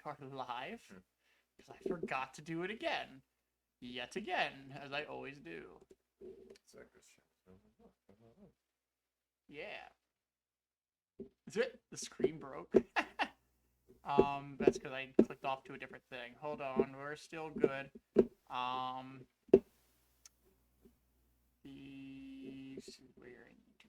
are live because I forgot to do it again. Yet again, as I always do. Yeah. Is it? The screen broke. That's because I clicked off to a different thing. Hold on, we're still good. These where I need to.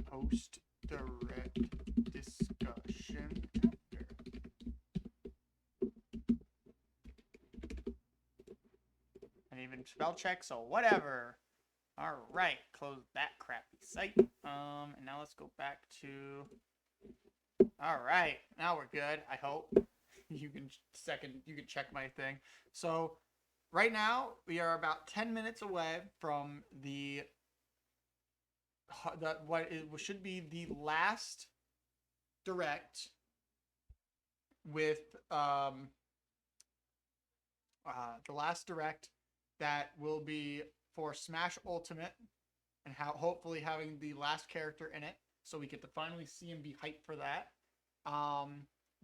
Post direct discussion after. And even spell check, so whatever. All right, close that crappy site. And now let's go back to. All right, now we're good. I hope you can check my thing. So right now we are about 10 minutes away from what should be the last direct with the last direct that will be for Smash Ultimate, and hopefully having the last character in it, so we get to finally see and be hyped for that.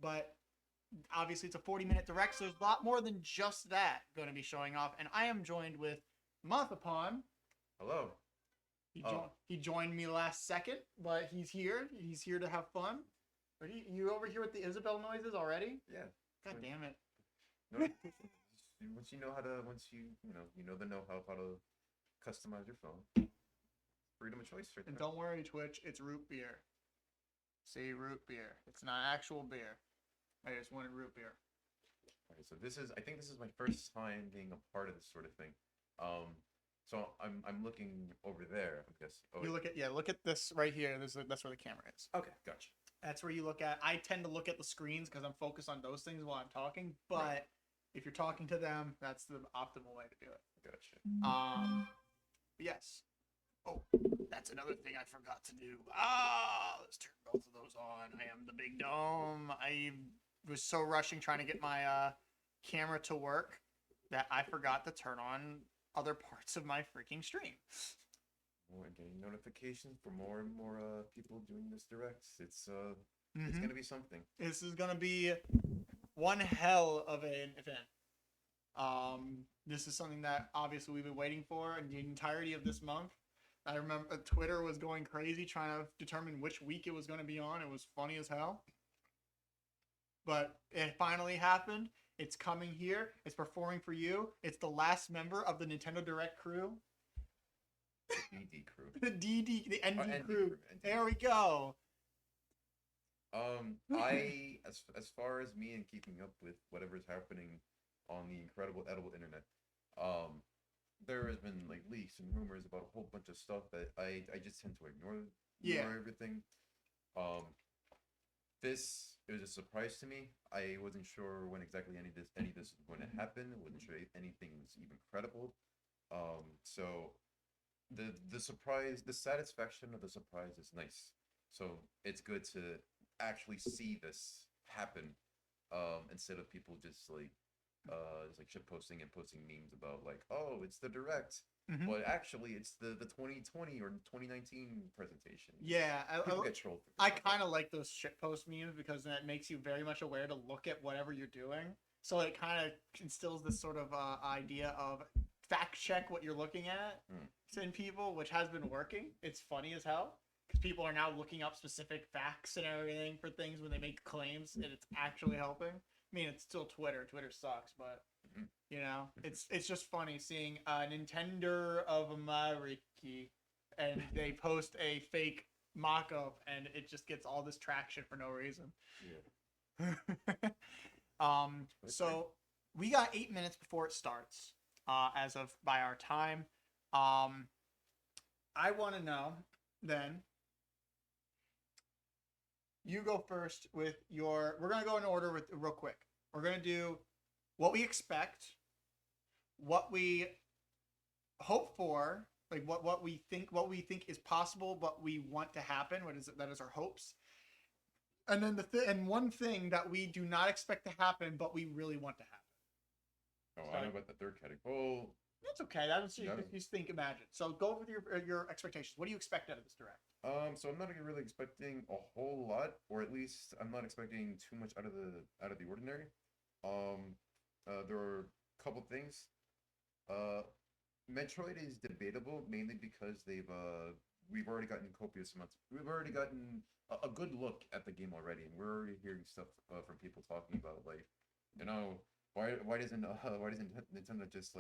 But obviously it's a 40-minute direct, so there's a lot more than just that going to be showing off. And I am joined with Mathapon. Hello. He joined me last second, but he's here. He's here to have fun. Are you over here with the Isabelle noises already? Yeah. God damn it. Once you know the know-how to customize your phone. Freedom of choice right there. And don't worry, Twitch, it's root beer. See, root beer. It's not actual beer. I just wanted root beer. Alright, so I think this is my first time being a part of this sort of thing. So I'm looking over there, I guess. Oh, look at this right here. That's where the camera is. Okay, gotcha. That's where you look at. I tend to look at the screens because I'm focused on those things while I'm talking. But if you're talking to them, that's the optimal way to do it. Gotcha. Yes. Oh, that's another thing I forgot to do. Let's turn both of those on. I am the big dome. I was so rushing trying to get my camera to work that I forgot to turn on other parts of my freaking stream. We're getting notifications for more and more people doing this direct. It's gonna be something. This is gonna be one hell of an event. This is something that obviously we've been waiting for in the entirety of this month. I remember Twitter was going crazy trying to determine which week it was going to be on. It was funny as hell. But it finally happened. It's coming here. It's performing for you. It's the last member of the Nintendo Direct crew. DD crew. The ND crew. ND. There we go. As far as me and keeping up with whatever's happening on the incredible edible internet, there has been like leaks and rumors about a whole bunch of stuff that I just tend to ignore everything. This was a surprise to me. I wasn't sure when exactly any of this was going to happen. I wasn't sure if anything was even credible. So the surprise, the satisfaction of the surprise is nice. So it's good to actually see this happen, instead of people just like shit posting and posting memes about like, oh, it's the direct, but actually it's the 2020 or 2019 presentation. Yeah, people get trolled. I kind of like those shitpost memes because that makes you very much aware to look at whatever you're doing. So it kind of instills this sort of idea of fact check what you're looking at in people, which has been working. It's funny as hell because people are now looking up specific facts and everything for things when they make claims, and it's actually helping. I mean, it's still Twitter. Twitter sucks, but you know, it's just funny seeing Nintendo of America, and they post a fake mock-up, and it just gets all this traction for no reason. Yeah. So we got 8 minutes before it starts, as of by our time. I want to know then. You go first with your. We're gonna go in order with real quick. We're gonna do what we expect, what we hope for, like what we think is possible, what we want to happen, that is our hopes. And then and one thing that we do not expect to happen, but we really want to happen. Oh, I know about the third category. Well, That's okay. That's yeah. just think, imagine. So go with your expectations. What do you expect out of this direct? So I'm not really expecting a whole lot, or at least I'm not expecting too much out of the ordinary. There are a couple things. Uh, Metroid is debatable mainly because we've already gotten copious amounts. We've already gotten a good look at the game already, and we're already hearing stuff from people talking about like, you know, why doesn't Nintendo just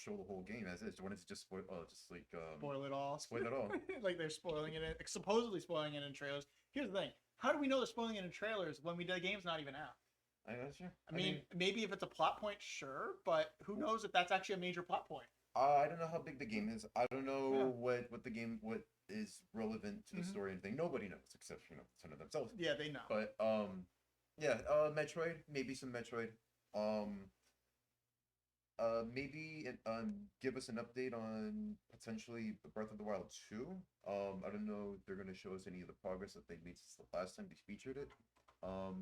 show the whole game as is? Why does it just Spoil it all. spoil it all? Like they're spoiling it, supposedly spoiling it in trailers. Here's the thing: how do we know they're spoiling it in trailers when the game's not even out? That's true. I mean, maybe if it's a plot point, sure, but who knows if that's actually a major plot point? I don't know how big the game is. I don't know Yeah. what is relevant to the story and thing. Nobody knows except some of themselves. Yeah, they know. But yeah, Metroid, maybe some Metroid. Maybe give us an update on potentially the Breath of the Wild 2. I don't know if they're gonna show us any of the progress that they made since the last time they featured it.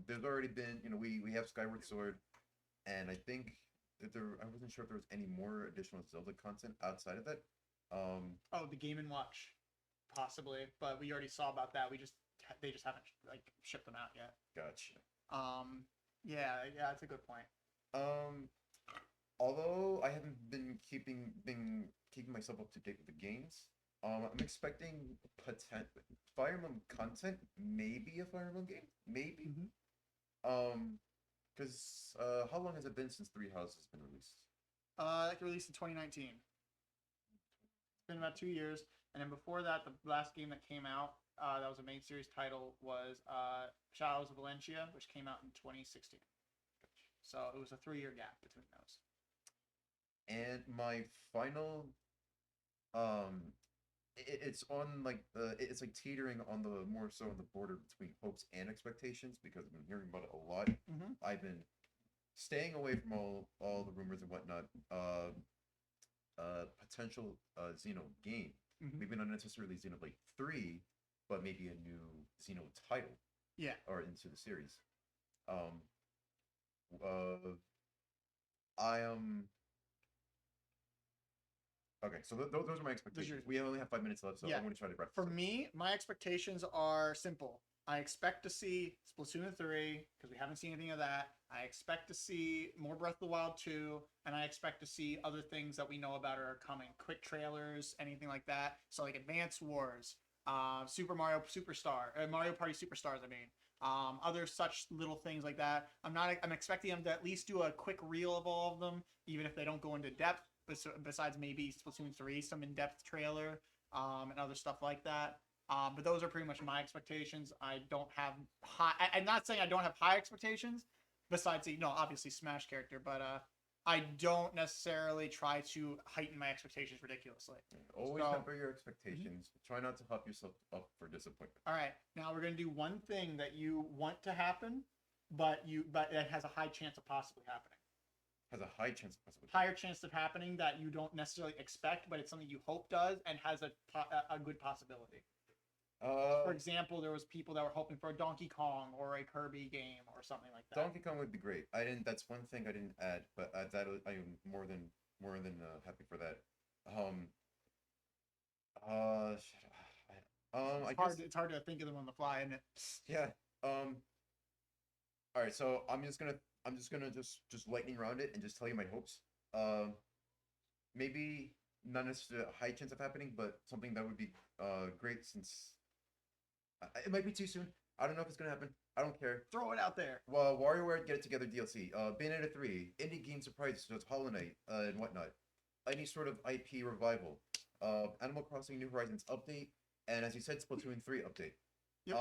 There's already been, we have Skyward Sword, and I think that I wasn't sure if there was any more additional Zelda content outside of that. Oh, the Game and Watch, possibly, but we already saw about that. They just haven't like shipped them out yet. Gotcha. Yeah, that's a good point. Although I haven't been keeping myself up to date with the games, I'm expecting Fire Emblem content, maybe a Fire Emblem game, maybe. Because how long has it been since Three Houses has been released? It released in 2019. It's been about 2 years, and then before that, the last game that came out, that was a main series title, was Shadows of Valencia, which came out in 2016. So it was a 3-year gap between those. And my final, it's on it's like teetering on the more so on the border between hopes and expectations because I've been hearing about it a lot. I've been staying away from all the rumors and whatnot. Potential Xeno game, maybe not necessarily Xenoblade 3, but maybe a new Xeno title. Yeah. Or into the series. I am. Okay, so those are my expectations. We only have 5 minutes left, so I'm going to try to wrap. For me, my expectations are simple. I expect to see Splatoon 3 because we haven't seen anything of that. I expect to see more Breath of the Wild 2, and I expect to see other things that we know about are coming. Quick trailers, anything like that. So like Advance Wars, Super Mario Superstar, Mario Party Superstars. I mean, other such little things like that. I'm expecting them to at least do a quick reel of all of them, even if they don't go into depth. Besides maybe Splatoon 3, some in-depth trailer, and other stuff like that. But those are pretty much my expectations. I don't have I'm not saying I don't have high expectations, besides obviously Smash character, but I don't necessarily try to heighten my expectations ridiculously. Always temper your expectations. Try not to hype yourself up for disappointment. All right, now we're gonna do one thing that you want to happen, but it has a high chance of possibly happening. Has a high chance of possibly higher chance of happening that you don't necessarily expect, but it's something you hope does and has a good possibility. For example, there was people that were hoping for a Donkey Kong or a Kirby game or something like that. Donkey Kong would be great. That's one thing I didn't add, but that I am more than happy for that. It's hard to think of them on the fly, isn't it? Yeah. All right. So I'm just gonna just lightning round it and just tell you my hopes. Maybe not necessarily a high chance of happening, but something that would be great since it might be too soon. I don't know if it's gonna happen. I don't care. Throw it out there. Well, WarioWare Get It Together DLC, Bayonetta 3, indie game surprises such as Hollow Knight and whatnot, any sort of IP revival, Animal Crossing New Horizons update, and as you said, Splatoon 3 update. Yep.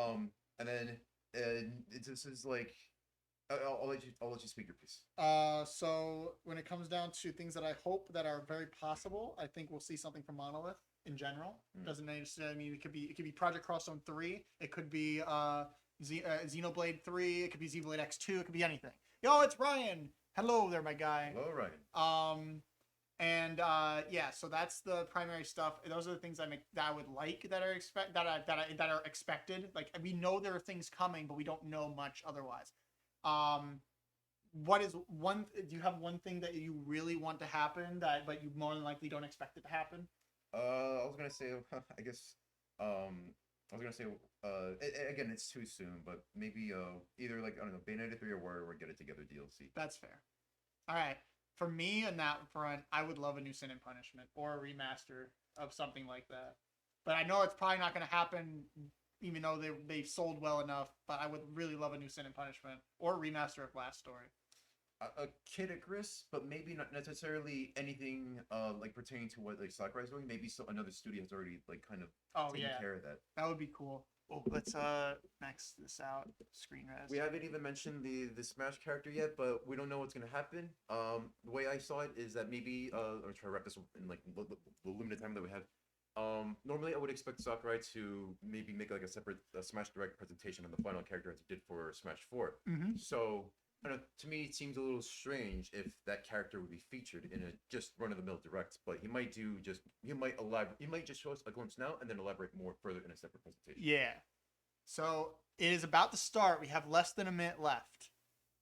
And then this is like. I'll let you speak your piece. So when it comes down to things that I hope that are very possible, I think we'll see something from Monolith in general. Doesn't necessarily mean it could be Project Crosszone 3. It could be Xenoblade 3. It could be Xenoblade X2. It could be anything. Yo, it's Ryan. Hello there, my guy. Hello, Ryan. And yeah, so that's the primary stuff. Those are the things that I would like that are expected. Like we know there are things coming, but we don't know much otherwise. What is one? Do you have one thing that you really want to happen but you more than likely don't expect it to happen? I was gonna say, I guess, I was gonna say, again, it's too soon, but maybe, either like I don't know, Bayonetta 3 or WarioWare Get It Together DLC. That's fair. All right, for me on that front, I would love a new Sin and Punishment or a remaster of something like that. But I know it's probably not going to happen, even though they've sold well enough. But I would really love a new Sin and Punishment or a remaster of Last Story. A Kid Icarus, but maybe not necessarily anything like pertaining to what like Sakurai's doing. Maybe another studio has already like kind of taken care of that. That would be cool. Oh, let's max this out. Screen res. We haven't even mentioned the Smash character yet, but we don't know what's gonna happen. The way I saw it is that maybe I'm trying to wrap this in like the limited time that we have. Normally I would expect Sakurai to maybe make like a separate Smash Direct presentation on the final character as he did for Smash 4. Mm-hmm. So I don't know, to me it seems a little strange if that character would be featured in a just run-of-the-mill direct, but he might just show us a glimpse now and then elaborate more further in a separate presentation. Yeah. So it is about to start. We have less than a minute left.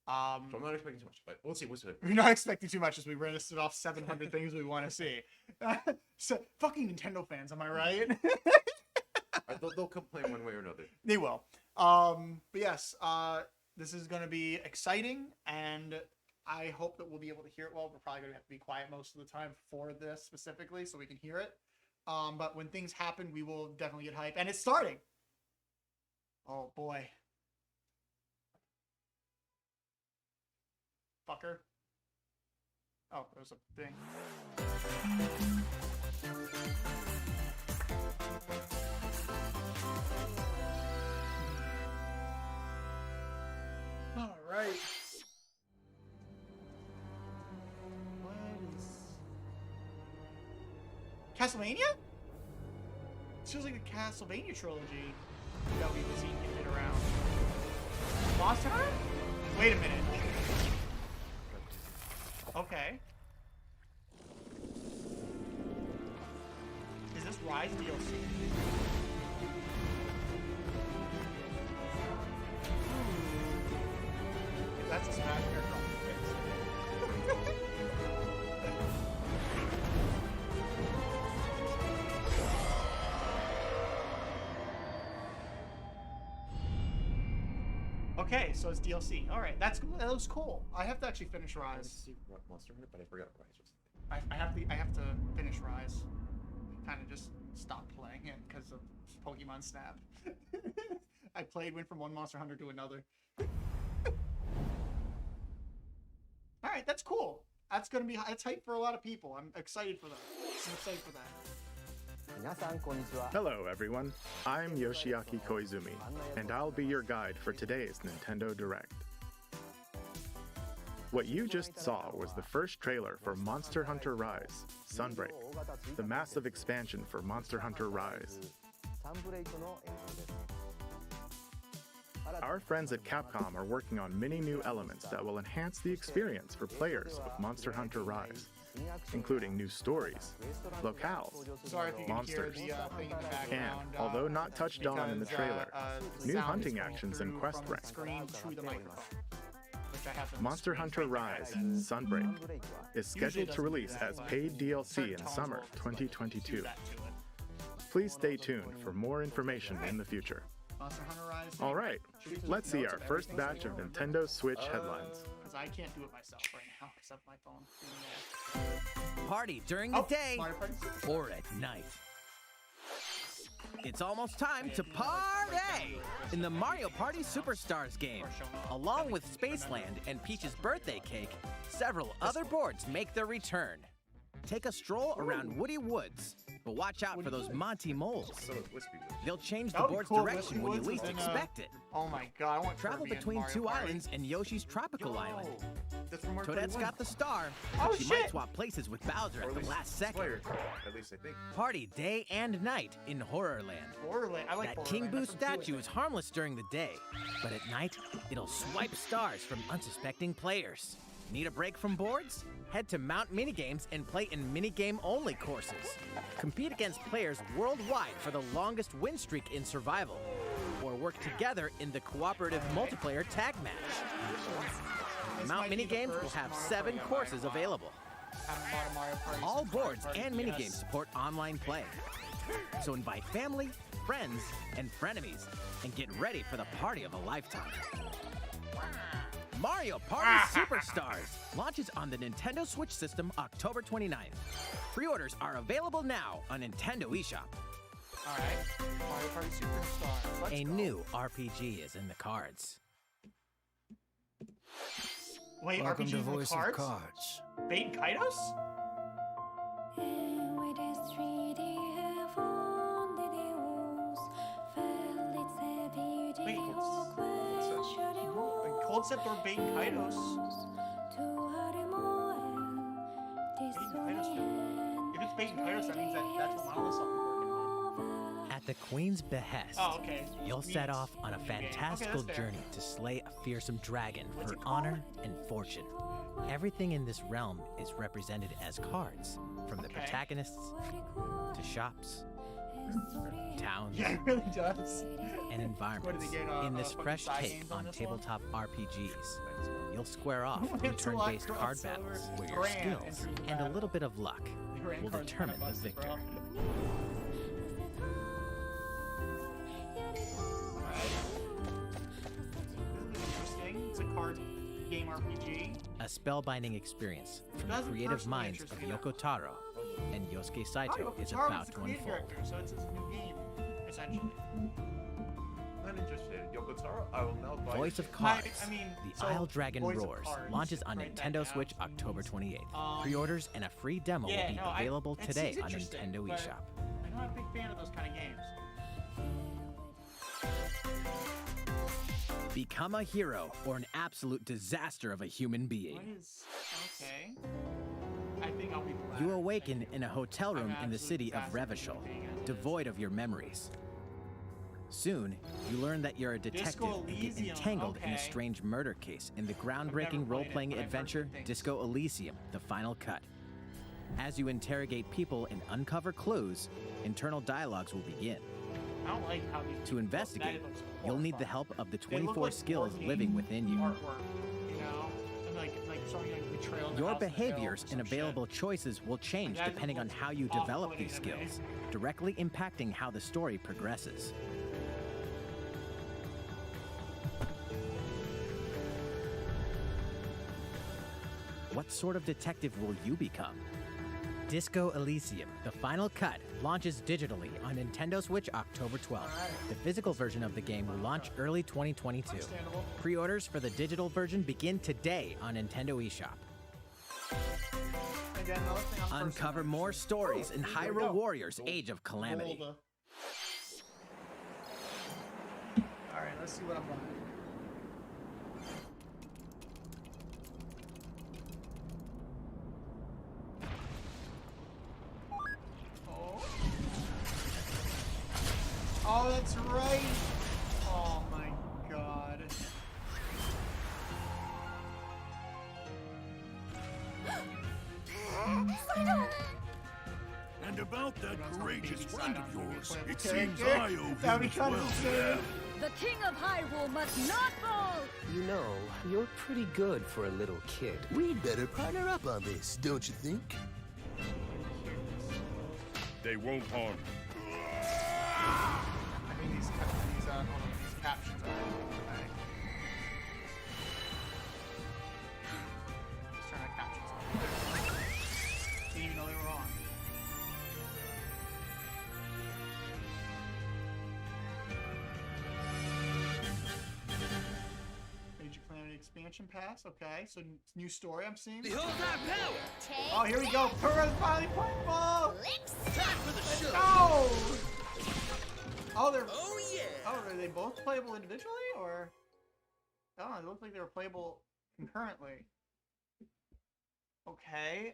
So I'm not expecting too much, but we'll see. We're not expecting too much as we listed off 700 things we want to see. So fucking Nintendo fans, am I right? They'll complain one way or another. They will. But yes, this is going to be exciting, and I hope that we'll be able to hear it well. We're probably going to have to be quiet most of the time for this specifically so we can hear it. But when things happen, we will definitely get hype. And it's starting! Oh, boy. Fucker. Oh, there's a thing. All right. What is Castlevania? This feels like the Castlevania trilogy that we've seen hinted around. Monster Hunter? Wait a minute. Okay. Is this Rise DLC? If that's a Smash character, I'll be pissed. Okay, so it's DLC. All right, that looks cool. I have to actually finish Rise. Monster Hunter, but I forgot Rise was. I have to finish Rise. Kind of just stopped playing it because of Pokemon Snap. Went from one Monster Hunter to another. All right, that's cool. That's hype for a lot of people. I'm excited for that. Hello everyone, I'm Yoshiaki Koizumi, and I'll be your guide for today's Nintendo Direct. What you just saw was the first trailer for Monster Hunter Rise, Sunbreak, the massive expansion for Monster Hunter Rise. Our friends at Capcom are working on many new elements that will enhance the experience for players of Monster Hunter Rise, including new stories, locales, monsters, and, although not touched on in the trailer, new hunting actions and quest ranks. Monster Hunter Rise, Sunbreak, is scheduled to release as paid DLC in summer 2022. Please stay tuned for more information in the future. Alright, let's see our first batch of Nintendo Switch headlines. Because I can't do it myself right now, except my phone. Party during the day or at night. It's almost time to party in the Mario Party Superstars game. Along with Spaceland and Peach's birthday cake, several other boards make their return. Take a stroll around Woody Woods, but watch out for those Monty moles. They'll change the board's direction when you least expect it. Oh my god, I want Travel Kirby between Mario two Party. islands and Yoshi's tropical island. That's from Mario Toadette's Party got the star, Oh, but she shit. might swap places with Bowser at the last second. At least I think. Party day and night in Horrorland. Horrorland. I like That Horrorland. King Boo That's some cool statue shit. is harmless during the day, but at night, it'll swipe stars from unsuspecting players. Need a break from boards? Head to Mount Minigames and play in minigame-only courses. Compete against players worldwide for the longest win streak in survival. Or work together in the cooperative multiplayer tag match. Mount Minigames will have 7 courses available. All boards and minigames support online play. So invite family, friends, and frenemies, and get ready for the party of a lifetime. Mario Party Superstars launches on the Nintendo Switch system October 29th. Pre-orders are available now on Nintendo eShop. Alright, Mario Party Superstars. Let's A go. new RPG is in the cards. Wait, Welcome RPG to in the Voice cards? of Cards. Bait Kaitos? Wait, Concept or Bait Kaitos? If it's Bait Kaitos, that means that's what Monolith's working on. At the Queen's behest, Oh, okay. you'll set off on a New game. Okay, fantastical that's fair. journey to slay a fearsome dragon What's for it called? honor and fortune. Everything in this realm is represented as cards, from the Okay. protagonists to shops, towns, Yeah, it really does. and environments. What, do they get, In this fucking fresh side take names on on this one? tabletop RPGs, you'll square off in It's a lot turn-based card crossover. battles where your Grand skills entries and a battle. little bit of luck The grand will card's determine kinda the busted, victor. bro. This is interesting. It's a card game RPG. A spellbinding experience from the That's creative personally minds of interesting. Yoko Taro and Yosuke Saito Oh, is Taro's about the to creative unfold. director, so it's his new game, essentially. I'm interested. Yoko Taro, I will now buy Voice your of game. Cards, I mean, The so Isle Dragon Voice of Roars Cards, launches on write that Nintendo down. Switch October 28th. Um, Pre-orders and a free demo yeah, will be no, available it today seems on interesting, Nintendo but eShop. I'm not a big fan of those kind of games. Become a hero or an absolute disaster of a human What being. is... Okay. I think I'll be black. You awaken in a hotel room I'm in the absolute city of disaster of a Revachol, human being as it is. devoid of your memories. Soon, you learn that you're a detective and get Elysium, entangled in a okay. strange murder case in the never groundbreaking played role-playing it, but I've heard adventure good things. Disco Elysium: The Final Cut. As you interrogate people and uncover clues, internal dialogues will begin. I don't like how these To people- investigate, that looks you'll need the horrifying. help of the They look 24 like skills ordained living within you. Artwork, you know, and like something like Betrayal. in the Your House of the Hill behaviors or and some shit. available choices will change That depending on looks how you develop off-putting these to me. skills, directly impacting how the story progresses. What sort of detective will you become? Disco Elysium: The Final Cut launches digitally on Nintendo Switch October 12th. The physical version of the game will launch early 2022. Understandable. Pre-orders for the digital version begin today on Nintendo eShop. And then another thing on Uncover personal more interest. stories in there we Hyrule go. Warriors: Age of Calamity. All right, let's see what I'm buying. Oh. Oh, that's right. Oh my god. And about that courageous friend of yours, it Okay, seems okay. I owe That'd him be as kind well. of insane. The King of Hyrule must not fall! You know, you're pretty good for a little kid. We'd better partner up on this, don't you think? They won't harm you. I think these captions are okay. Just turn our captions on. Didn't even know they were on. Age of Calamity expansion pass, okay. So new story I'm seeing. Behold our power! Oh, here we go. Purah's finally playing ball. Time for the show! No! Oh, they're. Oh yeah! Oh, are they both playable individually, or? Oh, it looked like they were playable concurrently. Okay.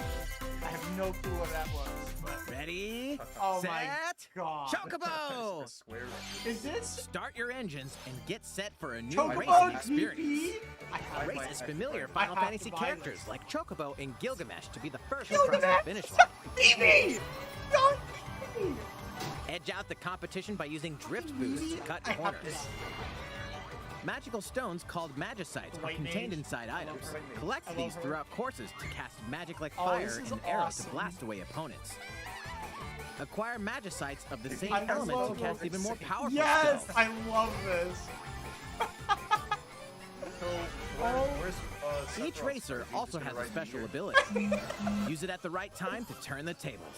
I have no clue what that was. But... Ready? Oh set, my god. Chocobo! Square. Is this Start your engines and get set for a new Chocobo racing experience. GP? I have Race to as buy familiar this. Final I have Fantasy to buy characters this. like Chocobo and Gilgamesh to be the first across the Gilgamesh! finish line. Phoebe! Don't Phoebe! Edge out the competition by using drift boosts to cut I have corners. this. Magical stones called Magicites are White contained mage. inside items. her. Collect I love these her. throughout courses to cast magic like Oh, fire this is and arrows awesome. to blast away opponents. Acquire Magicites of the same I element love to cast her. even more powerful Yes! spells. I love this. So Oh. where's Each Sephiroth? racer Is he also just has gonna a ride special meteor? ability. Use it at the right time to turn the tables.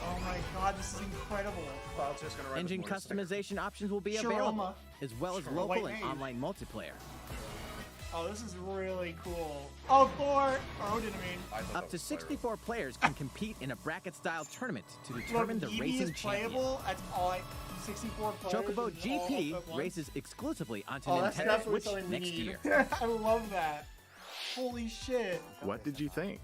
Oh my god, this is incredible. Cloud's just gonna ride the Engine motorcycle. customization options will be Shiroma. available, as well as Shiroma. local White and mage. online multiplayer. Oh, this is really cool. Oh, Thor! Odin, I mean. I thought that Up to was Spyro. 64 players can compete in a bracket-style tournament to determine the Look, Eevee racing is champion. playable. That's all 64 players. Chocobo is all GP up at once. races exclusively onto Oh, that's Nintendo definitely Switch something we next need. year. I love that. Holy shit. What did you think?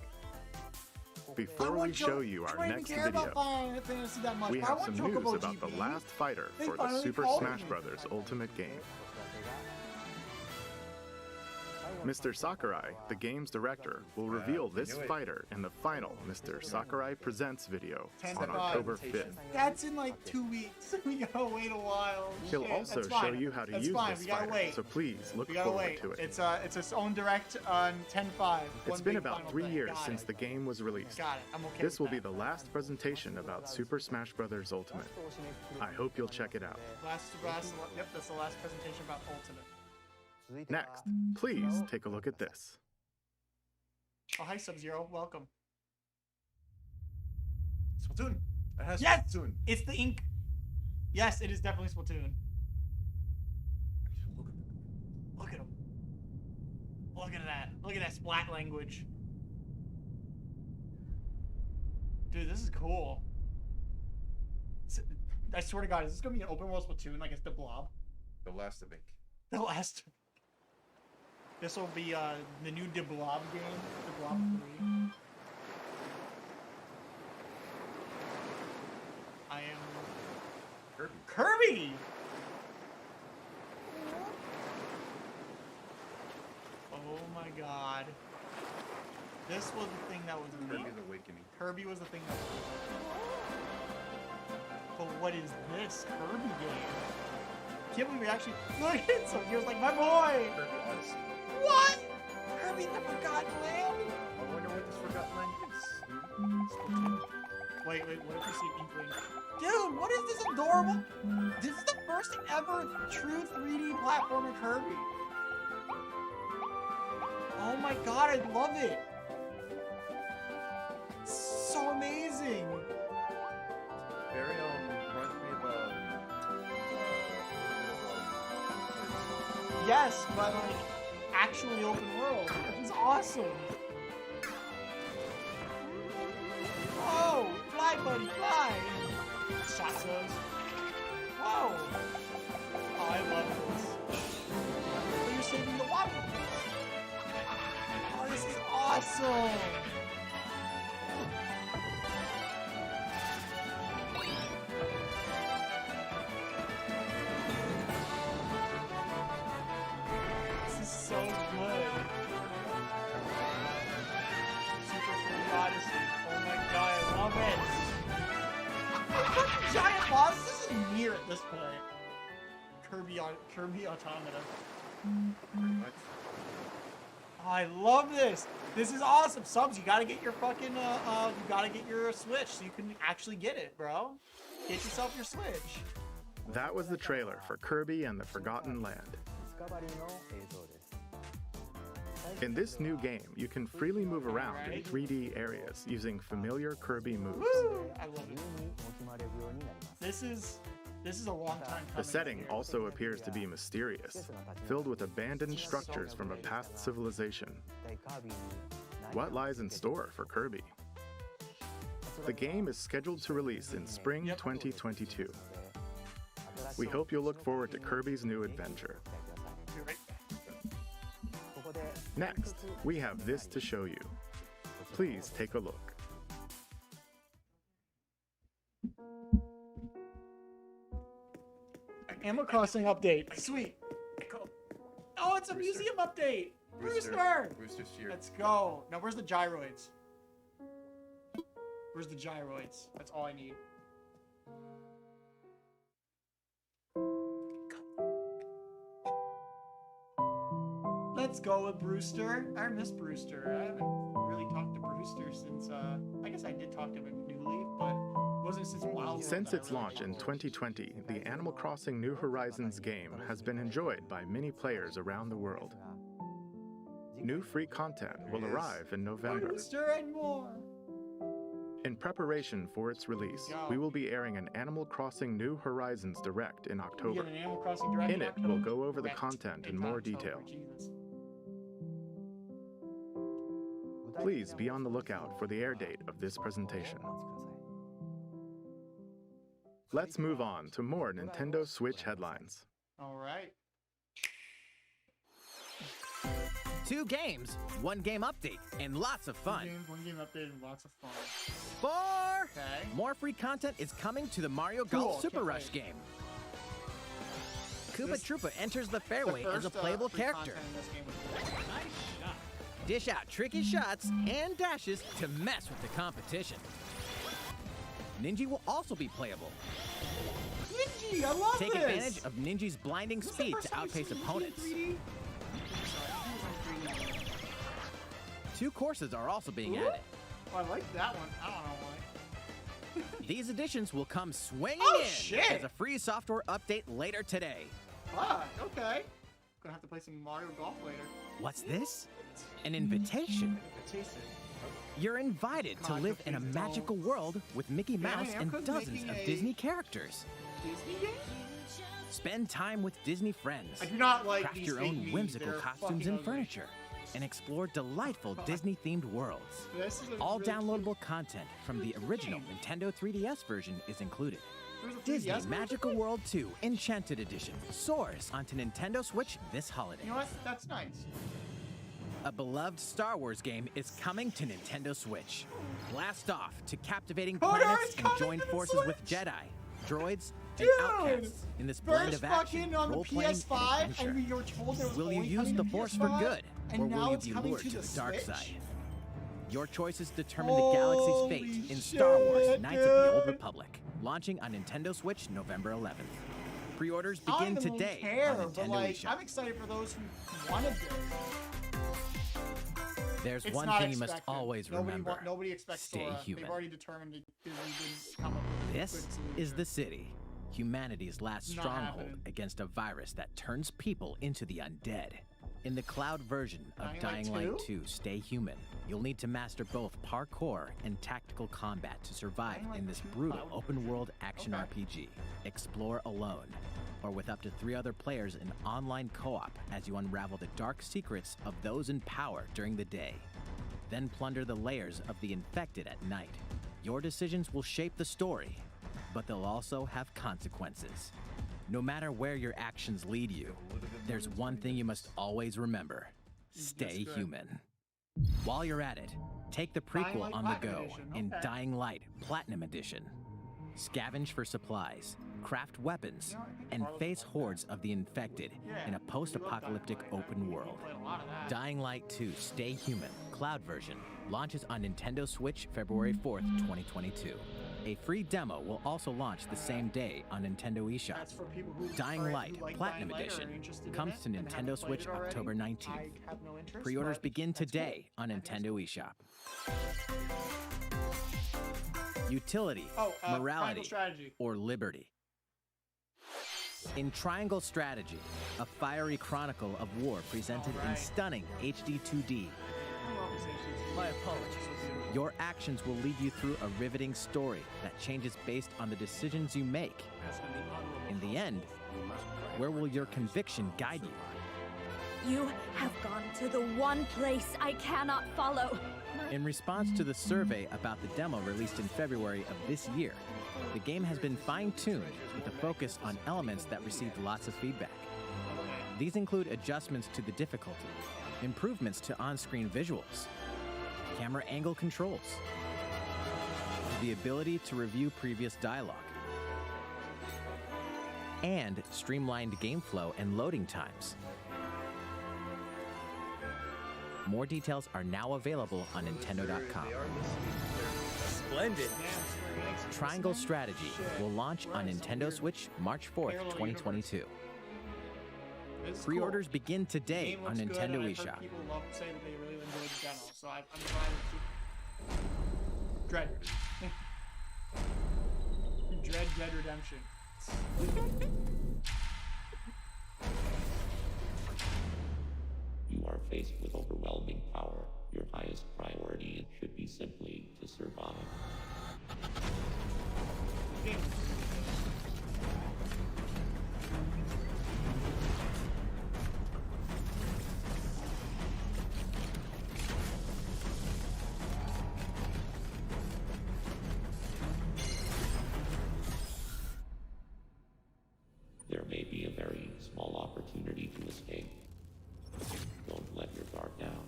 I Before want we show you our don't even next care about video, Final Fantasy that much, we but I have want some news Chocobo about the GP. last fighter They for the finally Super called Smash me. Bros. Ultimate game. Mr. Sakurai, the game's director, will reveal this knew it. fighter in the final Mr. Sakurai Presents video 10 on to October 5. 5th. That's in like 2 weeks. We gotta wait a while. He'll Shit, also that's show fine. you how to That's use fine. this We gotta fighter, wait. so please look We gotta forward wait. to it. It's its own direct on 10/5. It's been about 3 years since the game was released. Got it. I'm okay. This will with be that. the last presentation about Super Smash Bros. Ultimate. I hope you'll check it out. Yep, that's the last presentation about Ultimate. Next, please take a look at this. Oh, hi, Sub-Zero. Welcome. Splatoon. It has Yes! Splatoon. It's the ink. Yes, it is definitely Splatoon. Look at him. Look at that. Look at that splat language. Dude, this is cool. I swear to God, is this gonna be an open world Splatoon like it's the Blob? The last of Ink. The last. This will be the new De Blob game, De Blob 3. I am Kirby. Kirby. Oh my God. This was the thing that was neat. Kirby's Awakening. Kirby was the thing that was But what is this Kirby game? Can't believe we actually look at it. So he was like, my boy. Kirby Odyssey. What? Kirby the Forgotten Land? I wonder what this Forgotten Land is. Wait, what if we see Inkling? Dude, what is this adorable? This is the first ever true 3D platformer Kirby. Oh my God, I love it. So amazing. Very reminds me of Yes, but like actually open world. It's awesome. Whoa, fly buddy, fly. Shasos. Whoa. Oh, I love this. Oh, you're saving the water. Oh, this is awesome. This is so good. Super Kirby Odyssey. Oh my God, I love it. Giant boss. This is near at this point. Kirby Automata. pretty much. Oh, I love this. This is awesome. Subs, you gotta get your fucking you gotta get your Switch so you can actually get it, bro. Get yourself your Switch. That was the trailer for Kirby and the Forgotten Land. In this new game, you can freely move around in 3D areas using familiar Kirby moves. Woo! I love it. This is a long time coming. The setting also appears to be mysterious, filled with abandoned structures from a past civilization. What lies in store for Kirby? The game is scheduled to release in spring 2022. We hope you'll look forward to Kirby's new adventure. You're right. Next, we have this to show you. Please take a look. Animal Crossing update. Sweet. Oh, it's a museum update. Brewster. Brewster's here. Let's go. Now, where's the gyroids? Where's the gyroids? That's all I need. Let's go with Brewster. I miss Brewster. I haven't really talked to Brewster since, I guess I did talk to him in New Leaf, but it wasn't since Wild World Since that I its really launch in talked to him. 2020, the Animal Crossing New Horizons game has been enjoyed by many players around the world. New free content will arrive in November. Brewster and more. In preparation for its release, we will be airing an Animal Crossing New Horizons Direct in We October. get an Animal Crossing Direct In it, October. we'll go over the Direct content in more October, detail. Jesus. Please be on the lookout for the air date of this presentation. Let's move on to more Nintendo Switch headlines. All right. 2 games, 1 game update, and lots of fun. One game update and lots of fun. 4. Okay. More free content is coming to the Mario Cool, Golf Super can't Rush wait. game. Koopa This- Troopa enters the fairway as a playable free character. content in this game was good. Dish out tricky shots and dashes to mess with the competition. Ninja will also be playable. Ninja, I love Take this. advantage of Ninja's blinding This is the speed first to time we've outpace seen Ninja in opponents. 3D. 2 courses are also being Ooh. added. Oh, I like that one. I don't know why. These additions will come swinging Oh, in shit. as a free software update later today. Ah, okay. Gonna have to play some Mario Golf later. What's this? An invitation. You're invited to Come on, live in a please don't. magical world with Mickey Mouse and Namco's dozens making of a- Disney characters. Disney game? Spend time with Disney friends. I do not like Craft these your fake own memes. whimsical They're costumes fucking and ugly. furniture, and explore delightful Disney-themed worlds. This is a All really downloadable content from the original Nintendo 3DS version is included. There's a Disney 3DS version? Magical World 2 Enchanted Edition soars onto Nintendo Switch this holiday. You know what? That's nice. A beloved Star Wars game is coming to Nintendo Switch. Blast off to captivating Hodor planets is and coming join to the forces with Switch! Jedi, droids, Dude! and outcasts in this blend First of action, fucking on the role-playing, and PS5, adventure. and we were told there was Will you only use coming the to Force for PS5, good, and or now will you it's be coming lured to to the the dark Switch? side? Your choices determine the galaxy's Holy fate in Star Wars shit, Knights of the Old dude. Republic, launching on Nintendo Switch November 11th. Pre-orders I don't begin even really today care, on but Nintendo like, eShop. I'm excited for those who wanted this. There's It's one not thing you must expected. always Nobody remember. Nobody expects Stay Sora. human. They've already determined that Disney didn't come up with a This good is solution. the city, humanity's last Not stronghold happening. against a virus that turns people into the undead. In the cloud version of Dying Dying Light Light 2? 2 Stay Human, you'll need to master both parkour and tactical combat to survive Dying Light in this 2 brutal cloud open-world action Okay. RPG. Explore alone, or with up to 3 other players in online co-op as you unravel the dark secrets of those in power during the day. Then plunder the layers of the infected at night. Your decisions will shape the story, but they'll also have consequences. No matter where your actions lead you, there's one thing you must always remember. Stay good. human. While you're at it, take the Dying prequel Light on the Platinum go Edition, in okay. Dying Light Platinum Edition. Scavenge for supplies, craft weapons, You know, I think and Carlos face will like hordes of the infected Yeah, in a we love post-apocalyptic Dying Light. open We world. played a lot of that. Dying Light 2 Stay Human Cloud version launches on Nintendo Switch February 4th, 2022. A free demo will also launch the same day on Nintendo eShop. That's for people who Dying are- who Light like Platinum Dying Light or are Edition interested in comes it to and Nintendo haven't played Switch it already. October 19th. I have no interest, Pre-orders but begin that's today cool. on That is Nintendo cool. eShop. Utility, Oh, morality, Triangle Strategy. or liberty. In Triangle Strategy, a fiery chronicle of war presented in Alright. stunning HD 2D, I love this HD. my apologies. Your actions will lead you through a riveting story that changes based on the decisions you make. In the end, where will your conviction guide you? You have gone to the one place I cannot follow. In response to the survey about the demo released in February of this year, the game has been fine-tuned with a focus on elements that received lots of feedback. These include adjustments to the difficulty, improvements to on-screen visuals, camera angle controls, the ability to review previous dialogue, and streamlined game flow and loading times. More details are now available on Nintendo.com. Splendid. Triangle Strategy will launch on Nintendo Switch March 4th, 2022. Pre-orders begin today on Nintendo eShop. People love say that they really enjoyed the demo, so I'm glad. Dread. Dread Dead Redemption. You are faced with overwhelming power. Your highest priority should be simply to survive. There may be a very small opportunity to escape. Don't let your guard down.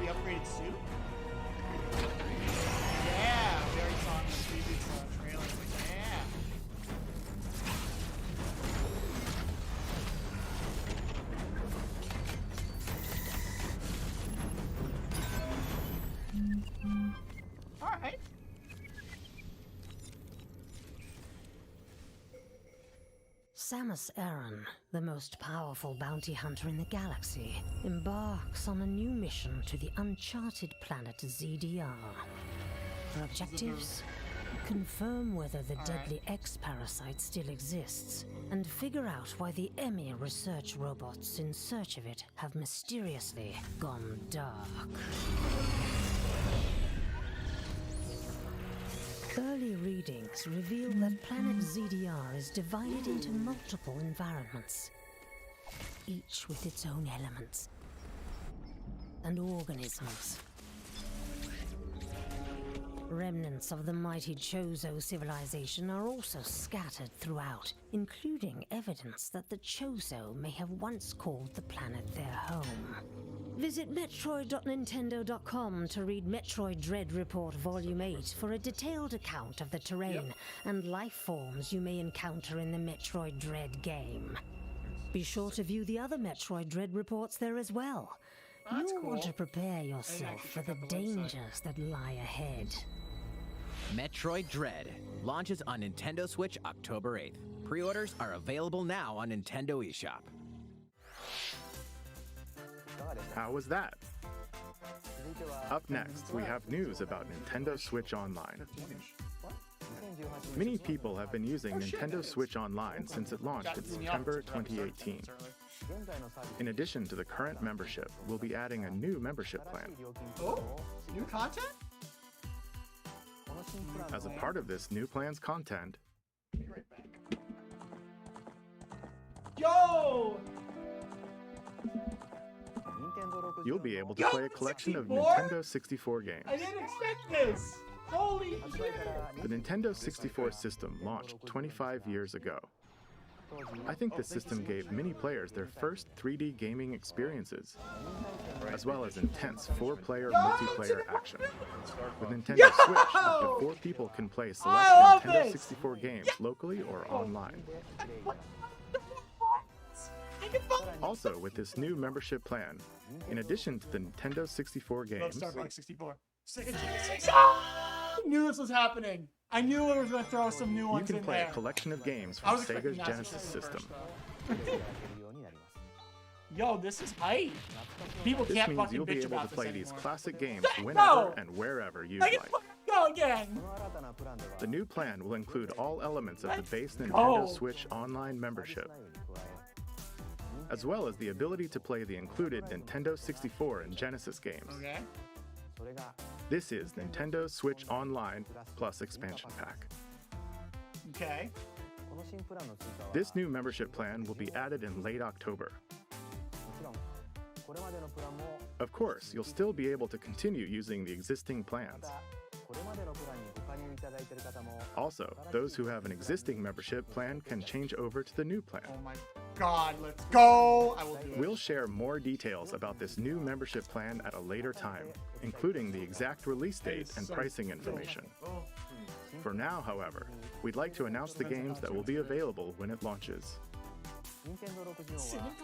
We upgraded suit? Yeah, very song in the previous trailer. Yeah. Alright. Samus Aran, the most powerful bounty hunter in the galaxy, embarks on a new mission to the uncharted planet ZDR. Her objectives? Confirm whether the deadly X-parasite still exists, and figure out why the Emmy research robots in search of it have mysteriously gone dark. Early readings reveal that planet ZDR is divided into multiple environments, each with its own elements and organisms. Remnants of the mighty Chozo civilization are also scattered throughout, including evidence that the Chozo may have once called the planet their home. Visit Metroid.Nintendo.com to read Metroid Dread Report Volume 8 for a detailed account of the terrain and life forms you may encounter in the Metroid Dread game. Be sure to view the other Metroid Dread reports there as well. You'll want to prepare yourself for the dangers that lie ahead. Metroid Dread launches on Nintendo Switch October 8th. Pre-orders are available now on Nintendo eShop. How was that? Up next, we have news about Nintendo Switch Online. Many people have been using Nintendo Switch Online since it launched in September 2018. In addition to the current membership, we'll be adding a new membership plan. Oh, new content? As a part of this new plan's content, Be right back. Yo! you'll be able to play a collection of 64? Nintendo 64 games. I didn't expect this! Holy shit! The Nintendo 64 system launched 25 years ago. I think this system gave many players their first 3D gaming experiences, as well as intense 4-player multiplayer action. With Nintendo Switch, up to 4 people can play select Nintendo 64 games locally or online. Also, with this new membership plan, in addition to the Nintendo 64 games, Star Fox 64. I knew this was happening. I knew it was going to throw some new you ones can in play there. a collection of games I from was expecting Sega's Master Genesis System system. first, Yo, this is hype. People This can't means fucking you'll be bitch able to about play this these anymore. classic games Go! whenever and wherever you'd I can like. fucking go again. The new plan will include all elements of the base Let's Nintendo go. Switch Online membership, as well as the ability to play the included Nintendo 64 and Genesis games. Okay. This is Nintendo Switch Online plus expansion pack. Okay. This new membership plan will be added in late October. Of course, you'll still be able to continue using the existing plans. Also, those who have an existing membership plan can change over to the new plan. Oh my god, let's go! I will do it. We'll share more details about this new membership plan at a later time, including the exact release date and pricing information. For now, however, we'd like to announce the games that will be available when it launches.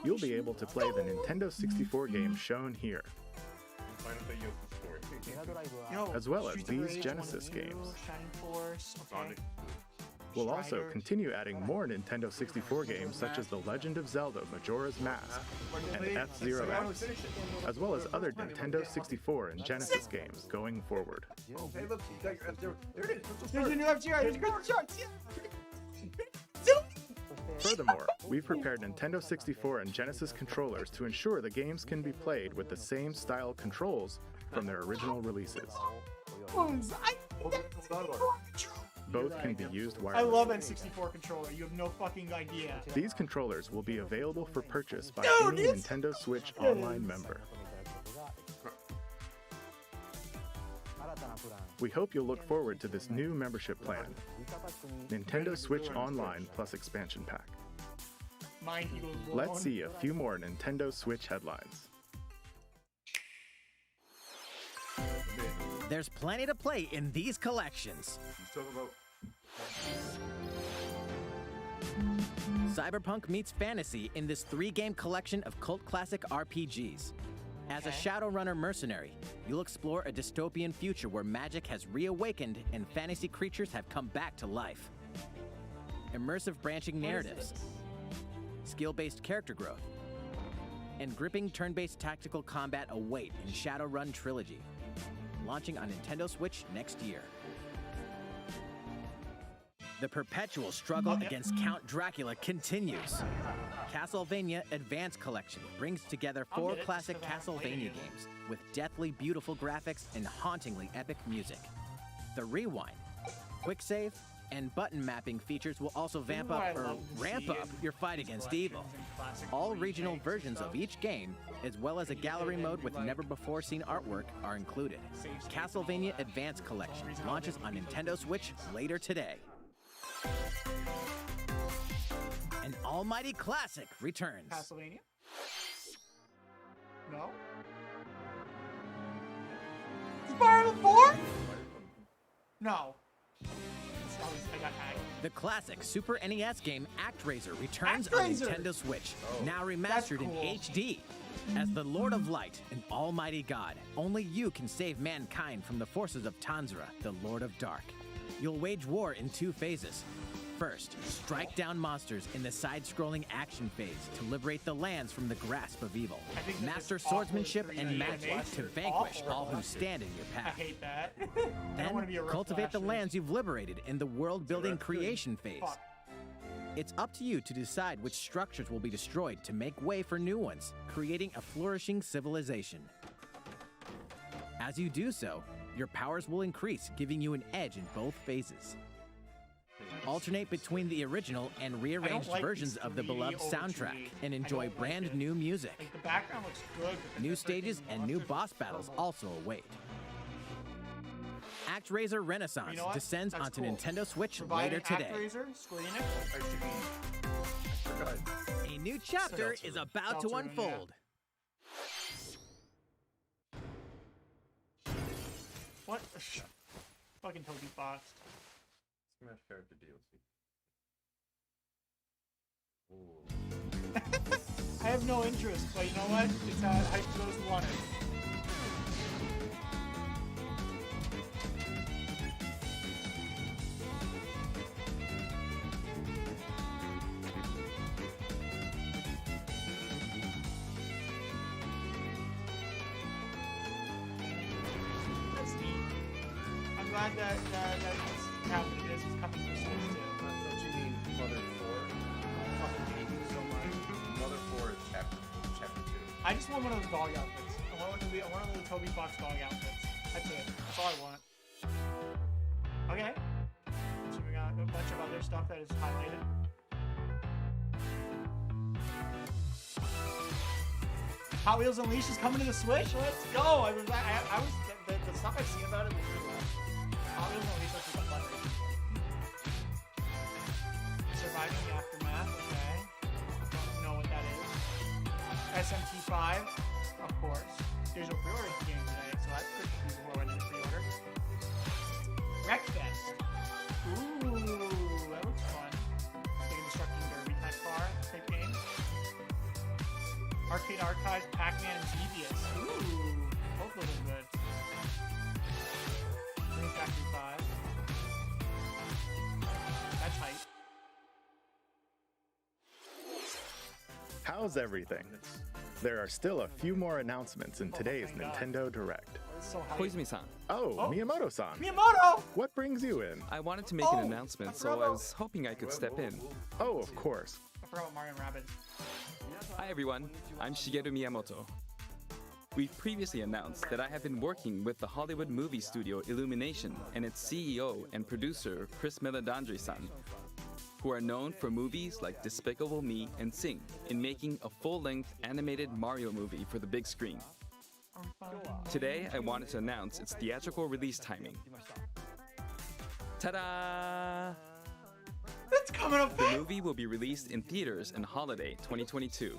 You'll be able to play the Nintendo 64 games shown here, as well as these Genesis games. Shining Force, okay. We'll also continue adding more Nintendo 64 games such as The Legend of Zelda Majora's Mask and F-Zero X, as well as other Nintendo 64 and Genesis games going forward. Hey, look, you got your F-Zero. There it is. There's your new F-Zero. There's your shorts. Furthermore, we've prepared Nintendo 64 and Genesis controllers to ensure the games can be played with the same style controls from their original releases. Both can be used wirelessly. I love N64 controller. You have no fucking idea. These controllers will be available for purchase by any Nintendo Switch Online member. We hope you'll look forward to this new membership plan, Nintendo Switch Online Plus Expansion Pack. Let's see a few more Nintendo Switch headlines. There's plenty to play in these collections. Cyberpunk meets fantasy in this 3-game collection of cult classic RPGs. As a Shadowrunner mercenary, you'll explore a dystopian future where magic has reawakened and fantasy creatures have come back to life. Immersive branching narratives, skill-based character growth, and gripping turn-based tactical combat await in Shadowrun Trilogy, launching on Nintendo Switch next year. The perpetual struggle against Count Dracula continues. Castlevania Advance Collection brings together 4 classic Castlevania games with deathly beautiful graphics and hauntingly epic music. The Rewind, Quick Save, and button mapping features will also ramp up your fight against evil. All regional versions of each game, as well as a gallery mode with never-before-seen artwork, are included. Castlevania Advance Collection launches on Nintendo Switch later today. An almighty classic returns. Castlevania? No? Spiral 4? No. I got hacked. The classic Super NES game ActRaiser returns on Nintendo Switch, now remastered in HD. As the Lord of Light and Almighty God, only you can save mankind from the forces of Tanzra, the Lord of Dark. You'll wage war in 2 phases. First, strike down monsters in the side-scrolling action phase to liberate the lands from the grasp of evil. Master swordsmanship and magic to vanquish all who stand in your path. I hate that. Then, cultivate the lands you've liberated in the world-building creation phase. It's up to you to decide which structures will be destroyed to make way for new ones, creating a flourishing civilization. As you do so, your powers will increase, giving you an edge in both phases. Alternate between the original and rearranged versions of the beloved soundtrack and enjoy brand new music. The background looks good. New stages and new boss battles also await. ActRaiser Renaissance descends onto Nintendo Switch later today. A new chapter is about to unfold. What? Fucking Toby Fox. Smash character DLC. I have no interest, but you know what? It's hype for those who want it. That's neat. I'm glad that it's happening. This is coming to Switch too. Don't you mean Mother 4? I fucking hate you so much. Mother 4 is chapter 2. I just want one of those dog outfits. I want one of the Toby Fox dog outfits. That's it. That's all I want. Okay. So we got a bunch of other stuff that is highlighted. Hot Wheels Unleashed is coming to the Switch. Let's go. I was the stuff I've seen about it was pretty well. Hot Wheels Unleashed looks like a fundraiser. Ties Pac-Man and Devious. Ooh, both looking good. Dream Factory 5. That's hype. How's everything? There are still a few more announcements in today's Nintendo Direct. So hype. Koizumi-san, Oh, Miyamoto-san. Miyamoto! What brings you in? I wanted to make an announcement, so I was hoping I could step in. Oh, of course. I forgot about Mario and Rabbids. Hi everyone, I'm Shigeru Miyamoto. We've previously announced that I have been working with the Hollywood movie studio Illumination and its CEO and producer Chris Meledandri-san, who are known for movies like Despicable Me and Sing, in making a full-length animated Mario movie for the big screen. Today, I wanted to announce its theatrical release timing. Ta-da! It's coming up. The movie will be released in theaters in holiday 2022.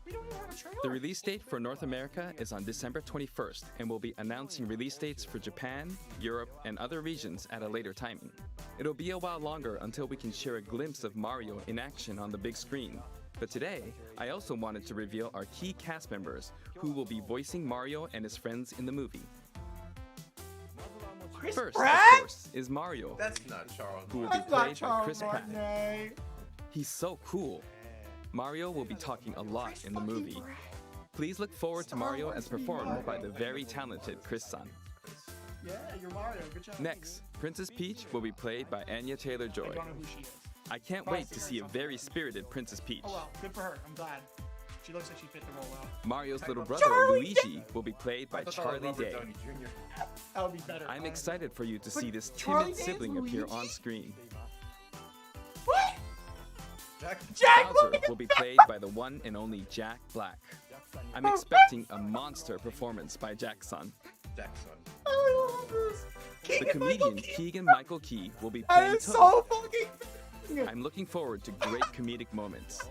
We don't even have a trailer. The release date for North America is on December 21st, and we'll be announcing release dates for Japan, Europe, and other regions at a later timing. It'll be a while longer until we can share a glimpse of Mario in action on the big screen. But today, I also wanted to reveal our key cast members who will be voicing Mario and his friends in the movie. Chris First, Pratt? of course, is Mario, That's not Charles. who will be That's not played by Charles Chris Pratt. Martinet. He's so cool. Mario will be talking a lot in the movie. Please look forward to Mario as performed by the very talented Chris-san. Yeah, you're Mario. Good job. Next, Princess Peach will be played by Anya I Taylor-Joy. don't know who she is. I can't wait to see a very spirited Princess Peach. Oh well, good for her. I'm glad. She looks like she fit the role well. Mario's little brother Luigi will be played by Charlie Day. That would be better. I'm excited for you to see this Charlie timid Day's sibling appear Luigi? on screen. What? Jack. Bowser will be played by the one and only Jack Black. I'm expecting a monster performance by Jackson. Jackson. I love this. The comedian Keegan-Michael Key will be That playing is Toad. so fucking. I'm looking forward to great comedic moments.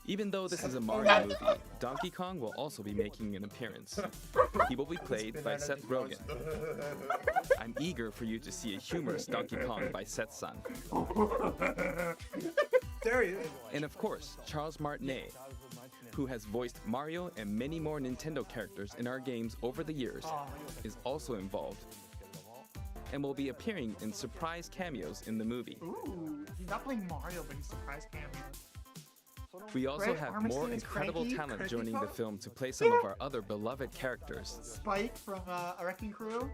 Even though this is a Mario movie, Donkey Kong will also be making an appearance. He will be played by Seth Rogen. I'm eager for you to see a humorous Donkey Kong by Seth-san. There he is. And of course, Charles Martinet, who has voiced Mario and many more Nintendo characters in our games over the years, is also involved and will be appearing in surprise cameos in the movie. Ooh, he's not playing Mario, but he's surprise cameo. We also Greg have more Armistead is incredible Cranky, talent Cranky joining the Kong? film to play some of our other beloved characters. Spike from A Wrecking Crew.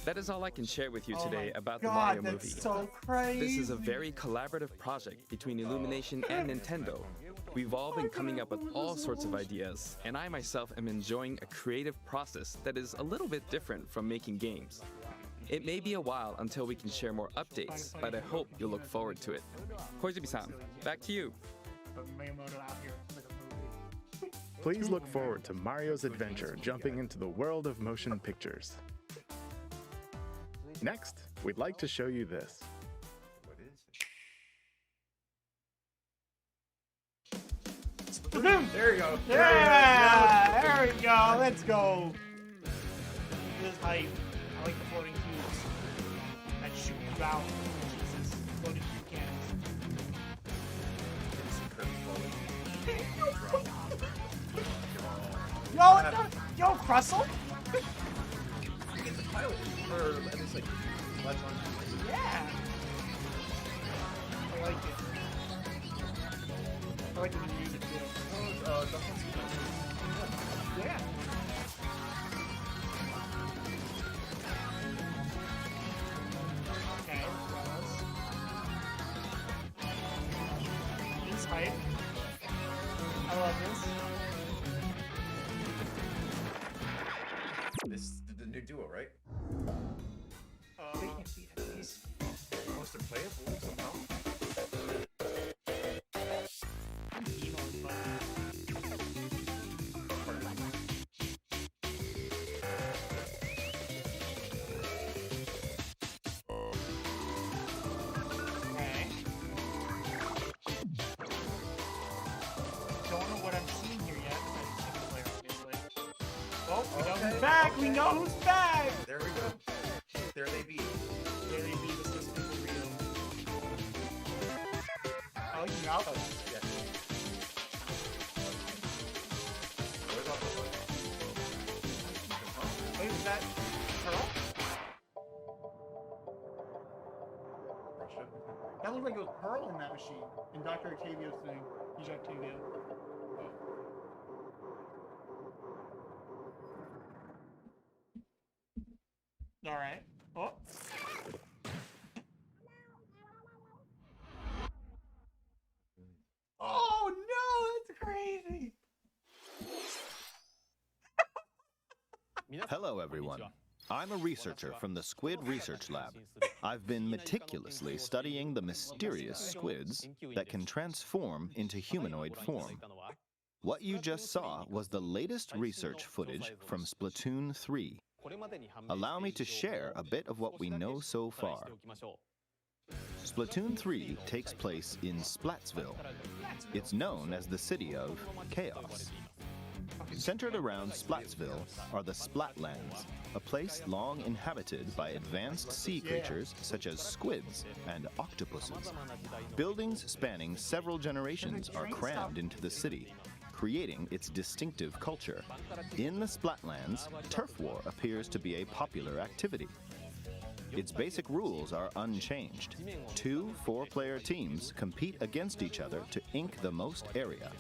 That is all I can share with you Oh today my about the God, Mario that's movie. so crazy. This is a very collaborative project between Illumination and Nintendo. We've all been coming up with all sorts of ideas, and I myself am enjoying a creative process that is a little bit different from making games. It may be a while until we can share more updates, but I hope you'll look forward to it. Koizumi-san, back to you. But Miyamoto out here with a movie. Please look forward to Mario's adventure jumping into the world of motion pictures. Next, we'd like to show you this. What is it? Boom! There you go. Yeah! There we go. Let's go. This is hype. I like the floating cubes that shoot you out. Jesus. Floating cube cannons. Yo, it's not, yo, Crustle? Get the pilot, or at least like latch on. Yeah. I like it. I like the new music too. Yeah. Okay, well, he's hype. I love this. This is the new duo, right? They can't beat it. He's Most are playable somehow. emo as fuck. Okay. Don't know what I'm seeing here yet. I'm single player, obviously. Oh, we know who's back! We know who's back! There we go. There they be. There they be, the system for real. I like the outfit. Yes. Is that Pearl? Russia. That looked like it was Pearl in that machine. In Dr. Octavio's thing. He's Octavio. Alright. Oh. Oh no, that's crazy. Hello, everyone. I'm a researcher from the Squid Research Lab. I've been meticulously studying the mysterious squids that can transform into humanoid form. What you just saw was the latest research footage from Splatoon 3. Allow me to share a bit of what we know so far. Splatoon 3 takes place in Splatsville. It's known as the City of Chaos. Centered around Splatsville are the Splatlands, a place long inhabited by advanced sea creatures such as squids and octopuses. Buildings spanning several generations are crammed into the city, creating its distinctive culture. In the Splatlands, turf war appears to be a popular activity. Its basic rules are unchanged. 2 4-player teams compete against each other to ink the most area.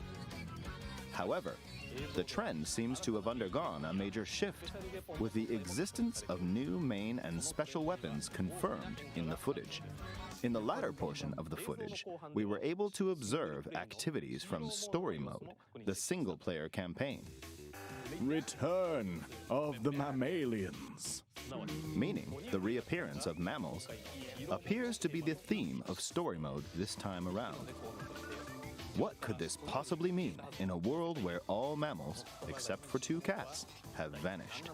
However, the trend seems to have undergone a major shift, with the existence of new main and special weapons confirmed in the footage. In the latter portion of the footage, we were able to observe activities from Story Mode, the single-player campaign. Return of the mammalians. Meaning the reappearance of mammals appears to be the theme of Story Mode this time around. What could this possibly mean in a world where all mammals, except for 2 cats, have vanished?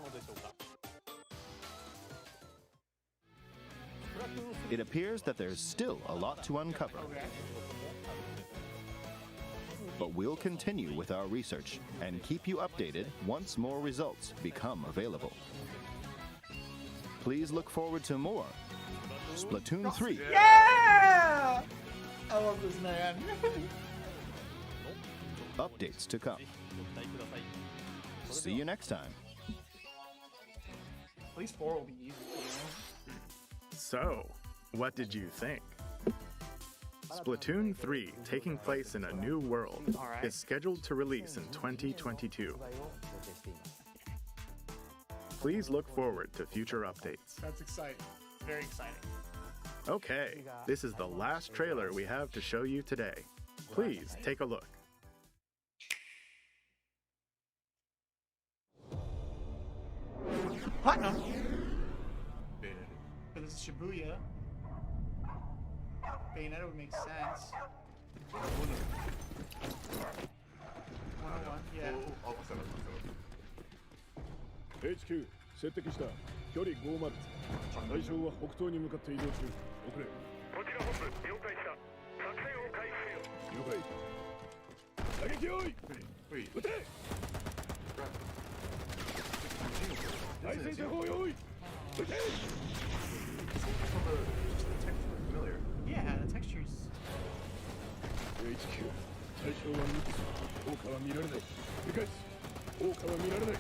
It appears that there's still a lot to uncover. But we'll continue with our research and keep you updated once more results become available. Please look forward to more Splatoon 3. Yeah! I love this man. Updates to come. See you next time. At least 4 will be easy. So, what did you think? Splatoon 3, taking place in a new world, is scheduled to release in 2022. Please look forward to future updates. That's exciting. Very exciting. Okay, this is the last trailer we have to show you today. Please take a look. Platinum. But this is Shibuya. Bayonetta would make sense. 101, yeah. HQ 接敵した距離50対象は北東に向かって移動中遅れこちら本部了解した作戦を開始せよ了解打撃用意撃て対戦車砲用意撃て Yeah, the textures. HQ 対象は2効果は見られない理解効果は見られない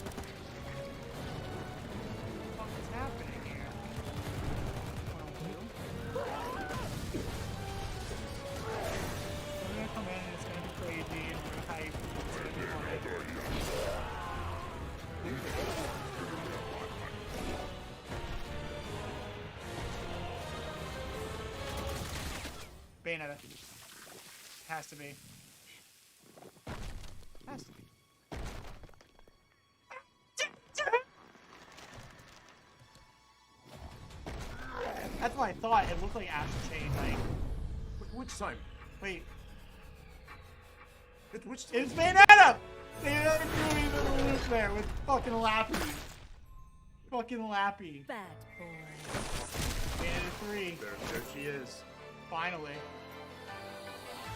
What's happening here? We're gonna come in and it's gonna be crazy and we're gonna hype. It's gonna be fun. Bayonetta. Has to be. Has to be. That's what I thought. It looked like Astral Chain. Like, which time? Wait. Which time? It's Bayonetta! Bayonetta doing the loop there with fucking Lappy. Fucking Lappy. Bad boy. Bayonetta 3. There she is. Finally.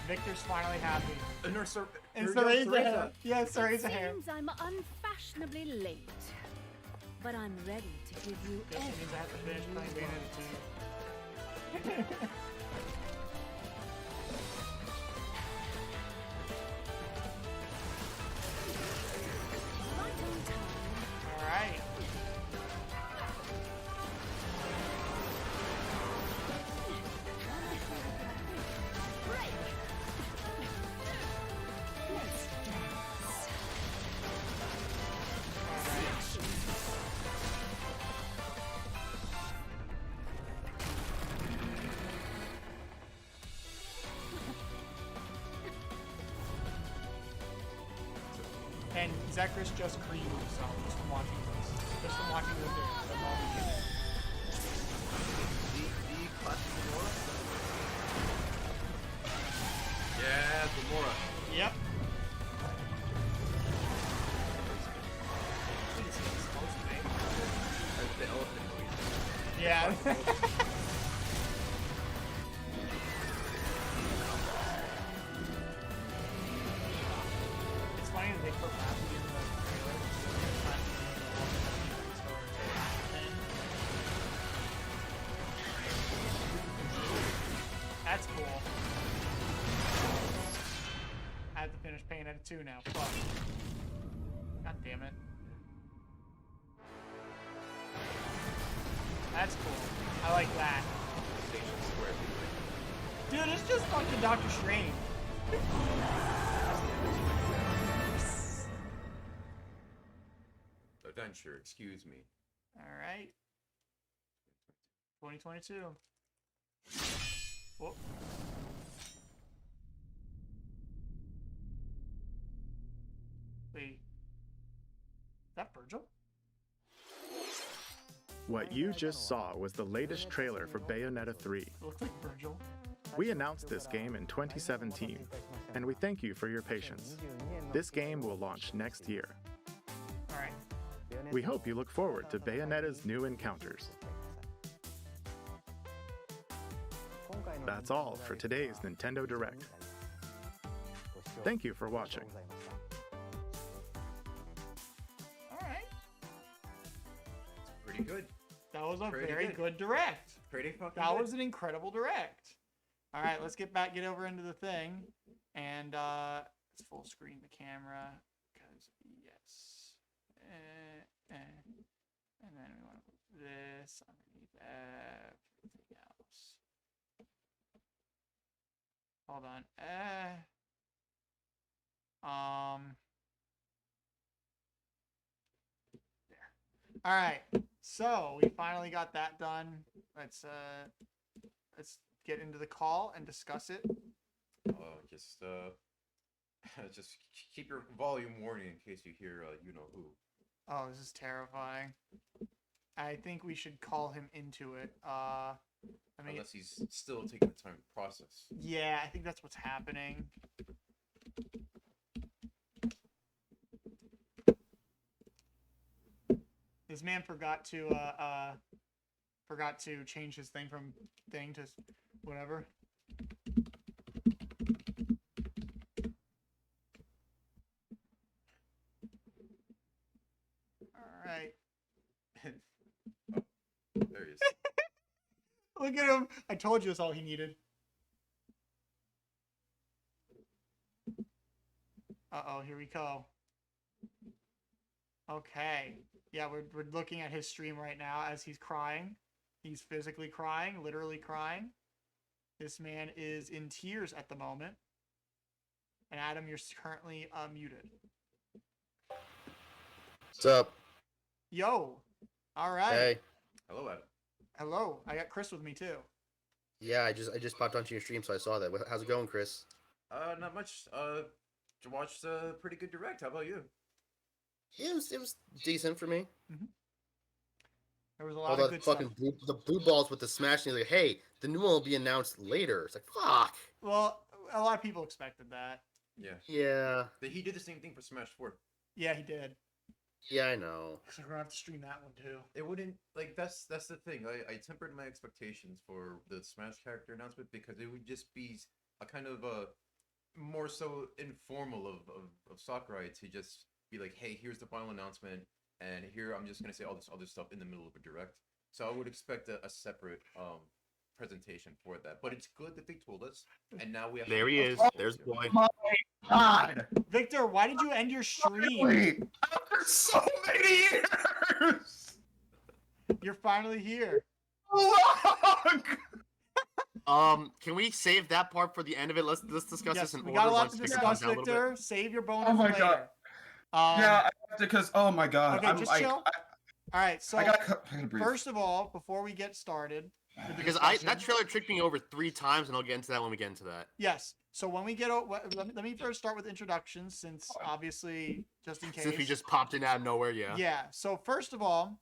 Victor's finally happy. And her and Cereza hair. Yeah, Cereza hair. Seems I'm unfashionably late, but I'm ready to give you Guess means I have to finish playing Bayonetta 2. Alright. Zekris just creamed himself just from watching this. Just from watching the video. That's all he did. The classic Gamora? Yeah, Gamora. Yep. That's the elephant noise. Yeah. It's funny that they put Matthew in the trailer. That's cool. I have to finish Bayonetta 2 now. Fuck. God damn it. That's cool. I like that. Dude, it's just fucking Doctor Strange. Adventure, excuse me. Alright. 2022. Whoop. Wait. Is that Virgil? What you just saw was the latest trailer for Bayonetta 3. It looks like Virgil. We announced this game in 2017, and we thank you for your patience. This game will launch next year. Alright. We hope you look forward to Bayonetta's new encounters. That's all for today's Nintendo Direct. Thank you for watching. Alright. Pretty good. That was a Pretty very good. good direct. Pretty fucking That good. was an incredible direct. Alright, let's get over into the thing. And let's full screen the camera. Because yes. And then we want to put this underneath everything else. Hold on. There. All right. So we finally got that done. Let's get into the call and discuss it. Just keep your volume warning in case you hear you know who. Oh, this is terrifying. I think we should call him into it. I mean, Unless he's still taking the time to process. yeah, I think that's what's happening. This man forgot to change his thing from thing to whatever. All right. There he is. Look at him. I told you that's all he needed. Uh-oh, here we go. Okay. Yeah, we're looking at his stream right now as he's crying. He's physically crying, literally crying. This man is in tears at the moment. And Adam, you're currently muted. What's up? Yo. All right. Hey. Hello, Adam. Hello. I got Chris with me too. Yeah, I just popped onto your stream, so I saw that. How's it going, Chris? Not much. Watched a pretty good direct. How about you? Yeah, it was decent for me. There was a lot All of that good fucking stuff. the blue balls with the smash, and he's like, "Hey, the new one will be announced later." It's like, fuck. Well, a lot of people expected that. Yeah. Yeah. He did the same thing for Smash 4. Yeah, he did. Yeah, I know. So we're gonna have to stream that one too. It wouldn't like that's the thing. I tempered my expectations for the Smash character announcement because it would just be a kind of a more so informal of Sakurai to just be like, hey, here's the final announcement, and here I'm just gonna say all this other stuff in the middle of a direct. So I would expect a separate presentation for that. But it's good that they told us, and now we have. There he is. There's the boy. God, Victor, why did you end your stream? After so many years. You're finally here. Look! Can we save that part for the end of it? Let's discuss Yes, this in we order. got a lot once to it discuss, comes down a little Victor. bit. Save your bonus Oh my later. God. Yeah, I have to, because oh my god. Okay, I'm just like, chill. All right, so I gotta breathe. first of all, before we get started, with the Because discussion- that trailer tricked me over 3 times, and I'll get into that when we get into that. Yes. So when we get let me first start with introductions, since obviously just in case. Since we just popped in out of nowhere, yeah. Yeah. So first of all,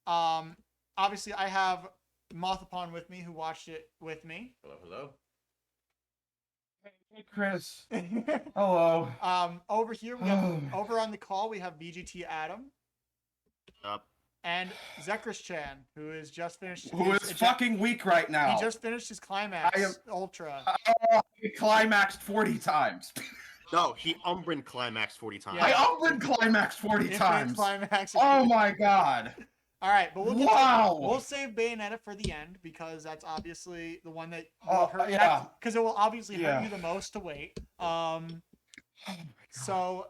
obviously I have Mothapon with me, who watched it with me. Hello. Hey, Chris. Hello. Over here we have over on the call we have VGT Adam. Up. And Zekris Chan, who is just finished. Who is fucking weak right now. He just finished his Climax Ultra. He climaxed 40 times. No, he Umbran climaxed 40 times. I Umbran climaxed 40 Infinite times. Climax. Oh my god. All right, but we'll save Bayonetta for the end, because that's obviously the one that will hurt. Yeah. Because it will obviously hurt you the most to wait. So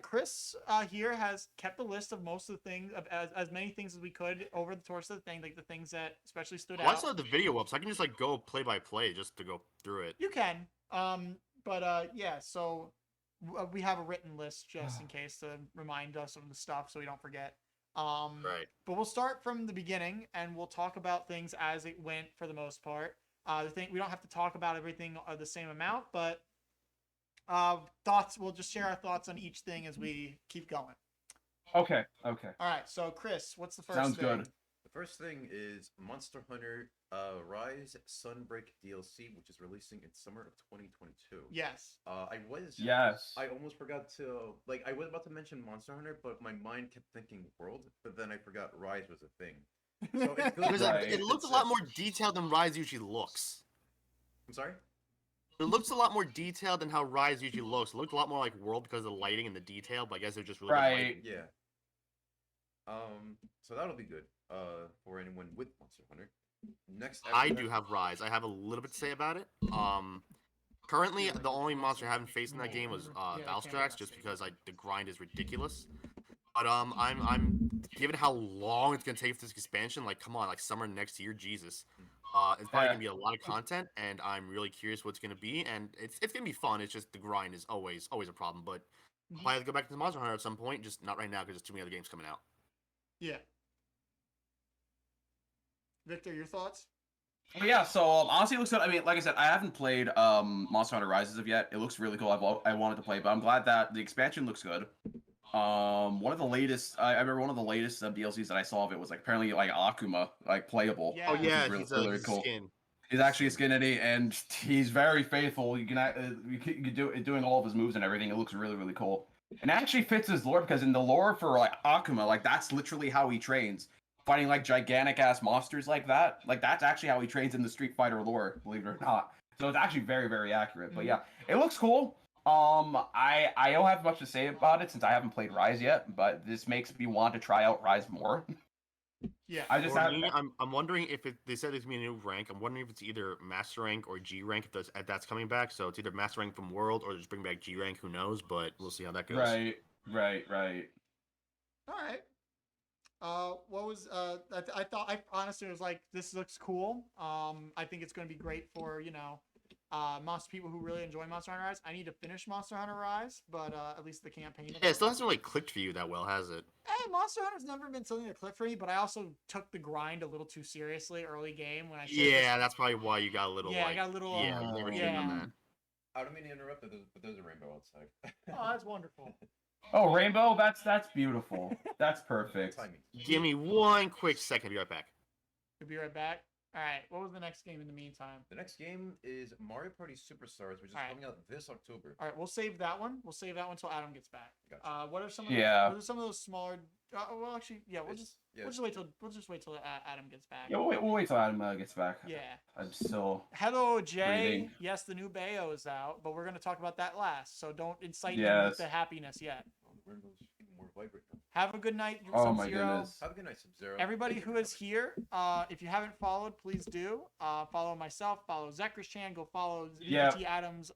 Chris here has kept a list of most of the things, of as many things as we could over the course of the thing, like the things that especially stood out. I saw the video up, so I can just like go play by play just to go through it. You can. But yeah. So we have a written list just in case to remind us of the stuff so we don't forget. Right. But we'll start from the beginning and we'll talk about things as it went for the most part. The thing we don't have to talk about everything the same amount, but thoughts. We'll just share our thoughts on each thing as we keep going. Okay. All right. So Chris, what's the first Sounds thing? good. The first thing is Monster Hunter Rise Sunbreak DLC, which is releasing in summer of 2022. Yes. Yes. I almost forgot to I was about to mention Monster Hunter, but my mind kept thinking World, but then I forgot Rise was a thing. So it's good. Because it looks a lot more detailed than Rise usually looks. I'm sorry? It looks a lot more detailed than how Rise usually looks. It looked a lot more like World because of the lighting and the detail, but I guess they're just really good lighting. Yeah. So that'll be good for anyone with Monster Hunter. Next, I do have Rise. I have a little bit to say about it. Currently, the only monster I haven't faced in that game was Valstrax, just because the grind is ridiculous. But I'm given how long it's gonna take for this expansion. Like, come on, like summer next year, Jesus. It's probably gonna be a lot of content, and I'm really curious what it's gonna be. And it's gonna be fun. It's just the grind is always a problem. But I'll probably go back to the Monster Hunter at some point, just not right now because there's too many other games coming out. Yeah. Victor, your thoughts? Well, yeah, so honestly, it looks good. I mean, like I said, I haven't played Monster Hunter Rise as of yet. It looks really cool. I wanted to play, but I'm glad that the expansion looks good. One of the latest, I remember one of the latest DLCs that I saw of it was like apparently like Akuma, like playable. Yeah. Oh yeah, he's really cool. Skin. He's actually a skin Eddie, and he's very faithful. You can do doing all of his moves and everything. It looks really cool. And it actually fits his lore because in the lore for like Akuma, like that's literally how he trains. Fighting like gigantic ass monsters like that. Like that's actually how he trains in the Street Fighter lore, believe it or not. So it's actually very accurate. But yeah, it looks cool. I don't have much to say about it since I haven't played Rise yet, but this makes me want to try out Rise more. Yeah. I'm wondering if they said there's gonna be a new rank. I'm wondering if it's either Master Rank or G Rank if that's coming back. So it's either Master Rank from World or just bring back G Rank. Who knows? But we'll see how that goes. Right. All right. What was I thought I honestly was like, this looks cool. I think it's going to be great for people who really enjoy Monster Hunter Rise. I need to finish Monster Hunter Rise, but at least the campaign. Yeah, it still hasn't really clicked for you that well, has it? Monster Hunter's never been something that clicked for me, but I also took the grind a little too seriously early game when I. Yeah, that's probably why you got a little. Yeah, I got a little. Yeah, on that. I don't mean to interrupt, but there's a rainbow outside. Oh, that's wonderful. Oh, rainbow, that's beautiful. That's perfect. Give me one quick second. Be right back. We'll be right back. All right. What was the next game in the meantime? The next game is Mario Party Superstars, which is coming out this October. All right, we'll save that one. We'll save that one until Adam gets back. Gotcha. What are some of what are some of those smaller? Well, actually, yeah, we'll just wait till Adam gets back. Yeah, we'll wait till Adam gets back. Yeah. I'm still. Hello, Jay. breathing. Yes, the new Bayo is out, but we're gonna talk about that last. So don't incite him with the happiness yet. More vibrant. Have a good night. Oh my Sub-Zero. goodness. Have a good night, Sub-Zero. Everybody who is here, if you haven't followed, please do. Follow myself, follow Zekris Chan, go follow VT Adams'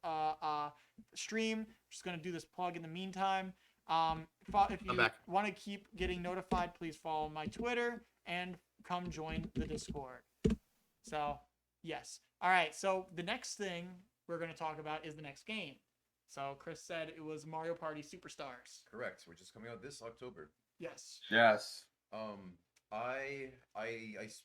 stream. Just going to do this plug in the meantime. If you want to keep getting notified, please follow my Twitter and come join the Discord. So, yes. All right, so the next thing we're going to talk about is the next game. So Chris said it was Mario Party Superstars. Correct, which is coming out this October. Yes. Yes. I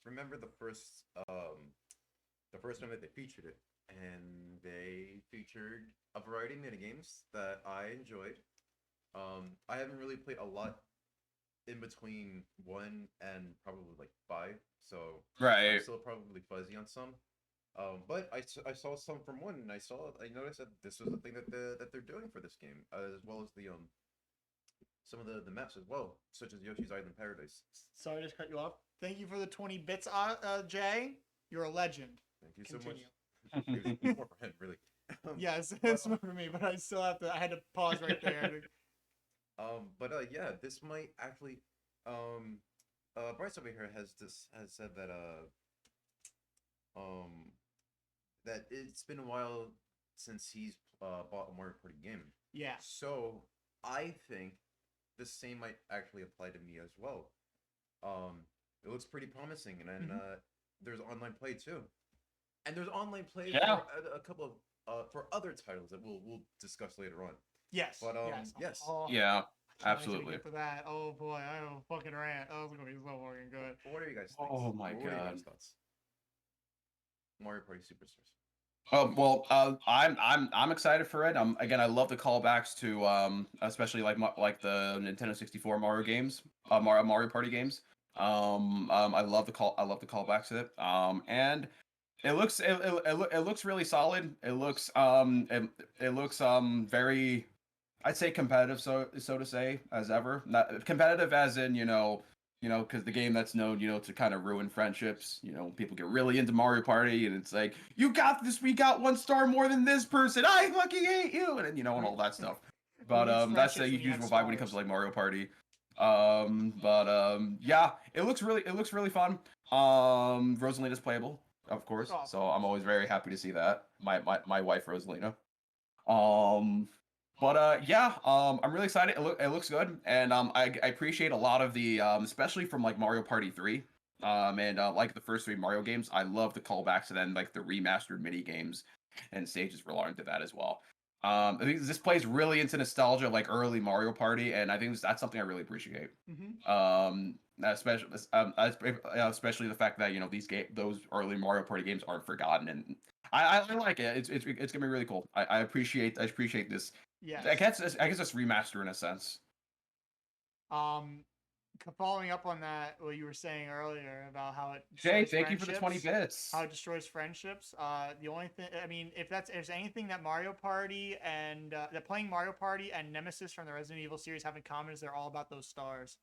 remember the first time that they featured it. and they featured a variety of minigames that I enjoyed. I haven't really played a lot in between 1 and probably like 5, so Right. I'm still probably fuzzy on some. But I saw some from 1, and I noticed that this was the thing that they're doing for this game, as well as the some of the maps as well, such as Yoshi's Island Paradise. Sorry to cut you off. Thank you for the 20 bits, Jay. You're a legend. Thank you Continue. so much. It was more for him, really. Yes, it's more for me, but I still have to. I had to pause right there. But yeah, this might actually. Bryce over here has said that that it's been a while since he's bought a Mario Party game. Yeah. So I think the same might actually apply to me as well. It looks pretty promising, and then there's online play too, and there's online play for a couple of for other titles that we'll discuss later on. Yes. But yes. Oh, Yeah, I can't wait till we absolutely. get to that. Oh boy, I have a fucking rant. Oh, it's gonna be so fucking good. What are you guys? Thoughts? Oh my What are you God. guys' thoughts? Mario Party Superstars. Well, I'm excited for it. Again, I love the callbacks to especially like the Nintendo 64 Mario games, Mario Party games. I love the callbacks to it. And it looks really solid. It looks very, I'd say competitive, so to say, as ever. Not competitive as in because the game that's known, to kind of ruin friendships. People get really into Mario Party, and it's like, you got this, we got 1 star more than this person, I fucking hate you, and and all that stuff. But that's the usual vibe when it comes to like Mario Party. Yeah, it looks really fun. Rosalina's playable, of course, so I'm always very happy to see that. My wife Rosalina. Yeah, I'm really excited. It looks good, and I appreciate a lot of the especially from like Mario Party 3, and like the first 3 Mario games. I love the callbacks and then like the remastered mini games and stages related to that as well. I think this plays really into nostalgia, like early Mario Party, and I think that's something I really appreciate. Especially the fact that those early Mario Party games aren't forgotten, and I like it. It's gonna be really cool. I appreciate this. Yes. I guess it's remaster in a sense. Following up on that, what you were saying earlier about how it. Jay, destroys thank you for the 20 bits. How it destroys friendships. The only thing, I mean, if there's anything that Mario Party and that playing Mario Party and Nemesis from the Resident Evil series have in common is they're all about those stars.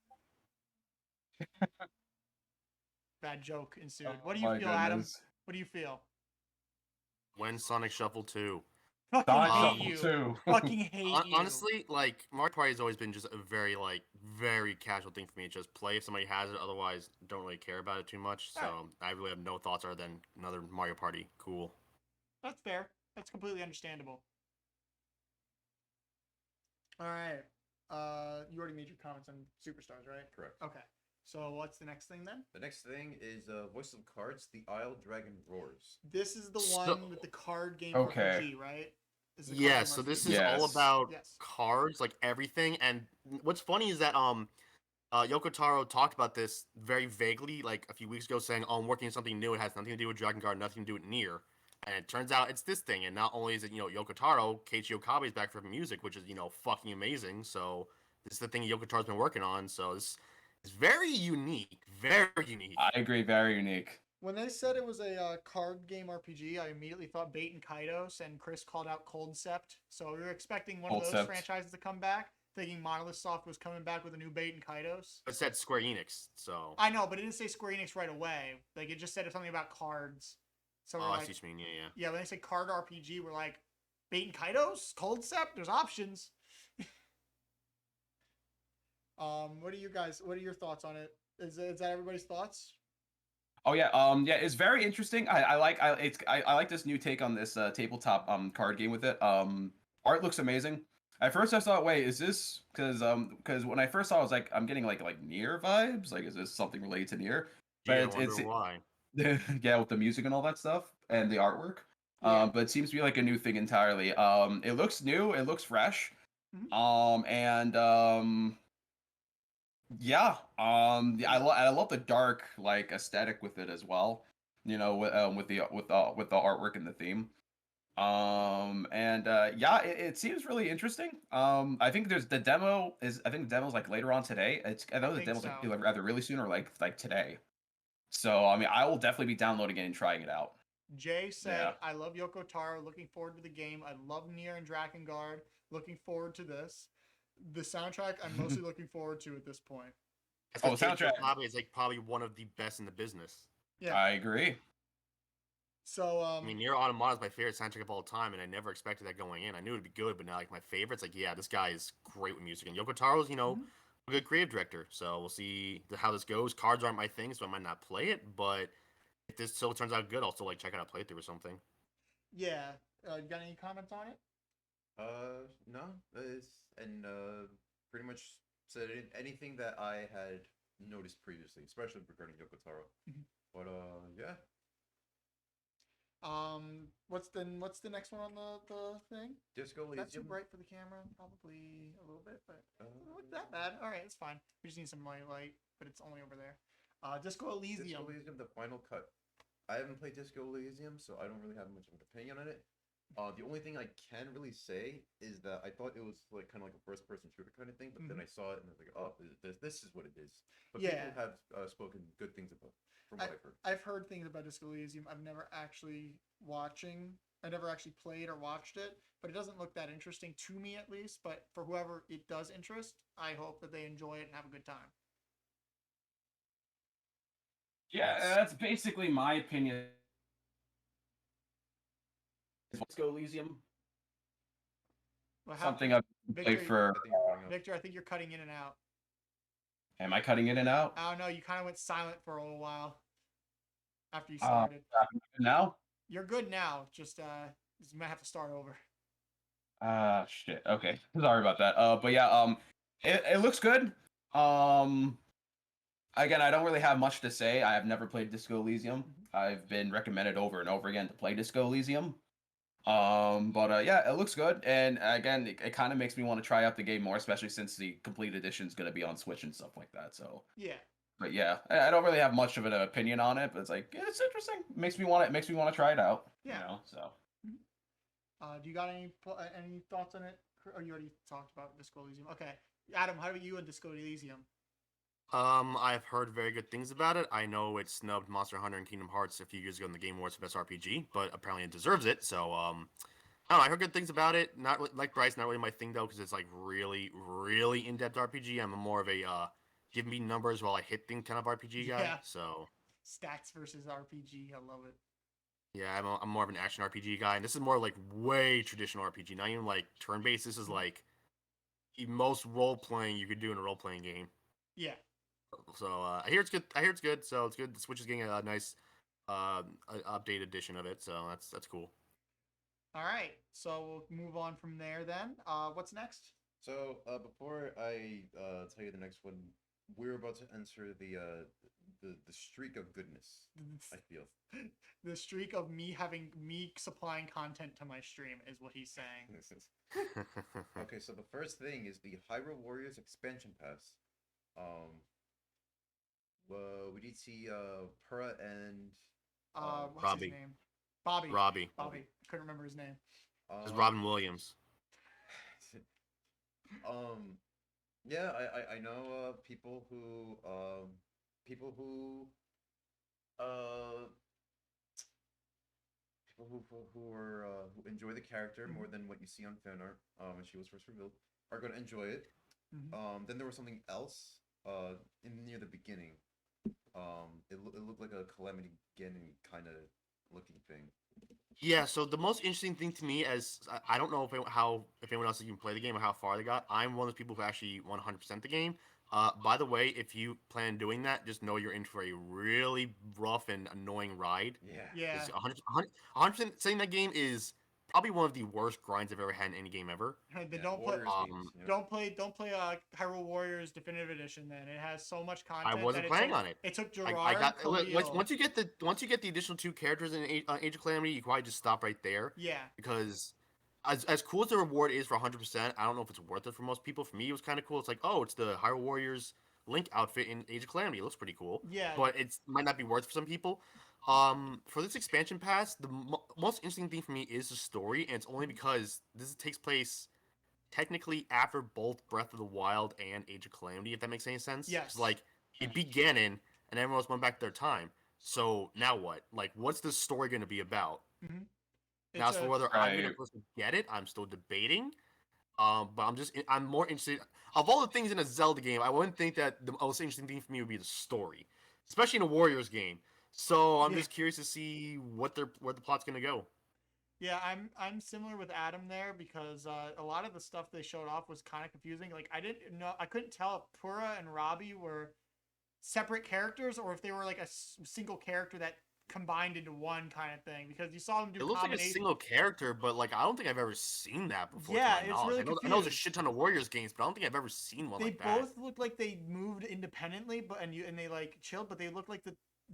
Bad joke ensued. What do you feel, Adam? What do you feel? When Sonic Shuffle 2. Fucking hate you. Fucking hate you. Honestly, like Mario Party has always been just a very casual thing for me. Just play if somebody has it. Otherwise, don't really care about it too much. So I really have no thoughts other than another Mario Party. Cool. That's fair. That's completely understandable. All right. You already made your comments on Superstars, right? Correct. Okay. So what's the next thing then? The next thing is Voice of Cards: The Isle Dragon Roars. This is the one with the card game RPG, right? Yeah, so this is all about cards, like everything. And what's funny is that Yoko Taro talked about this very vaguely, like a few weeks ago, saying, "Oh, I'm working on something new. It has nothing to do with Dragon Guard, nothing to do with Nier." And it turns out it's this thing. And not only is it Yoko Taro, Keiichi Okabe is back for music, which is fucking amazing. So this is the thing Yoko Taro's been working on. So this is very unique, very unique. I agree, very unique. When they said it was a card game RPG, I immediately thought Bait and Kaidos, and Chris called out Coldcept. So we were expecting one of those franchises to come back, thinking Monolith Soft was coming back with a new Bait and Kaidos. It said Square Enix, so... I know, but it didn't say Square Enix right away. Like, it just said something about cards. So I see what you mean, yeah. Yeah, when they say card RPG, we're like, Bait and Kaidos? Coldcept? There's options. What are your thoughts on it? Is that everybody's thoughts? Oh yeah, it's very interesting. I like this new take on this tabletop card game with it. Art looks amazing. At first I thought, wait, is this because when I first saw it, I was like, I'm getting like Nier vibes. Like, is this something related to Nier? But yeah, it's why. Yeah, with the music and all that stuff and the artwork. Yeah. But it seems to be like a new thing entirely. It looks new. It looks fresh. Mm-hmm. Yeah, I love the dark like aesthetic with it as well. With the artwork and the theme. Yeah, it seems really interesting. I think the demo's like later on today. I know the think demo's so. like either really soon or like today. So I mean, I will definitely be downloading it and trying it out. Jay said, Yeah. I love Yoko Taro. Looking forward to the game. I love Nier and Drakengard. Looking forward to this. The soundtrack, I'm mostly looking forward to at this point. Oh, the soundtrack. Is like probably one of the best in the business. Yeah. I agree. So, I mean, Nier Automata is my favorite soundtrack of all time, and I never expected that going in. I knew it'd be good, but now like my favorites, like yeah, this guy is great with music, and Yoko Taro's, you know, a good creative director. So we'll see how this goes. Cards aren't my thing, so I might not play it, but if this still turns out good, I'll still like check out a playthrough or something. yeah. You got any comments on it? No. Pretty much said anything that I had noticed previously, especially regarding Yoko Taro. But yeah. What's the next one on the thing? Disco Elysium. That's too bright for the camera, probably a little bit, but it doesn't look that bad. All right, it's fine. We just need some light, but it's only over there. Disco Elysium. Disco Elysium, the final cut. I haven't played Disco Elysium, so I don't really have much of an opinion on it. The only thing I can really say is that I thought it was like kind of like a first-person shooter kind of thing, but then I saw it and I was like, oh, this is what it is. But Yeah. people have spoken good things about it, from what I've heard. I've heard things about Disco Elysium. I never actually played or watched it, but it doesn't look that interesting to me at least. But for whoever it does interest, I hope that they enjoy it and have a good time. Yeah, that's basically my opinion. Disco Elysium. Well, Something I've played for. Victor, I think you're cutting in and out. Am I cutting in and out? I don't know. You kind of went silent for a little while after you started. Now? You're good now. Just you might have to start over. Shit. Okay. Sorry about that. But yeah, it looks good. Again, I don't really have much to say. I have never played Disco Elysium. I've been recommended over and over again to play Disco Elysium. But yeah, it looks good, and again, it kind of makes me want to try out the game more, especially since the complete edition is going to be on Switch and stuff like that. So yeah. But yeah, I don't really have much of an opinion on it, but it's like it's interesting. It makes me want to try it out. Yeah. You know, so. Do you got any thoughts on it? Or you already talked about Disco Elysium? Okay, Adam, how about you and Disco Elysium? I've heard very good things about it. I know it snubbed Monster Hunter and Kingdom Hearts a few years ago in the Game Awards for Best RPG, but apparently it deserves it. So, I don't know, I heard good things about it. Not like Bryce, not really my thing though, because it's like really, really in-depth RPG. I'm more of a give me numbers while I hit things kind of RPG guy. Yeah. So Stats versus RPG, I love it. yeah, I'm more of an action RPG guy, and this is more like way traditional RPG. Not even like turn-based. This is like the most role-playing you could do in a role-playing game. Yeah. So I hear it's good. So it's good. The Switch is getting a nice updated edition of it. So that's cool. All right. So we'll move on from there then. What's next? So before I tell you the next one, we're about to enter the streak of goodness. I feel The streak of me supplying content to my stream is what he's saying. Okay, so the first thing is the Hyrule Warriors expansion pass. We did see Purah and what's Robbie. his name? Bobby. Robbie. I couldn't remember his name. It's Robin Williams. Yeah, I know people who who enjoy the character more than what you see on fan art when she was first revealed are going to enjoy it. Then there was something else near the beginning. It looked like a Calamity Ganon kind of looking thing. Yeah, so the most interesting thing to me is I don't know if anyone else can play the game or how far they got. I'm one of those people who actually 100% the game. By the way, if you plan on doing that, just know you're in for a really rough and annoying ride. Yeah. 100% saying that game is probably one of the worst grinds I've ever had in any game ever. Then don't play Hyrule Warriors Definitive Edition. Then it has so much content. I wasn't planning on it. It took Gerard. Once you get the additional 2 characters in Age of Calamity, you can probably just stop right there. Yeah. Because as cool as the reward is for 100%, I don't know if it's worth it for most people. For me, it was kind of cool. It's like, oh, it's the Hyrule Warriors Link outfit in Age of Calamity. It looks pretty cool. Yeah. But it might not be worth it for some people. For this expansion pass, the most interesting thing for me is the story, and it's only because this takes place technically after both Breath of the Wild and Age of Calamity, if that makes any sense. Yes. Like, it beat Ganon, and everyone else went back to their time. So now what? Like, what's the story going to be about? Mm-hmm. Now, as for whether I'm going to get it, I'm still debating. But I'm more interested. Of all the things in a Zelda game, I wouldn't think that the most interesting thing for me would be the story, especially in a Warriors game. So I'm just curious to see where the plot's gonna go. Yeah, I'm similar with Adam there because a lot of the stuff they showed off was kind of confusing. Like I couldn't tell if Pura and Robbie were separate characters or if they were like a single character that combined into one kind of thing, because you saw them do. It looks like a single character, but like I don't think I've ever seen that before. Yeah, it's really confusing. I know there's a shit ton of Warriors games, but I don't think I've ever seen one like that. They both looked like they moved independently, but and they like chilled, but they looked like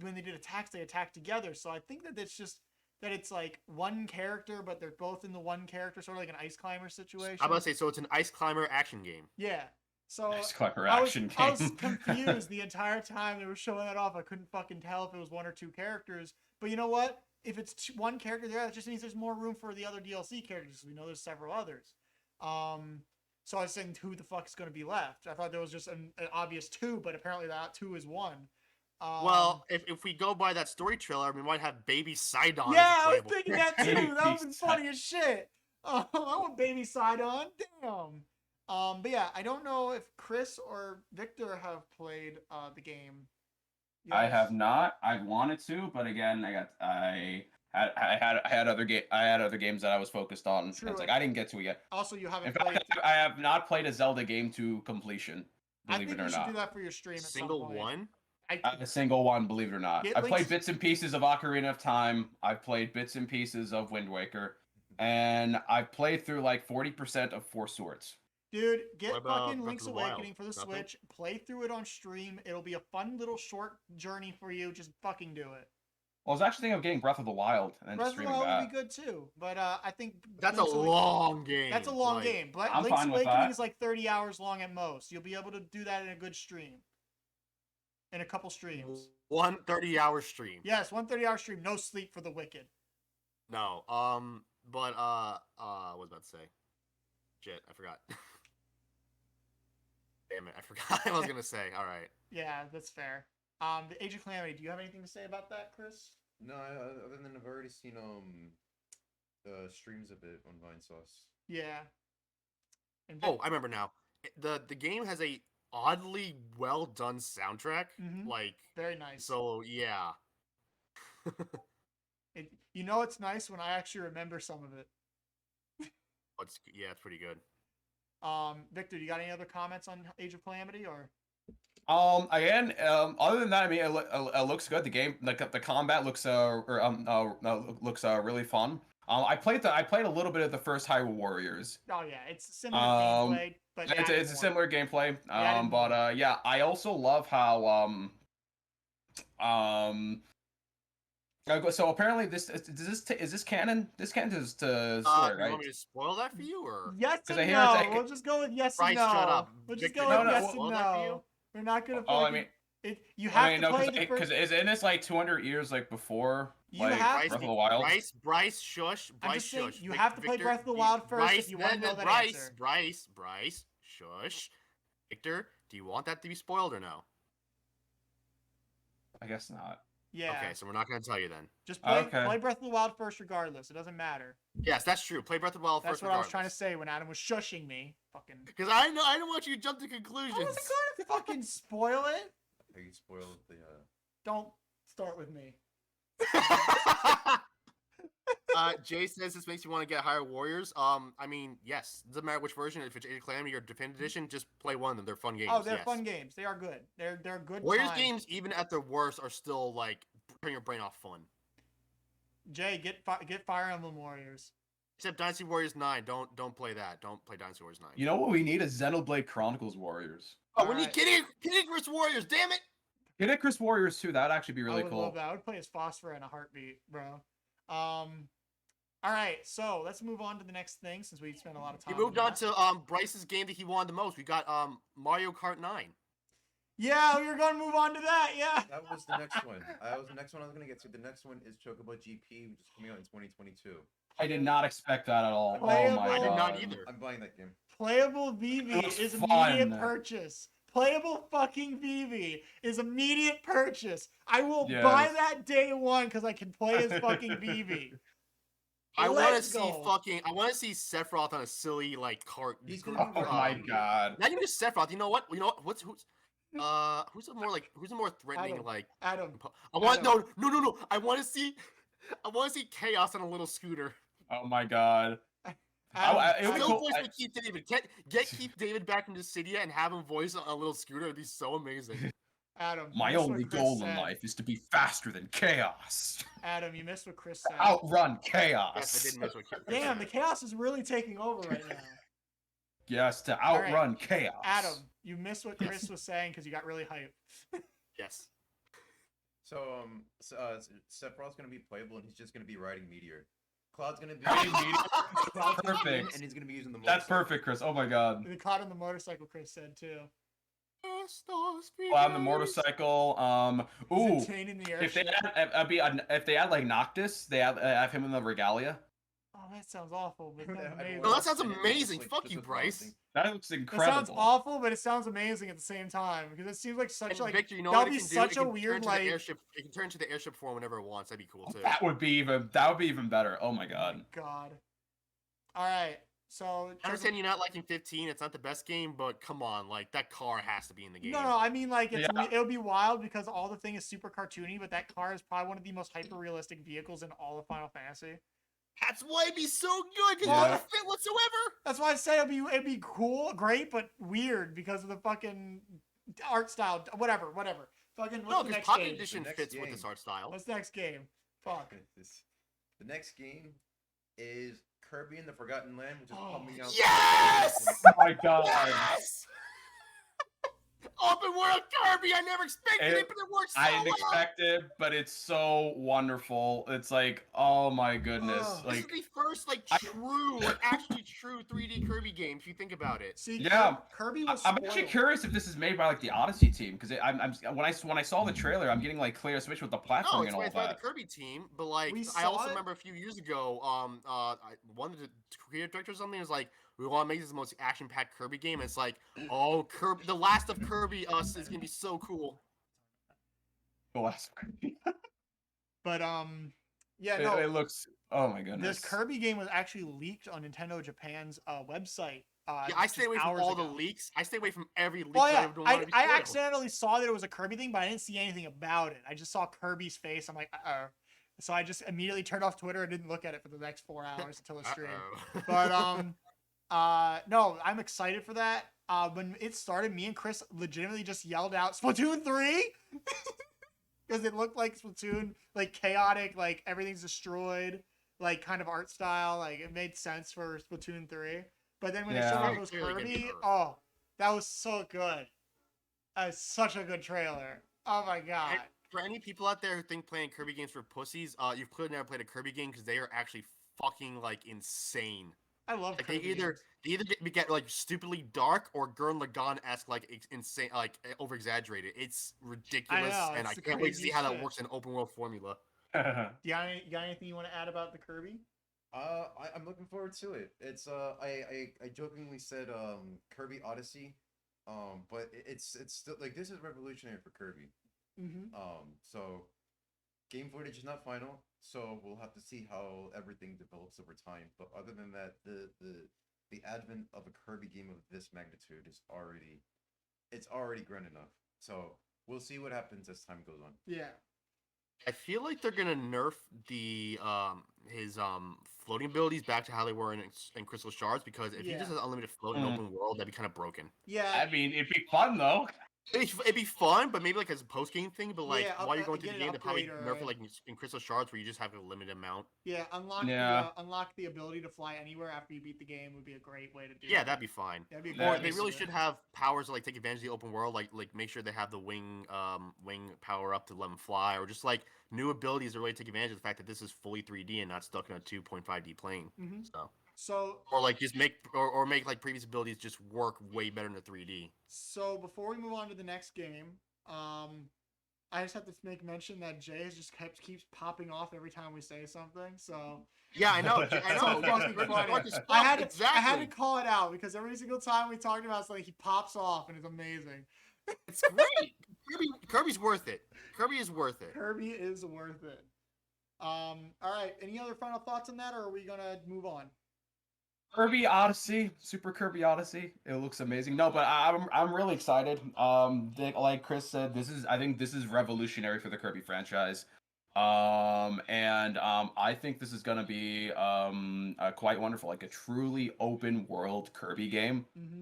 when they did attacks, they attacked together. So I think that it's like one character, but they're both in the one character, sort of like an Ice Climber situation. I'm about to say, so it's an Ice Climber action game. Yeah. So Ice Climber I was confused the entire time they were showing that off. I couldn't fucking tell if it was one or two characters. But you know what? If it's one character there, that just means there's more room for the other DLC characters. We know there's several others. So I was saying, who the fuck is going to be left? I thought there was just an obvious two, but apparently that two is one. Well, if we go by that story trailer, we might have Baby Sidon. Yeah, I was thinking that too. That would have been funny as shit. I want Baby Sidon. Damn. But yeah, I don't know if Chris or Victor have played the game. Yes. I have not. I wanted to, but again, I had other games that I was focused on. True. It's like I didn't get to it yet. Also, you haven't. In fact, I have not played a Zelda game to completion. Believe it or not. I think you should do that for your stream. Single one. A single one, believe it or not. I played bits and pieces of Ocarina of Time. I've played bits and pieces of Wind Waker, and I've played through like 40% of Four Swords. Dude, get fucking Link's Awakening for the Switch. Play through it on stream. It'll be a fun little short journey for you. Just fucking do it. Well, I was actually thinking of getting Breath of the Wild and then Breath of the streaming Wild that. would be good too, but I think that's a long game. That's a long game. But I'm Link's fine with Awakening that. is like 30 hours long at most. You'll be able to do that in a good stream. In a couple streams. One 30-hour stream. Yes, one 30-hour stream. No sleep for the wicked. No. But what was I about to say? Shit, I forgot. Damn it, I forgot what I was gonna say. All right. Yeah, that's fair. The Age of Calamity. Do you have anything to say about that, Chris? No, other than I've already seen streams of it on Vinesauce. Yeah. Oh, I remember now. The game has a oddly well done soundtrack. Like very nice. So yeah. It's nice when I actually remember some of it. It's pretty good. Victor, you got any other comments on Age of Calamity or? Again, other than that, I mean, it looks good. The game, like the combat looks really fun. I played a little bit of the first Hyrule Warriors. Oh yeah, it's similar gameplay, but it's a similar gameplay. Yeah, I also love how so apparently is this canon? This canon is to story, right? You want me to spoil that for you, or yes and no? We'll just go with yes and no. Shut up. We'll just go with yes and no. We're not gonna. Oh, I mean, you have to play the first. Because isn't this like 200 years like before? You like have Breath of the Wild. Bryce, shush. Bryce, shush. You have to play Breath of the Wild first if you want to know that answer. Bryce, shush. Victor, do you want that to be spoiled or no? I guess not. Yeah. Okay, so we're not going to tell you then. Just play Breath of the Wild first regardless. It doesn't matter. Yes, that's true. Play Breath of the Wild first regardless. That's what I was trying to say when Adam was shushing me. Fucking. Because I don't want you to jump to conclusions. I wasn't going to fucking spoil it. You spoiled the. Don't start with me. Jay says this makes you want to get Hyrule Warriors. I mean, yes. It doesn't matter which version. If it's Age of Calamity or Definitive Edition, just play one of them. They're fun games. Oh, they're fun games. They are good. They're good. Warriors games, even at their worst, are still like turn your brain off fun. Jay, get Fire Emblem Warriors. Except Dynasty Warriors 9. Don't play that. Don't play Dynasty Warriors 9. You know what we need is Xenoblade Chronicles Warriors. Oh, we need Kid Icarus Warriors. Damn it. Kid Icarus Warriors too. That'd actually be really cool. Love that. I would play as Phosphor in a heartbeat, bro. All right, so let's move on to the next thing since we spent a lot of time. We moved on to Bryce's game that he wanted the most. We got Mario Kart 9. Yeah, we were going to move on to that. Yeah. That was the next one. The next one I was gonna get to. The next one is Chocobo GP, which is coming out in 2022. I did not expect that at all. Playable- Oh my I god. did not either. I'm buying that game. Playable VV It was is fun. immediate purchase. Playable fucking VV is immediate purchase. I will buy Yes. that day one because I can play as fucking VV. I want to Let's see go. I want to see Sephiroth on a silly like cart. He's Oh gonna be my god. Not even just Sephiroth. You know what? Who's a more threatening Adam. like? Adam. I want Adam. no. I want to see Chaos on a little scooter. Oh my god. Adam, it would be Still cool. voice with Keith David. Get Keith David back into Cydia and have him voice a little scooter. It'd be so amazing. Adam. you My missed what only Chris goal in said. life is to be faster than chaos. Adam, you missed what Chris said. Outrun Yes, chaos. I did miss what Keith Damn, the chaos is really taking over right now. Yes, to All right. outrun chaos. Adam, you missed what Chris was saying because you got really hyped. Yes. So Sephiroth's gonna be playable, and he's just gonna be riding Meteor. Cloud's gonna be Riding Meteor? Cloud's gonna be in, Perfect. and he's gonna be using the. That's motorcycle. perfect, Chris. Oh my god. The caught on the motorcycle, Chris said too. Well, on the motorcycle. Ooh. Is it Tane in the If they airship? if they add like Noctis, they have him in the regalia. Oh, that sounds awful, but it sounds amazing. Oh, that sounds And it's amazing. like- Fuck just you, with Bryce. mounting. That looks It incredible. sounds awful, but it sounds amazing at the same time because it seems like such And like Victor, you know that'll what be it can do? such It a can turn weird into like the airship. It can turn into the airship form whenever it wants. That'd be cool too. That would be even better. Oh my god. God. All right, so I understand you're not liking 15. It's not the best game, but come on, like that car has to be in the game. No, I mean like it's Yeah. it'll be wild because all the thing is super cartoony, but that car is probably one of the most hyper realistic vehicles in all of Final Fantasy. That's why it'd be so good because Yeah. it doesn't fit whatsoever. That's why I say it'd be cool, great, but weird because of the fucking art style. Whatever. Fucking what's No, the because next Pocket game? Edition The next fits with this game. art style. What's the next game? Fuck. The next game is Kirby and the Forgotten Land, which is coming out. Yes! Oh my god. Yes! Open world Kirby. I never expected it, but it works so I didn't well. expect it, but it's so wonderful. It's like, oh my goodness. Oh. This is Like, the first actually true 3D Kirby game. If you think about it. See, Yeah. Kirby was. I'm actually spoiled. curious if this is made by like the Odyssey team because when I saw the trailer, I'm getting like clear switch with the No, platforming it's and all by the that. Kirby team, but like We I saw also it. remember a few years ago, one of the creative directors or something was like, we want to make this the most action-packed Kirby game. It's like, oh, Kirby, the last of Kirby Us is gonna be so cool. The last But yeah, no. it looks. Oh my goodness. This Kirby game was actually leaked on Nintendo Japan's website. Yeah, I stay just away from hours all ago. the leaks. I stay away from every leak. Oh that yeah, don't wanna be I spoiled. accidentally saw that it was a Kirby thing, but I didn't see anything about it. I just saw Kirby's face. I'm like, so I just immediately turned off Twitter and didn't look at it for the next 4 hours until the stream. Uh-oh. But no, I'm excited for that. When it started, me and Chris legitimately just yelled out Splatoon 3 because it looked like Splatoon, like chaotic, like everything's destroyed, like kind of art style. Like it made sense for Splatoon 3. But then when they showed Yeah. off those Clearly gonna be Kirby, Earth. oh, that was so good. That was such a good trailer. Oh my god. For any people out there who think playing Kirby games for pussies, you've clearly never played a Kirby game because they are actually fucking like insane. I love Like Kirby they either get like stupidly dark or Gurren Lagann esque like insane, like over exaggerated. It's ridiculous, know, and it's I the can't wait to see how that craziest works in open world formula. You got anything you want to add about the Kirby? I'm looking forward to it. It's I jokingly said Kirby Odyssey, but it's still like this is revolutionary for Kirby. Mm-hmm. So game footage is not final, so we'll have to see how everything develops over time. But other than that, the advent of a Kirby game of this magnitude is already grand enough. So we'll see what happens as time goes on. Yeah. I feel like they're gonna nerf the his floating abilities back to how they were in Crystal Shards because if he just has unlimited float in open world, that'd be kind of broken. Yeah. I mean, it'd be fun though. It'd be fun, but maybe like as a post game thing. But like, Yeah, while you're going through get the an game, they probably upgrade nerf or- it like in Crystal Shards where you just have a limited amount. Yeah, Yeah. unlock the ability to fly anywhere after you beat the game would be a great way to do. Yeah, that. that'd be fine. That'd be a Or great they way really to do should it. have powers to like take advantage of the open world, like make sure they have the wing power up to let them fly, or just like new abilities to really take advantage of the fact that this is fully 3D and not stuck in a 2.5D plane. Mhm. So So Or like just make or make like previous abilities just work way better in the 3D. So before we move on to the next game, I just have to make mention that Jay has just keeps popping off every time we say something. So Yeah, I know. I know. fucking funny. I had to call it out because every single time we talked about something, he pops off and it's amazing. It's great. Kirby's worth it. Kirby is worth it. Kirby is worth it. All right. Any other final thoughts on that, or are we gonna move on? Kirby Odyssey, Super Kirby Odyssey. It looks amazing. No, but I'm really excited. Like Chris said, I think this is revolutionary for the Kirby franchise. I think this is gonna be quite wonderful, like a truly open world Kirby game. Mm-hmm.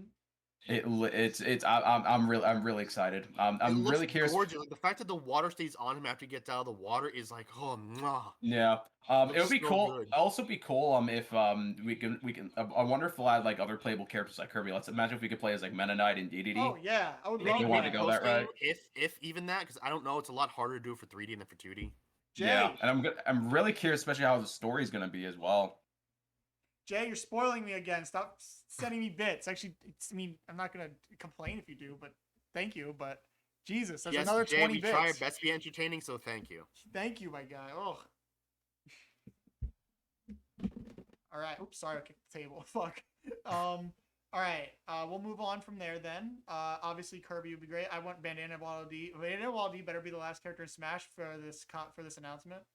I'm really excited. I'm really curious. Gorgeous. Like, the fact that the water stays on him after he gets out of the water is like, oh, mwah. Yeah. It would be so cool. good. Also be cool if we can. I wonder if we'll add like other playable characters like Kirby. Let's imagine if we could play as like Meta Knight and DDD. Oh yeah, I would If love you that. wanted to go that route. If even that, because I don't know, it's a lot harder to do for 3D than for 2D. Jay. Yeah, and I'm really curious, especially how the story's gonna be as well. Jay, you're spoiling me again. Stop sending me bits. Actually, I'm not gonna complain if you do, but thank you. But Jesus, that's another Jay, 20 we bits. try our best to be entertaining, so thank you. Thank you, my guy. Oh. All right. Oops, sorry, I kicked the table. Fuck. All right. We'll move on from there then. Obviously Kirby would be great. I want Bandana Waddle Dee. Bandana Waddle Dee better be the last character in Smash for this announcement.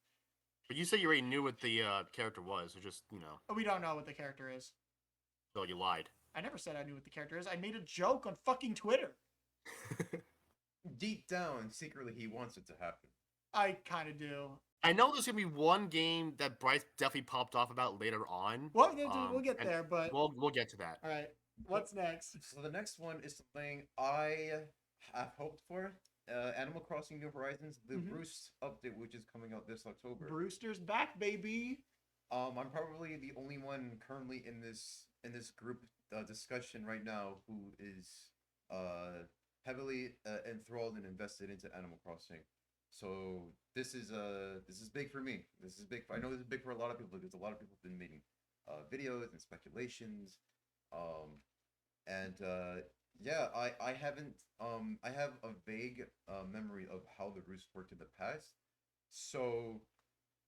But you said you already knew what the character was, so just, We don't know what the character is. So you lied. I never said I knew what the character is. I made a joke on fucking Twitter. Deep down, secretly, he wants it to happen. I kind of do. I know there's gonna be one game that Bryce definitely popped off about later on. We'll get there, but we'll get to that. All right. What's next? So the next one is something I have hoped for. Animal Crossing New Horizons, the Roost update, which is coming out this October. Brewster's back, baby. I'm probably the only one currently in this group discussion right now who is heavily enthralled and invested into Animal Crossing. So this is big for me. This is big. I know this is big for a lot of people because a lot of people have been making videos and speculations. Yeah, I haven't. I have a vague memory of how the Roost worked in the past, so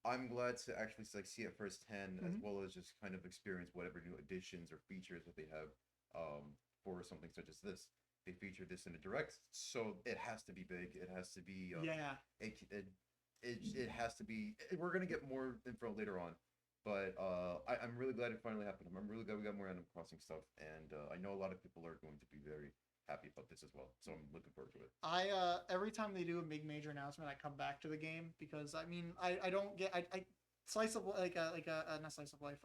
I'm glad to actually see it firsthand, as well as just kind of experience whatever new additions or features that they have for something such as this. They featured this in a direct, so it has to be big. It has to be. It has to be. We're gonna get more info later on. But I'm really glad it finally happened. I'm really glad we got more Animal Crossing stuff, and I know a lot of people are going to be very happy about this as well. So I'm looking forward to it. Every time they do a big major announcement, I come back to the game because I don't get slice of not slice of life.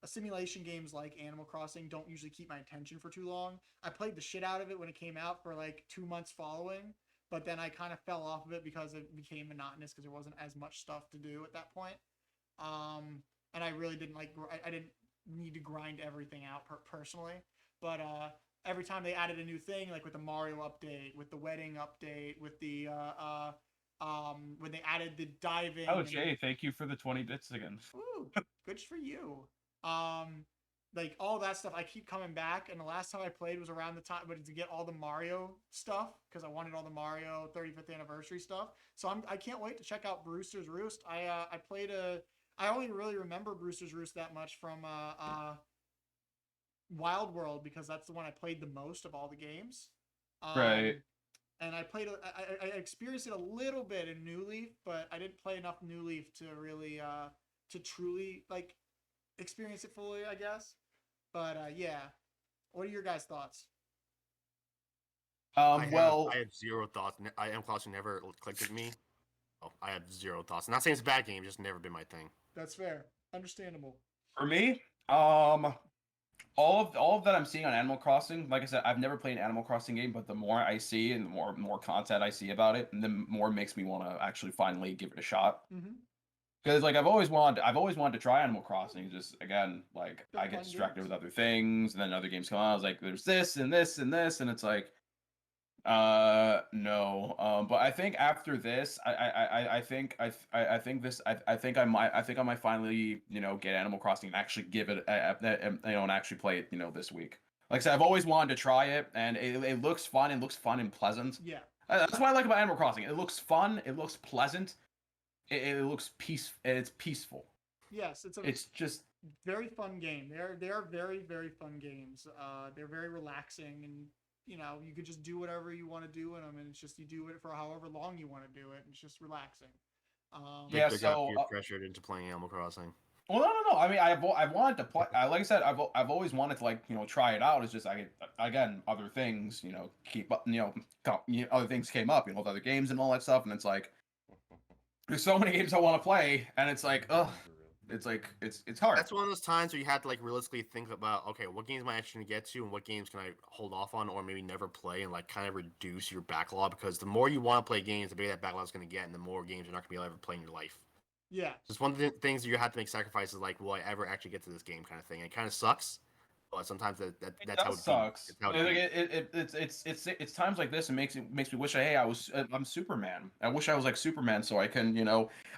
Simulation games like Animal Crossing don't usually keep my attention for too long. I played the shit out of it when it came out for like 2 months following, but then I kind of fell off of it because it became monotonous because there wasn't as much stuff to do at that point. And I really didn't I didn't need to grind everything out personally, but every time they added a new thing, like with the Mario update, with the wedding update, with the when they added the diving. Oh, Jay, thank you for the 20 bits again. Ooh, good for you. Like all that stuff, I keep coming back, and the last time I played was around the time, but to get all the Mario stuff because I wanted all the Mario 35th anniversary stuff. So I can't wait to check out Brewster's Roost. I only really remember Brewster's Roost that much from Wild World because that's the one I played the most of all the games. Right. And I experienced it a little bit in New Leaf, but I didn't play enough New Leaf to really to truly experience it fully, I guess. But yeah, what are your guys' thoughts? I have zero thoughts. Animal Crossing never clicked with me. Oh, I have zero thoughts. I'm not saying it's a bad game, just never been my thing. That's fair. Understandable. For me, all of that I'm seeing on Animal Crossing, like I said, I've never played an Animal Crossing game, but the more I see and the more content I see about it, the more it makes me want to actually finally give it a shot. Because I've always wanted to try Animal Crossing. Just again, I get distracted with other things, and then other games come on. I was like, there's this and this and this, and it's like, No. But I think after this, I think this, I think I might finally, get Animal Crossing and actually give it, and actually play it, this week. Like I said, I've always wanted to try it, and it looks fun. It looks fun and pleasant. Yeah. That's what I like about Animal Crossing. It looks fun. It looks pleasant. It looks it's peaceful. Yes, it's just very fun game. They are very, very fun games. They're very relaxing, and you could just do whatever you want to do in them, and it's just you do it for however long you want to do it, and it's just relaxing. Yeah, so got pressured into playing Animal Crossing. Well, no. I mean, I've wanted to play. Like I said, I've always wanted to try it out. It's just again other things keep up. Other things came up. With other games and all that stuff, and it's like there's so many games I want to play, and it's like it's hard. That's one of those times where you have to realistically think about, okay, what games am I actually gonna get to, and what games can I hold off on, or maybe never play, and kind of reduce your backlog, because the more you want to play games, the bigger that backlog is gonna get, and the more games you're not gonna be able to ever play in your life. Yeah. It's one of the things that you have to make sacrifices, will I ever actually get to this game kind of thing. And it kind of sucks, but sometimes that's how it sucks. It's It's times like this. It makes me wish I'm Superman. I wish I was like Superman, so I can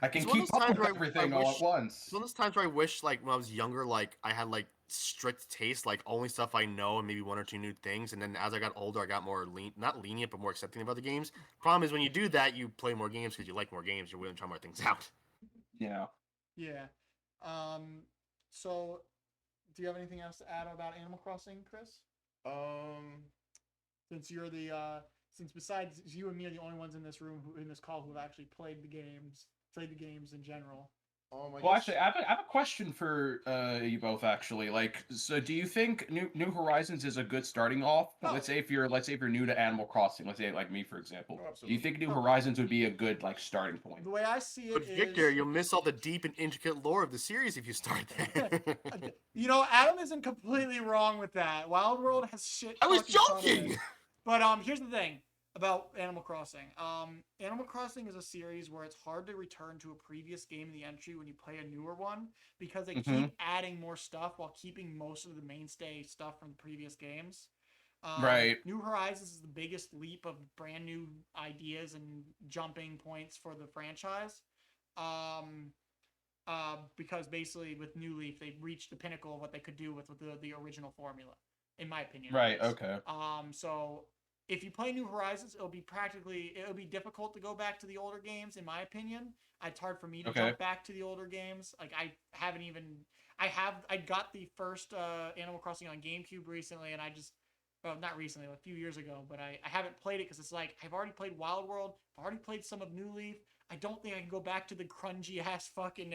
I can keep up with everything all at once. It's one of those times where I wish when I was younger, I had strict taste, only stuff I know and maybe one or two new things. And then as I got older, I got more not lenient, but more accepting about the games. Problem is when you do that, you play more games because you like more games. You're willing to try more things out. Yeah. Yeah. So, do you have anything else to add about Animal Crossing, Chris? Since you're since besides you and me are the only ones in this room in this call who have actually played the games in general. Well, actually, I have a question for you both. Actually, so do you think New Horizons is a good starting off? Oh. Let's say if you're new to Animal Crossing, let's say like me, for example. Do you think New Horizons would be a good starting point? The way I see it but Victor, you'll miss all the deep and intricate lore of the series if you start there. Adam isn't completely wrong with that. Wild World has shit. I was joking. But here's the thing about Animal Crossing. Animal Crossing is a series where it's hard to return to a previous game in the entry when you play a newer one, because they keep adding more stuff while keeping most of the mainstay stuff from the previous games. Right. New Horizons is the biggest leap of brand new ideas and jumping points for the franchise. Because basically with New Leaf, they reached the pinnacle of what they could do with the original formula, in my opinion. Right. Okay. So if you play New Horizons, it'll be difficult to go back to the older games, in my opinion. It's hard for me to jump back to the older games. I got the first Animal Crossing on GameCube recently, and not recently, a few years ago, but I haven't played it because it's I've already played Wild World, I've already played some of New Leaf. I don't think I can go back to the grungy ass fucking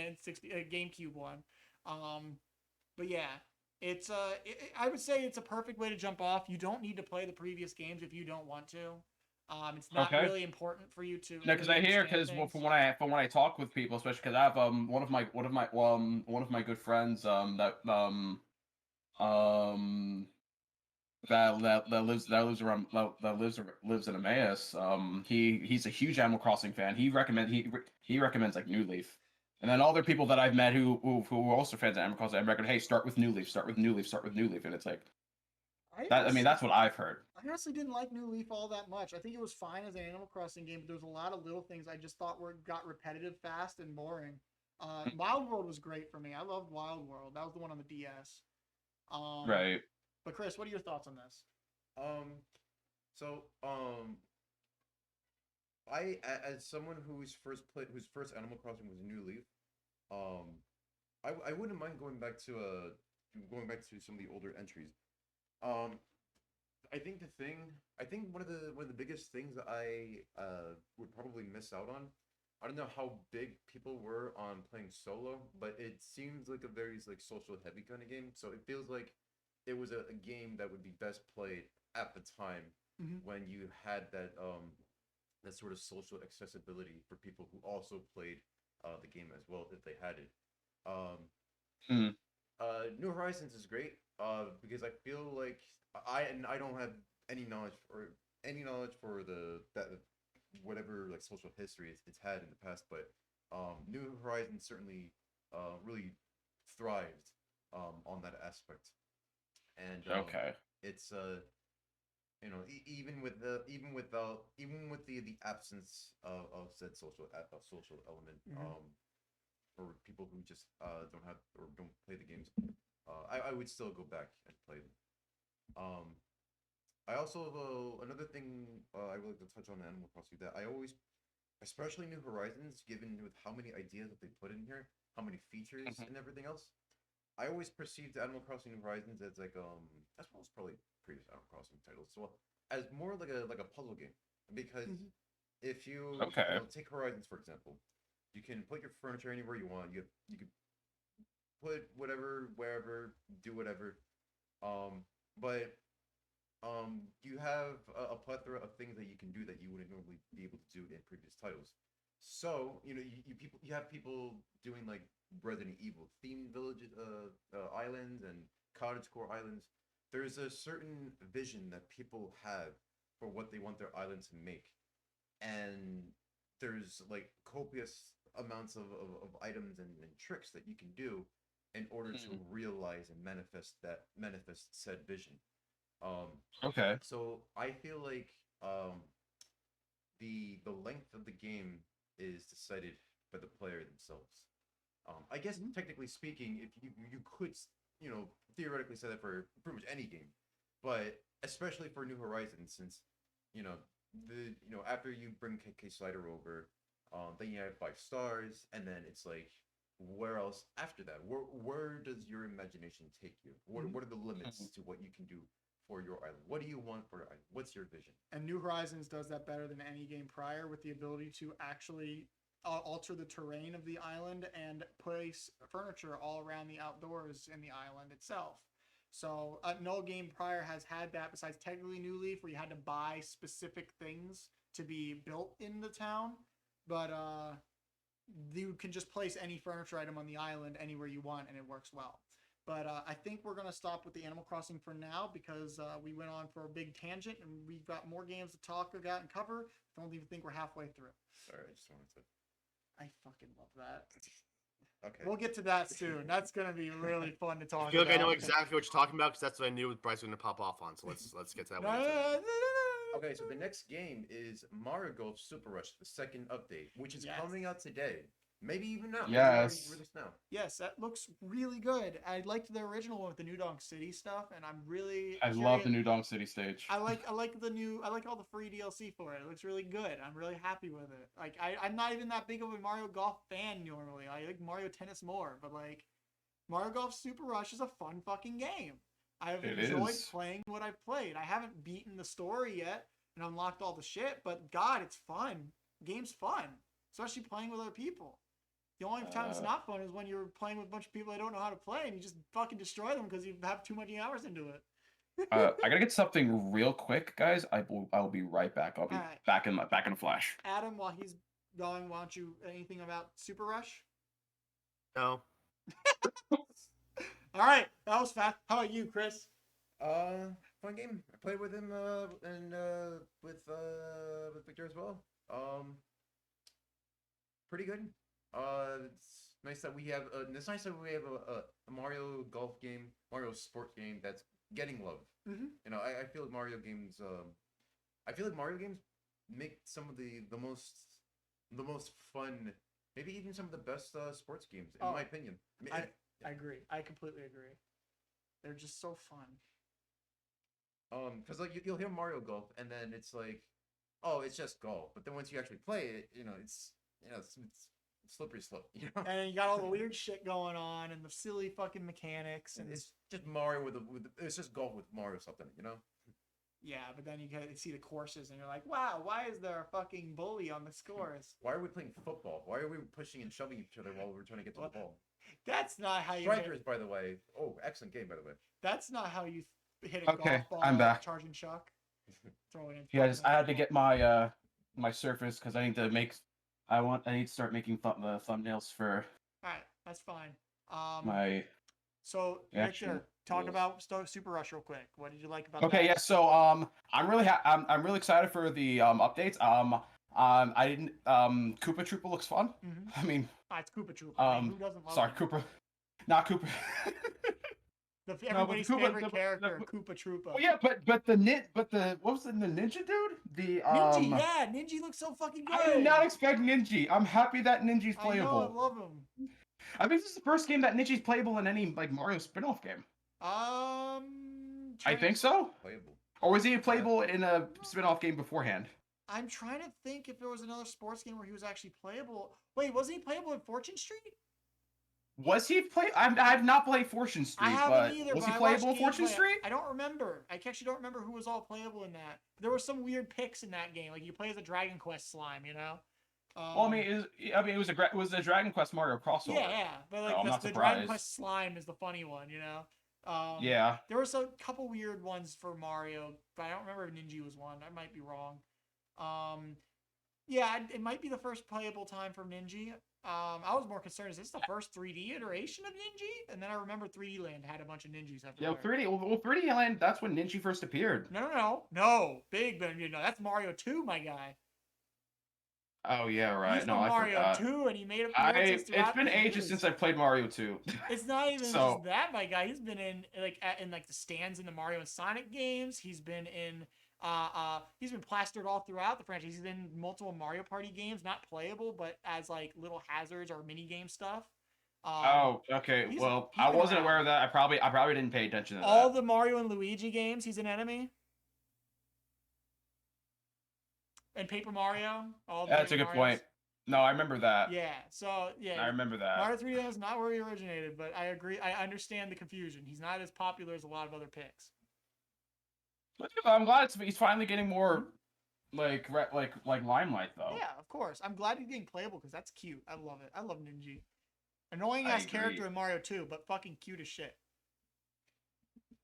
GameCube one. But yeah. I would say it's a perfect way to jump off. You don't need to play the previous games if you don't want to. It's not really important for you to. No, because from when I talk with people, especially because I have one of my good friends that lives in Emmaus. He's a huge Animal Crossing fan. He recommends New Leaf. And then other people that I've met who are also fans of Animal Crossing, I recommend, hey, start with New Leaf, and it's that's what I've heard. I honestly didn't like New Leaf all that much. I think it was fine as an Animal Crossing game, but there was a lot of little things I just thought got repetitive fast and boring. Wild World was great for me. I loved Wild World. That was the one on the DS. Right. But Chris, what are your thoughts on this? I, as someone whose first Animal Crossing was New Leaf, I wouldn't mind going back to some of the older entries. I think one of the biggest things that I would probably miss out on. I don't know how big people were on playing solo, but it seems like a very social heavy kind of game. So it feels like it was a game that would be best played at the time when you had that sort of social accessibility for people who also played the game as well, if they had it. New Horizons is great because I feel like I don't have any knowledge for that whatever social history it's had in the past, but New Horizons certainly really thrived on that aspect. And it's you know, even with the absence of said social element, for people who just don't have or don't play the games, I would still go back and play them. I also another thing I would like to touch on Animal Crossing that I always, especially New Horizons, given with how many ideas that they put in here, how many features and everything else, I always perceived Animal Crossing New Horizons as like as well as probably previous Animal Crossing titles as well, as more like a puzzle game, because if you, you know, take Horizons for example, you can put your furniture anywhere you want. You can put whatever wherever, do whatever, but you have a plethora of things that you can do that you wouldn't normally be able to do in previous titles. So you know, you have people doing like Resident Evil themed villages, islands, and cottagecore islands. There's a certain vision that people have for what they want their island to make, and there's like copious amounts of items and tricks that you can do in order to realize and manifest said vision. So I feel like the length of the game is decided by the player themselves. I guess technically speaking, if you could, you know, theoretically say that for pretty much any game, but especially for New Horizons, since you know after you bring KK Slider over, then you have 5 stars, and then it's like, where else after that? Where does your imagination take you? What are the limits to what you can do for your island? What do you want for your island? What's your vision? And New Horizons does that better than any game prior, with the ability to actually alter the terrain of the island and place furniture all around the outdoors in the island itself. So no game prior has had that besides technically New Leaf, where you had to buy specific things to be built in the town. But you can just place any furniture item on the island anywhere you want, and it works well. But I think we're going to stop with the Animal Crossing for now, because we went on for a big tangent, and we've got more games to talk about and cover. I don't even think we're halfway through. Sorry, I just wanted to... I fucking love that. Okay. We'll get to that soon. That's going to be really fun to talk about. I feel like I know exactly what you're talking about, because that's what I knew Bryce was going to pop off on. So let's get to that one. Okay, so the next game is Mario Golf Super Rush, the second update, which is coming out today. Maybe even now. Yes. Maybe released now. Yes, that looks really good. I liked the original one with the New Donk City stuff, and I'm really. I love the New Donk City stage. I like all the free DLC for it. It looks really good. I'm really happy with it. Like I'm not even that big of a Mario Golf fan normally. I like Mario Tennis more, but like Mario Golf Super Rush is a fun fucking game. I've enjoyed playing what I've played. I haven't beaten the story yet and unlocked all the shit, but God, it's fun. The game's fun, especially playing with other people. The only time it's not fun is when you're playing with a bunch of people that don't know how to play, and you just fucking destroy them because you have too many hours into it. I gotta get something real quick, guys. I will be right back. I'll be back in a flash. Adam, while he's going, why don't you anything about Super Rush? No. All right, that was fast. How about you, Chris? Fun game. I played with him and with Victor as well. Pretty good. It's nice that we have a Mario Golf game, Mario Sport game that's getting love. You know, I feel like Mario games. I feel like Mario games make some of the most fun, maybe even some of the best sports games in my opinion. I agree. I completely agree. They're just so fun. Because like you'll hear Mario Golf, and then it's like, oh, it's just golf. But then once you actually play it, it's slippery slope, you know. And you got all the weird shit going on, and the silly fucking mechanics, and it's just Mario it's just golf with Mario something, you know. Yeah, but then you see the courses, and you're like, wow, why is there a fucking bully on the scores? Why are we playing football? Why are we pushing and shoving each other while we're trying to get to the ball? That's not how you. Strikers, by the way. Oh, excellent game, by the way. That's not how you hit a golf ball. I'm back. Charging Chuck. Yeah, I had to get my my Surface because I need to make. I need to start making the thumbnails for. All right, that's fine. My. So Victor, talk about Super Rush real quick. What did you like about? Okay, that? yeah. So I'm really excited for the updates. I didn't. Koopa Troopa looks fun. I mean. It's Koopa Troopa. Who doesn't love sorry, him? Koopa. Not Koopa. Everybody's favorite character, Koopa Troopa. Well, yeah, but the what was the ninja dude? The Ninja, yeah, Ninja looks so fucking good. I did not expect Ninja. I'm happy that Ninja's playable. I know, I love him. I think this is the first game that Ninja's playable in any like Mario spin-off game. I think so. Playable. Or was he playable in a spin-off game beforehand? I'm trying to think if there was another sports game where he was actually playable. Wait, wasn't he playable in Fortune Street? Was he play? I've not played Fortune Street, I haven't but either, was but he I playable in watched Fortune gameplay. Street? I don't remember. I actually don't remember who was all playable in that. There were some weird picks in that game. Like you play as a Dragon Quest slime, you know. Well, it was a Dragon Quest Mario crossover. Yeah, but like the Dragon Quest slime is the funny one, you know. Yeah. There was a couple weird ones for Mario, but I don't remember if Ninja was one. I might be wrong. Yeah, it might be the first playable time for Ninja. I was more concerned, is this the first 3D iteration of Ninja? And then I remember 3D Land had a bunch of Ninjas everywhere. Yeah, 3D Land, that's when Ninja first appeared. No. Big Ben, that's Mario 2, my guy. Oh yeah, right. He's no, from I Mario forgot. 2, and he made It's been ages since I played Mario 2. It's not even just that, my guy. He's been in the stands in the Mario and Sonic games. He's been in he's been plastered all throughout the franchise. He's been in multiple Mario Party games, not playable, but as like little hazards or mini game stuff. Oh, okay. Well, I wasn't aware of that. I probably didn't pay attention to that. All the Mario and Luigi games, he's an enemy. And Paper Mario. That's a good point. No, I remember that. Yeah. So yeah. I remember that. Mario 3D is not where he originated, but I agree. I understand the confusion. He's not as popular as a lot of other picks. I'm glad he's finally getting more like limelight though. Yeah, of course. I'm glad he's getting playable because that's cute. I love it. I love Ninja. Annoying ass character in Mario 2, but fucking cute as shit.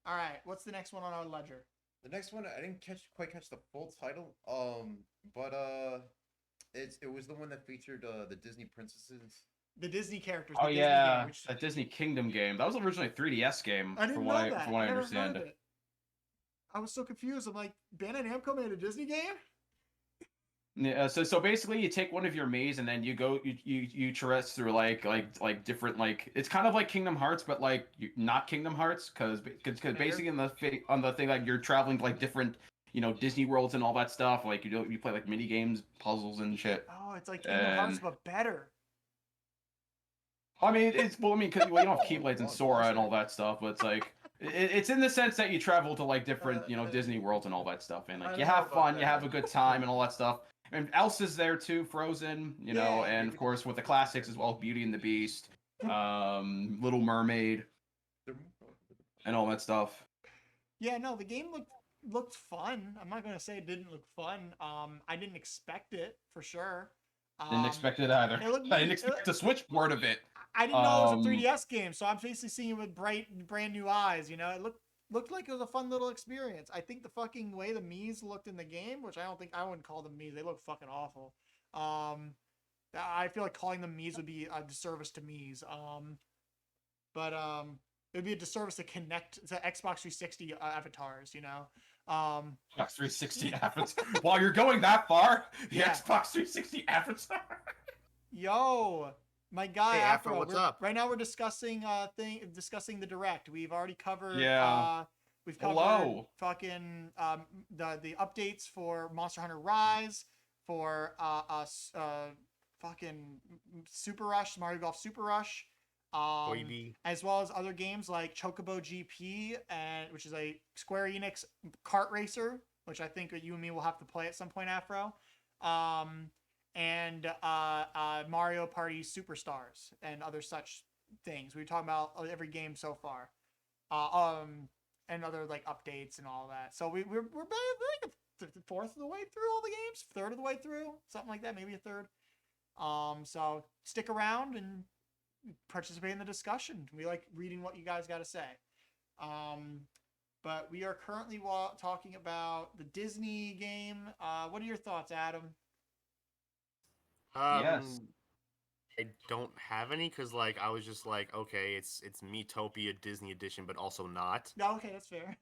All right, what's the next one on our ledger? The next one I didn't quite catch the full title. But it was the one that featured the Disney princesses. The Disney characters. Oh yeah, a Disney Kingdom game. That was originally a 3DS game. I didn't know that. From what I understand. I was so confused. I'm like, Bandai Namco made a Disney game? Yeah, so basically you take one of your Mii's and then you traverse through like different it's kind of like Kingdom Hearts, but like not Kingdom Hearts because basically on the thing like you're traveling to like different Disney worlds and all that stuff, like you play like mini games, puzzles and shit. Oh, it's like Kingdom Hearts but better. I mean because you don't have Keyblades and Sora and all that stuff, but it's like it's in the sense that you travel to like different Disney worlds and all that stuff, and like you have fun, you have a good time and all that stuff. And Elsa's there too, Frozen, and of course with the classics as well, Beauty and the Beast, Little Mermaid, and all that stuff. Yeah, no, the game looked fun. I'm not gonna say it didn't look fun. I didn't expect it for sure. Didn't expect it either. I didn't expect the switchboard of it. I didn't know it was a 3DS game, so I'm basically seeing it with brand new eyes. It looked like it was a fun little experience. I think the fucking way the Mii's looked in the game, which I wouldn't call them Mii's. They look fucking awful. I feel like calling them Mii's would be a disservice to Mii's. But it would be a disservice to connect to Xbox 360 avatars, Xbox 360 avatar. While you're going that far, the Xbox 360 avatar. Yo, my guy Hey, Afro, what's up? Right now we're discussing the Direct. We've already covered. Yeah. We've covered fucking the updates for Monster Hunter Rise, for fucking Super Rush, Mario Golf Super Rush, as well as other games like Chocobo GP, which is a Square Enix kart racer, which I think you and me will have to play at some point, Afro. And Mario Party Superstars and other such things. We're talking about every game so far, and other like updates and all that. So we're like a fourth of the way through all the games, third of the way through, something like that, maybe a third. So stick around and participate in the discussion. We like reading what you guys got to say. But we are currently talking about the Disney game. What are your thoughts, Adam? Yes. I don't have any because I was just like, okay, it's Miitopia Disney Edition, but also not. No, okay, that's fair.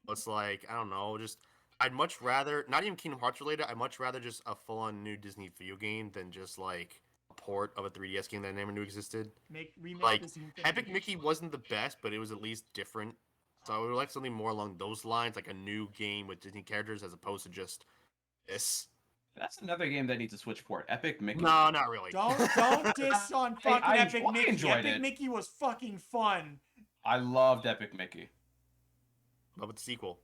It's like, I don't know, I'd much rather, not even Kingdom Hearts related, I'd much rather just a full-on new Disney video game than just like a port of a 3DS game that I never knew existed. Remake Like this new thing. Epic Mickey wasn't the best, but it was at least different. So I would like something more along those lines, like a new game with Disney characters as opposed to just this. That's another game that needs a Switch port. Epic Mickey. No, not really. Don't diss on fucking Epic Mickey. enjoyed Epic it. Mickey was fucking fun. I loved Epic Mickey. What about the sequel?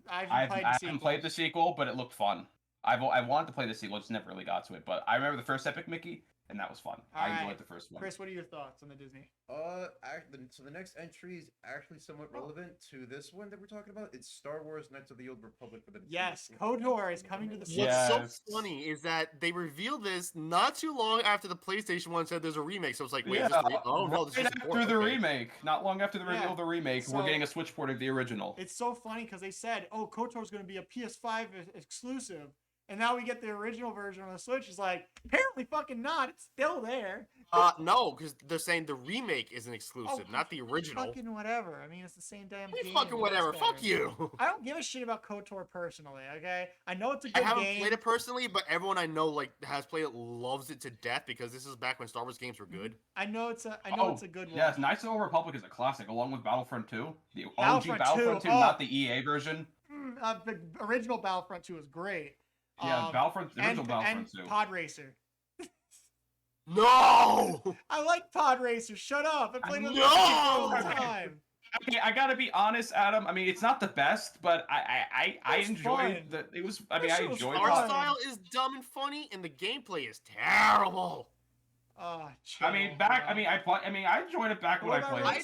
I haven't played the sequel, but it looked fun. I wanted to play the sequel, just never really got to it. But I remember the first Epic Mickey, and that was fun. I enjoyed the first one. Chris, what are your thoughts on the Disney? So the next entry is actually somewhat relevant to this one that we're talking about. It's Star Wars: Knights of the Old Republic for the Yes, KOTOR is coming to the Switch. What's so funny is that they revealed this not too long after the PlayStation one said there's a remake. So it's like, wait, is this oh no, this is right after the remake. Not long after the reveal of the remake, So- we're getting a Switch port of the original. It's so funny because they said, "Oh, KOTOR is going to be a PS5 exclusive," and now we get the original version on the Switch. It's like, apparently, fucking not. It's still there. No, because they're saying the remake is an exclusive, not the original. Fucking whatever. I mean, it's the same damn game. Fucking but whatever. it's Fuck better. you. I don't give a shit about KOTOR personally. Okay, I know it's a I good haven't game. played it personally, but everyone I know like has played it loves it to death because this is back when Star Wars games were good. I know it's a good one. Yes, Knights of the Old Republic is a classic, along with Battlefront 2. The Battlefront OG Battlefront 2, 2, not the EA version. The original Battlefront 2 is great. Yeah, the original Battlefront 2. Pod Racer. No! I like Pod Racer. Shut up. I played it No! all the time. Okay, I gotta be honest, Adam. I mean, it's not the best, but I enjoyed fun. it was. I mean, I enjoyed Art it. style is dumb and funny, and the gameplay is terrible. Oh, I mean, I enjoyed it back when I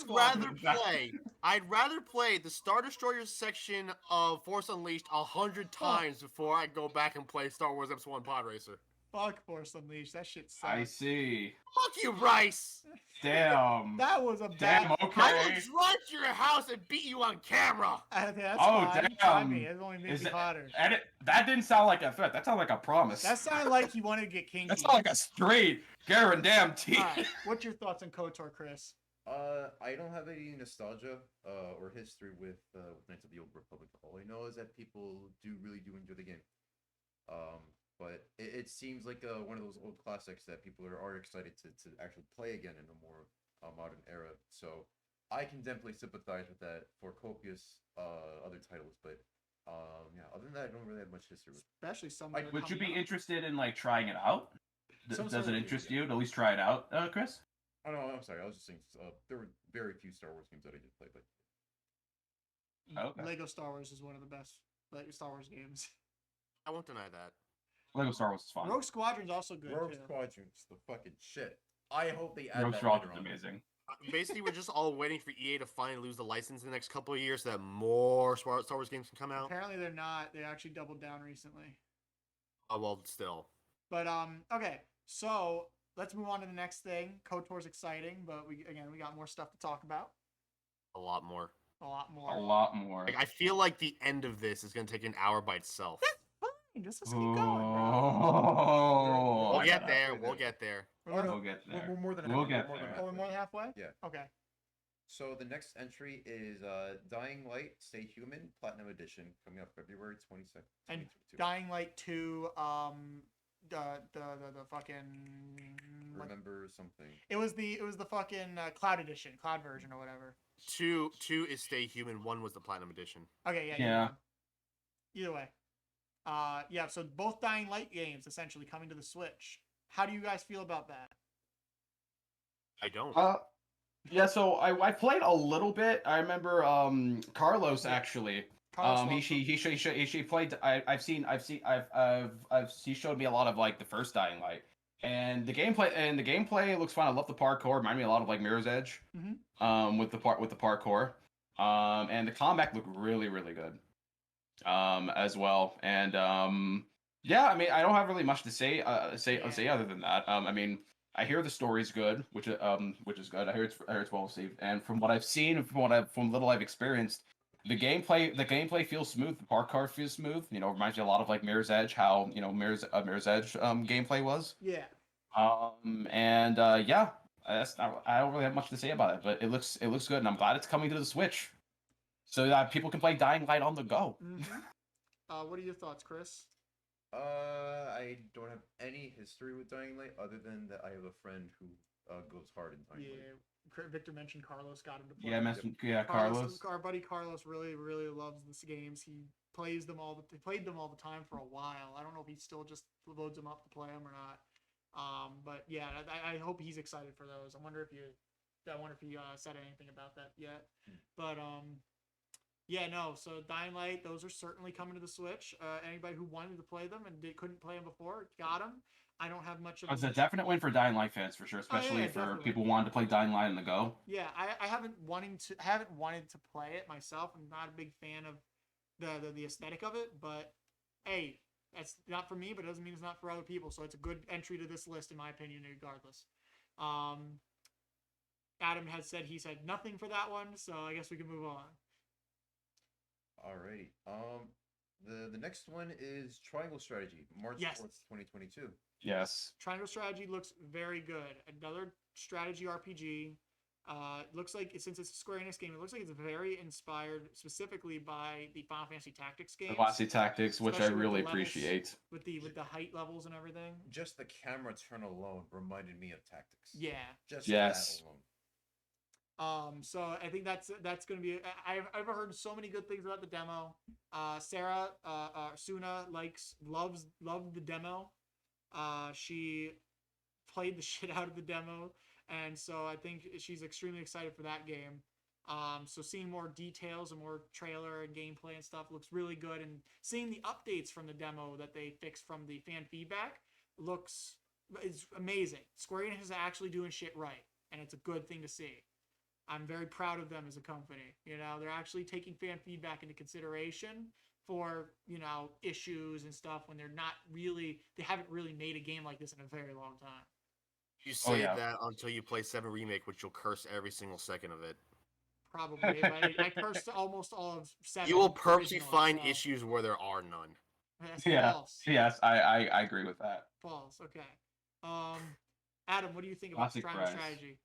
played. I'd rather play the Star Destroyer section of Force Unleashed 100 times before I go back and play Star Wars Episode 1 Pod Racer. Fuck Force Unleashed. That shit sucks. I see. Fuck you, Bryce. Damn. That was a Damn. bad. Okay. I will drive to your house and beat you on camera. That's Oh, fine. damn. Try me. It only made Is me it- hotter. That didn't sound like a threat. That sounded like a promise. That sounded like he wanted to get kinky. That sounded like a straight guarantee. All right. What's your thoughts on KOTOR, Chris? I don't have any nostalgia or history with Knights of the Old Republic. All I know is that people really do enjoy the game. But it seems like one of those old classics that people are excited to actually play again in a more modern era. So I can definitely sympathize with that for copious other titles. But yeah, other than that, I don't really have much history with. Especially some. Would you be interested in like trying it out? Some Does sort it of- interest you to at least try it out, Chris? Oh no, I'm sorry. I was just saying there were very few Star Wars games that I did play, but Okay. Lego Star Wars is one of the best Lego Star Wars games. I won't deny that. Lego Star Wars is fun. Rogue Squadron's also good. Rogue too. Squadron's the fucking shit. I hope they add Rogue that Squadron's later on. amazing. Basically, we're just all waiting for EA to finally lose the license in the next couple of years so that more Star Wars games can come out. Apparently they're not. They actually doubled down recently. Oh, well, still. But okay. So let's move on to the next thing. KOTOR's exciting, but we got more stuff to talk about. A lot more. A lot more. A lot more. Like, I feel like the end of this is going to take an hour by itself. Fine, just let's keep going, bro. Oh. We'll get there. We'll get there. We'll get there. We're more than We'll halfway. get We're more than there. Oh, we're more than halfway? Yeah. Okay. So the next entry is Dying Light Stay Human Platinum Edition coming up February 22nd. And 2022. Dying Light 2, the fucking Remember something. It was the fucking Cloud Edition, Cloud version or whatever. 2 is Stay Human. 1 was the Platinum Edition. Okay, yeah. Either way. Yeah, so both Dying Light games essentially coming to the Switch. How do you guys feel about that? I don't. Yeah, so I played a little bit. I remember Carlos actually. He played. He showed me a lot of like the first Dying Light, and the gameplay looks fun. I love the parkour. Reminded me a lot of like Mirror's Edge. With the parkour. And the combat looked really good. As well, and yeah, I mean, I don't have really much to say other than that. I mean, I hear the story's good, which is good. I hear it's well received, and from what I've seen, from little I've experienced, the gameplay feels smooth. The parkour feels smooth. You know, reminds me a lot of like Mirror's Edge, how Mirror's Edge gameplay was. Yeah. And yeah, I don't really have much to say about it, but it looks good, and I'm glad it's coming to the Switch, so that people can play Dying Light on the go. What are your thoughts, Chris? I don't have any history with Dying Light other than that I have a friend who goes hard in Dying Light. Victor mentioned Carlos got him to play. Yeah, I mentioned Carlos. Our buddy Carlos really loves these games. He plays them he played them all the time for a while. I don't know if he still just loads them up to play them or not. But yeah, I hope he's excited for those. I wonder if he said anything about that yet. But yeah, no. So Dying Light, those are certainly coming to the Switch. Anybody who wanted to play them and couldn't play them before, got them. I don't have much of. It's a definite win for Dying Light fans for sure, especially for definitely. people who wanted to play Dying Light on the go. Yeah, I haven't wanted to play it myself. I'm not a big fan of the aesthetic of it, but hey, that's not for me, but it doesn't mean it's not for other people. So it's a good entry to this list, in my opinion, regardless. Adam has said he's had nothing for that one, so I guess we can move on. Alrighty. The next one is Triangle Strategy, March 4th, 2022. Yes. Triangle Strategy looks very good. Another strategy RPG. Looks like, since it's a Square Enix game, it looks like it's very inspired specifically by the Final Fantasy Tactics game. The Fantasy Tactics, which I really appreciate. With the height levels and everything. Just the camera turn alone reminded me of Tactics. Yeah. Just that alone. So I think that's going to be. I've heard so many good things about the demo. Sarah Suna loved the demo. She played the shit out of the demo, and so I think she's extremely excited for that game. So seeing more details and more trailer and gameplay and stuff looks really good, and seeing the updates from the demo that they fixed from the fan feedback is amazing. Square Enix is actually doing shit right, and it's a good thing to see. I'm very proud of them as a company. You know, they're actually taking fan feedback into consideration for, you know, issues and stuff when they haven't really made a game like this in a very long time. You say that until you play 7 Remake, which you'll curse every single second of it. Probably, but I cursed almost all of 7. You will purposely find issues where there are none. That's false. Yes, I agree with that. False. Okay. Adam, what do you think about Triangle Strategy?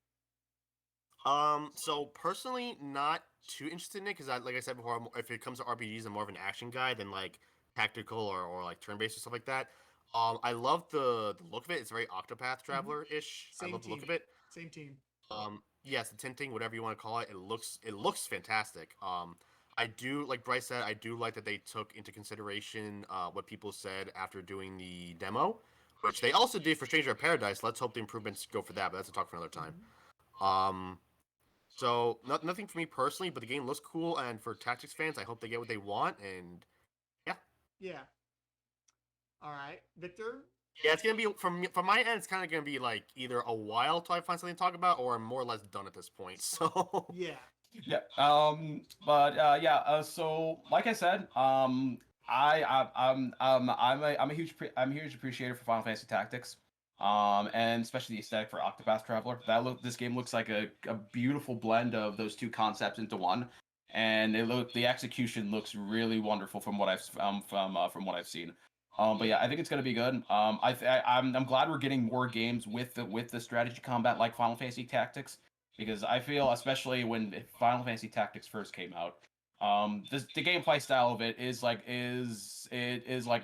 So personally, not too interested in it because, like I said before, if it comes to RPGs, I'm more of an action guy than like tactical or like turn-based or stuff like that. I love the look of it. It's very Octopath Traveler-ish. I love the look of it. Same team. Yes, the tinting, whatever you want to call it, it looks fantastic. I do, like Bryce said, I do like that they took into consideration what people said after doing the demo, which they also did for Stranger of Paradise. Let's hope the improvements go for that, but that's a talk for another time. So nothing for me personally, but the game looks cool, and for Tactics fans, I hope they get what they want, and yeah. Yeah. All right, Victor. Yeah, it's gonna be from my end. It's kind of gonna be like either a while till I find something to talk about, or I'm more or less done at this point. So yeah. Yeah. So like I said, I'm a huge appreciator for Final Fantasy Tactics. And especially the aesthetic for Octopath Traveler. This game looks like a beautiful blend of those two concepts into one, and the execution looks really wonderful from what I've seen. But yeah, I think it's gonna be good. I'm glad we're getting more games with the strategy combat like Final Fantasy Tactics, because I feel, especially when Final Fantasy Tactics first came out, the gameplay style of it is like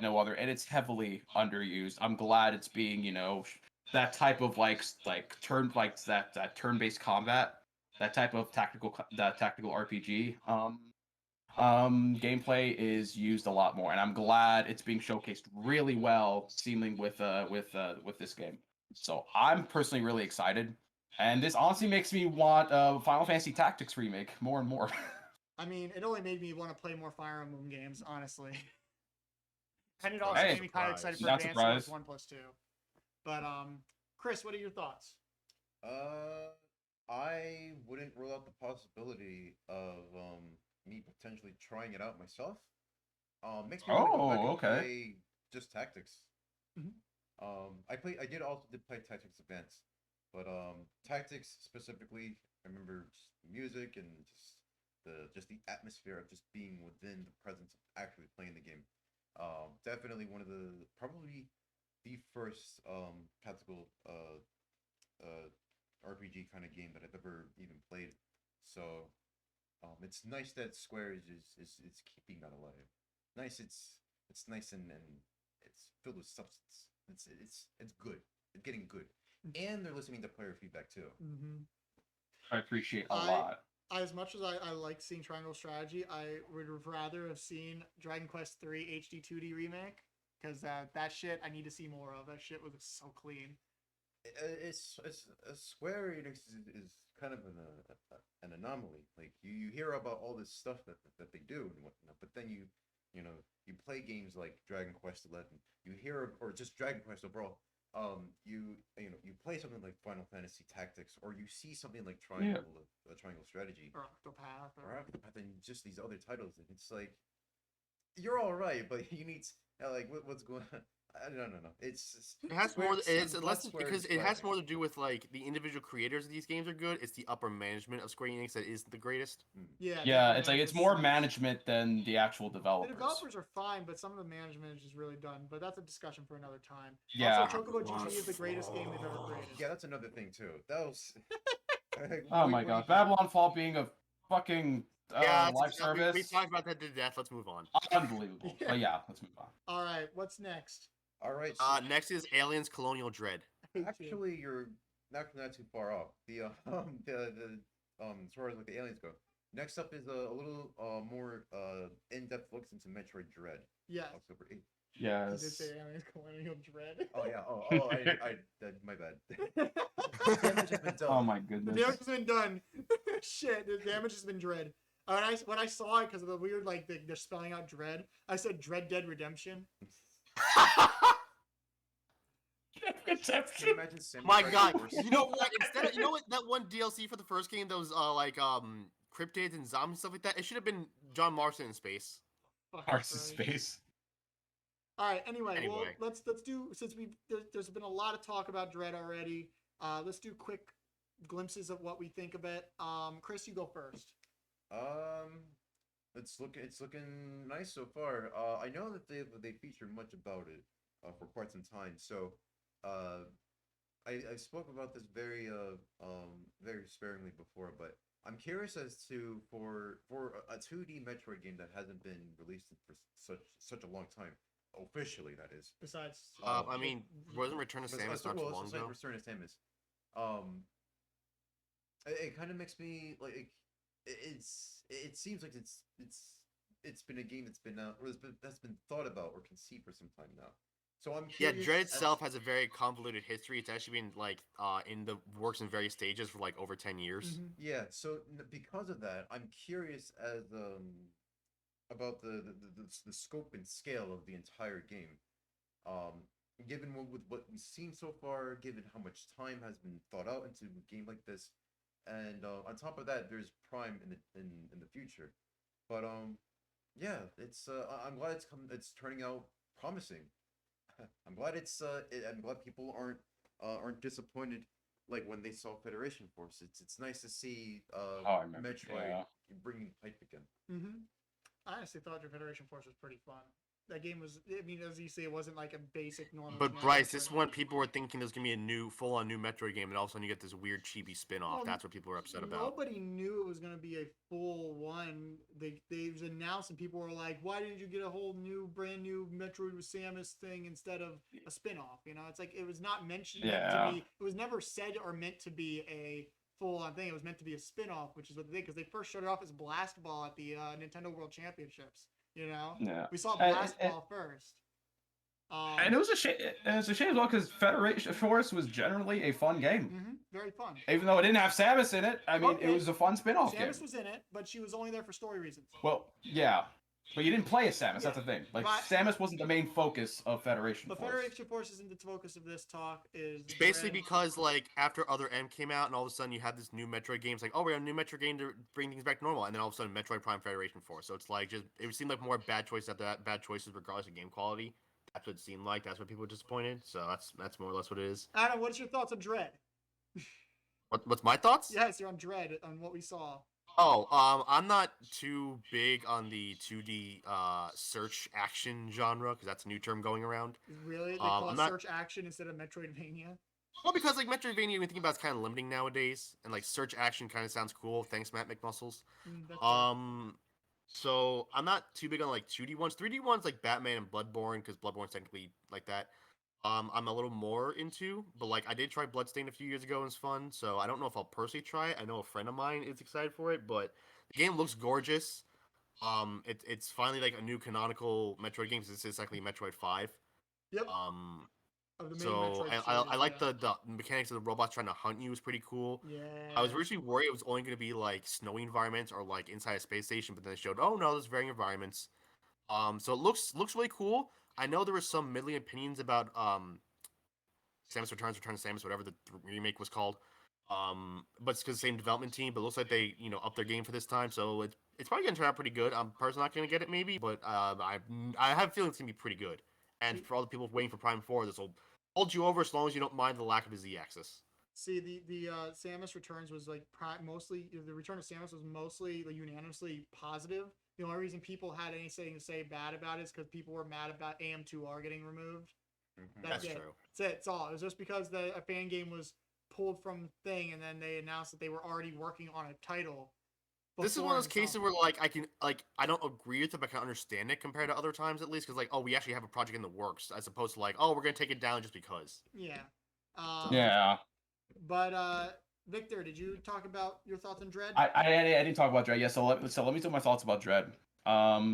no other, and it's heavily underused. I'm glad it's being, you know, that type of that turn-based combat, that type of tactical RPG gameplay is used a lot more, and I'm glad it's being showcased really well, seeming with this game. So I'm personally really excited, and this honestly makes me want a Final Fantasy Tactics remake more and more. I mean, it only made me want to play more Fire Emblem games, honestly. And it also made me kind of excited for Advance Wars 1+2. But, Chris, what are your thoughts? I wouldn't rule out the possibility of me potentially trying it out myself. Makes me want to go back and play just Tactics. I did play Tactics Advance, but Tactics specifically, I remember just music and just the atmosphere of just being within the presence of actually playing the game. Definitely one of probably the first tactical RPG kind of game that I've ever even played. So it's nice that Square is keeping that alive. Nice, it's nice and it's filled with substance. It's good. It's getting good, and they're listening to player feedback too. Mm-hmm. I appreciate a lot. As much as I like seeing Triangle Strategy, I would rather have seen Dragon Quest 3 HD 2D remake, because that shit I need to see more of. That shit was so clean. It's Square Enix is kind of an anomaly. Like you hear about all this stuff that they do and whatnot, but then you play games like Dragon Quest 11. You hear, or just Dragon Quest overall. You play something like Final Fantasy Tactics, or you see something like Triangle Strategy, or Octopath, and just these other titles, and it's like you're all right, but you need what's going on. I don't know. It has more. It's less because it has more to do with like the individual creators of these games are good. It's the upper management of Square Enix that isn't the greatest. Yeah, it's like it's more management than the actual developers. The developers are fine, but some of the management is just really done. But that's a discussion for another time. Yeah. Also, Chocobo GG is the greatest game they've ever created. Yeah, that's another thing too. That was. Oh my god, Babylon Fall being a fucking live service. We talked about that to death. Let's move on. Unbelievable. But yeah, let's move on. All right, what's next? All right. Next is Aliens Colonial Dread. Actually, you're not too far off. As far as like the aliens go. Next up is a little more in-depth looks into Metroid Dread. Yes. October 8th. Yes. You did say Aliens Colonial Dread. Oh yeah. My bad. Damage has been done. Oh my goodness. The damage has been done. Shit, the damage has been Dread. When I saw it because of the weird they're spelling out Dread, I said Dread Dead Redemption. My god, you know what? That one DLC for the first game that was cryptids and zombies stuff like that. It should have been John Marston in space. Marston space. All right. Anyway, well, let's do, since there's been a lot of talk about Dread already. Let's do quick glimpses of what we think of it. Chris, you go first. It's looking nice so far. I know that they featured much about it for quite some time. So, I spoke about this very sparingly before, but I'm curious as to for a 2D Metroid game that hasn't been released for such a long time, officially that is. Besides, I mean, wasn't Return to Samus not too long ago? Return to Samus. It kind of makes me like it seems like it's been a game that's been out or that's been thought about or conceived for some time now. So I'm curious. Yeah, Dread itself has a very convoluted history. It's actually been in the works in various stages for over 10 years. Mm-hmm. Yeah, so because of that, I'm curious as about the scope and scale of the entire game. Given what we've seen so far, given how much time has been thought out into a game like this, and on top of that, there's Prime in the future. But yeah, it's I'm glad it's turning out promising. I'm glad I'm glad people aren't disappointed when they saw Federation Force. It's nice to see Metroid bringing hype again. Mm-hmm. I honestly thought Federation Force was pretty fun. That game was, I mean, as you say, it wasn't like a basic normal. But Bryce, this one people were thinking there's gonna be a full-on new Metroid game, and all of a sudden you get this weird chibi spin-off. That's what people were upset about. Nobody knew it was gonna be a full one. They announced, and people were like, "Why didn't you get a whole brand new Metroid with Samus thing instead of a spin-off?" You know, it's like it was not mentioned to be. It was never said or meant to be a full-on thing. It was meant to be a spin-off, which is what they did because they first showed it off as Blast Ball at the Nintendo World Championships. You know, we saw Blast Ball first. And it was a shame. It was a shame as well because Federation Force was generally a fun game. Mm-hmm. Very fun. Even though it didn't have Samus in it, I mean, it was a fun spin-off game. Samus was in it, but she was only there for story reasons. Well, yeah. But you didn't play as Samus, that's the thing. Samus wasn't the main focus of Federation Force. But Federation Force isn't the focus of this talk. It's basically because, after Other M came out, and all of a sudden you had this new Metroid game. It's like, oh, we have a new Metroid game to bring things back to normal. And then all of a sudden, Metroid Prime Federation Force. So it's it seemed like more bad choices after that, bad choices regardless of game quality. That's what it seemed like. That's what people were disappointed. So that's more or less what it is. Adam, what's your thoughts on Dread? What's my thoughts? Yes, you're on Dread, on what we saw. Oh, I'm not too big on the 2D search action genre because that's a new term going around. Really? They call it search action instead of Metroidvania? Well, because Metroidvania, when you think about, it's kind of limiting nowadays, and search action kind of sounds cool. Thanks, Matt McMuscles. So I'm not too big on like 2D ones. 3D ones like Batman and Bloodborne, because Bloodborne's technically like that. I'm a little more into, but like I did try Bloodstained a few years ago and it's fun. So I don't know if I'll personally try it. I know a friend of mine is excited for it, but the game looks gorgeous. It's finally like a new canonical Metroid game. Since it's actually Metroid 5. Yep. Of the main Metroid I series, like yeah. the mechanics of the robots trying to hunt you was pretty cool. Yeah. I was originally worried it was only going to be like snowy environments or like inside a space station, but then they showed, oh no, there's varying environments. So it looks really cool. I know there were some middling opinions about Samus Returns, Return to Samus, whatever the remake was called. But it's because the same development team, but it looks like they upped their game for this time, so it's probably gonna turn out pretty good. I'm personally not gonna get it maybe, but I have a feeling it's gonna be pretty good. And for all the people waiting for Prime 4, this will hold you over as long as you don't mind the lack of a Z-axis. See, the Samus Returns was like mostly the Return of Samus was mostly like, unanimously positive. The only reason people had anything to say bad about it is because people were mad about AM2R getting removed. That's it. true. That's it. It's all. It was just because a fan game was pulled from thing, and then they announced that they were already working on a title. This is one of those cases where like I don't agree with it, but I can understand it compared to other times at least, because like, oh, we actually have a project in the works, as opposed to like, oh, we're gonna take it down just because. Yeah. Yeah. But Victor, did you talk about your thoughts on Dread? I didn't talk about Dread. Yeah, so let me tell my thoughts about Dread. My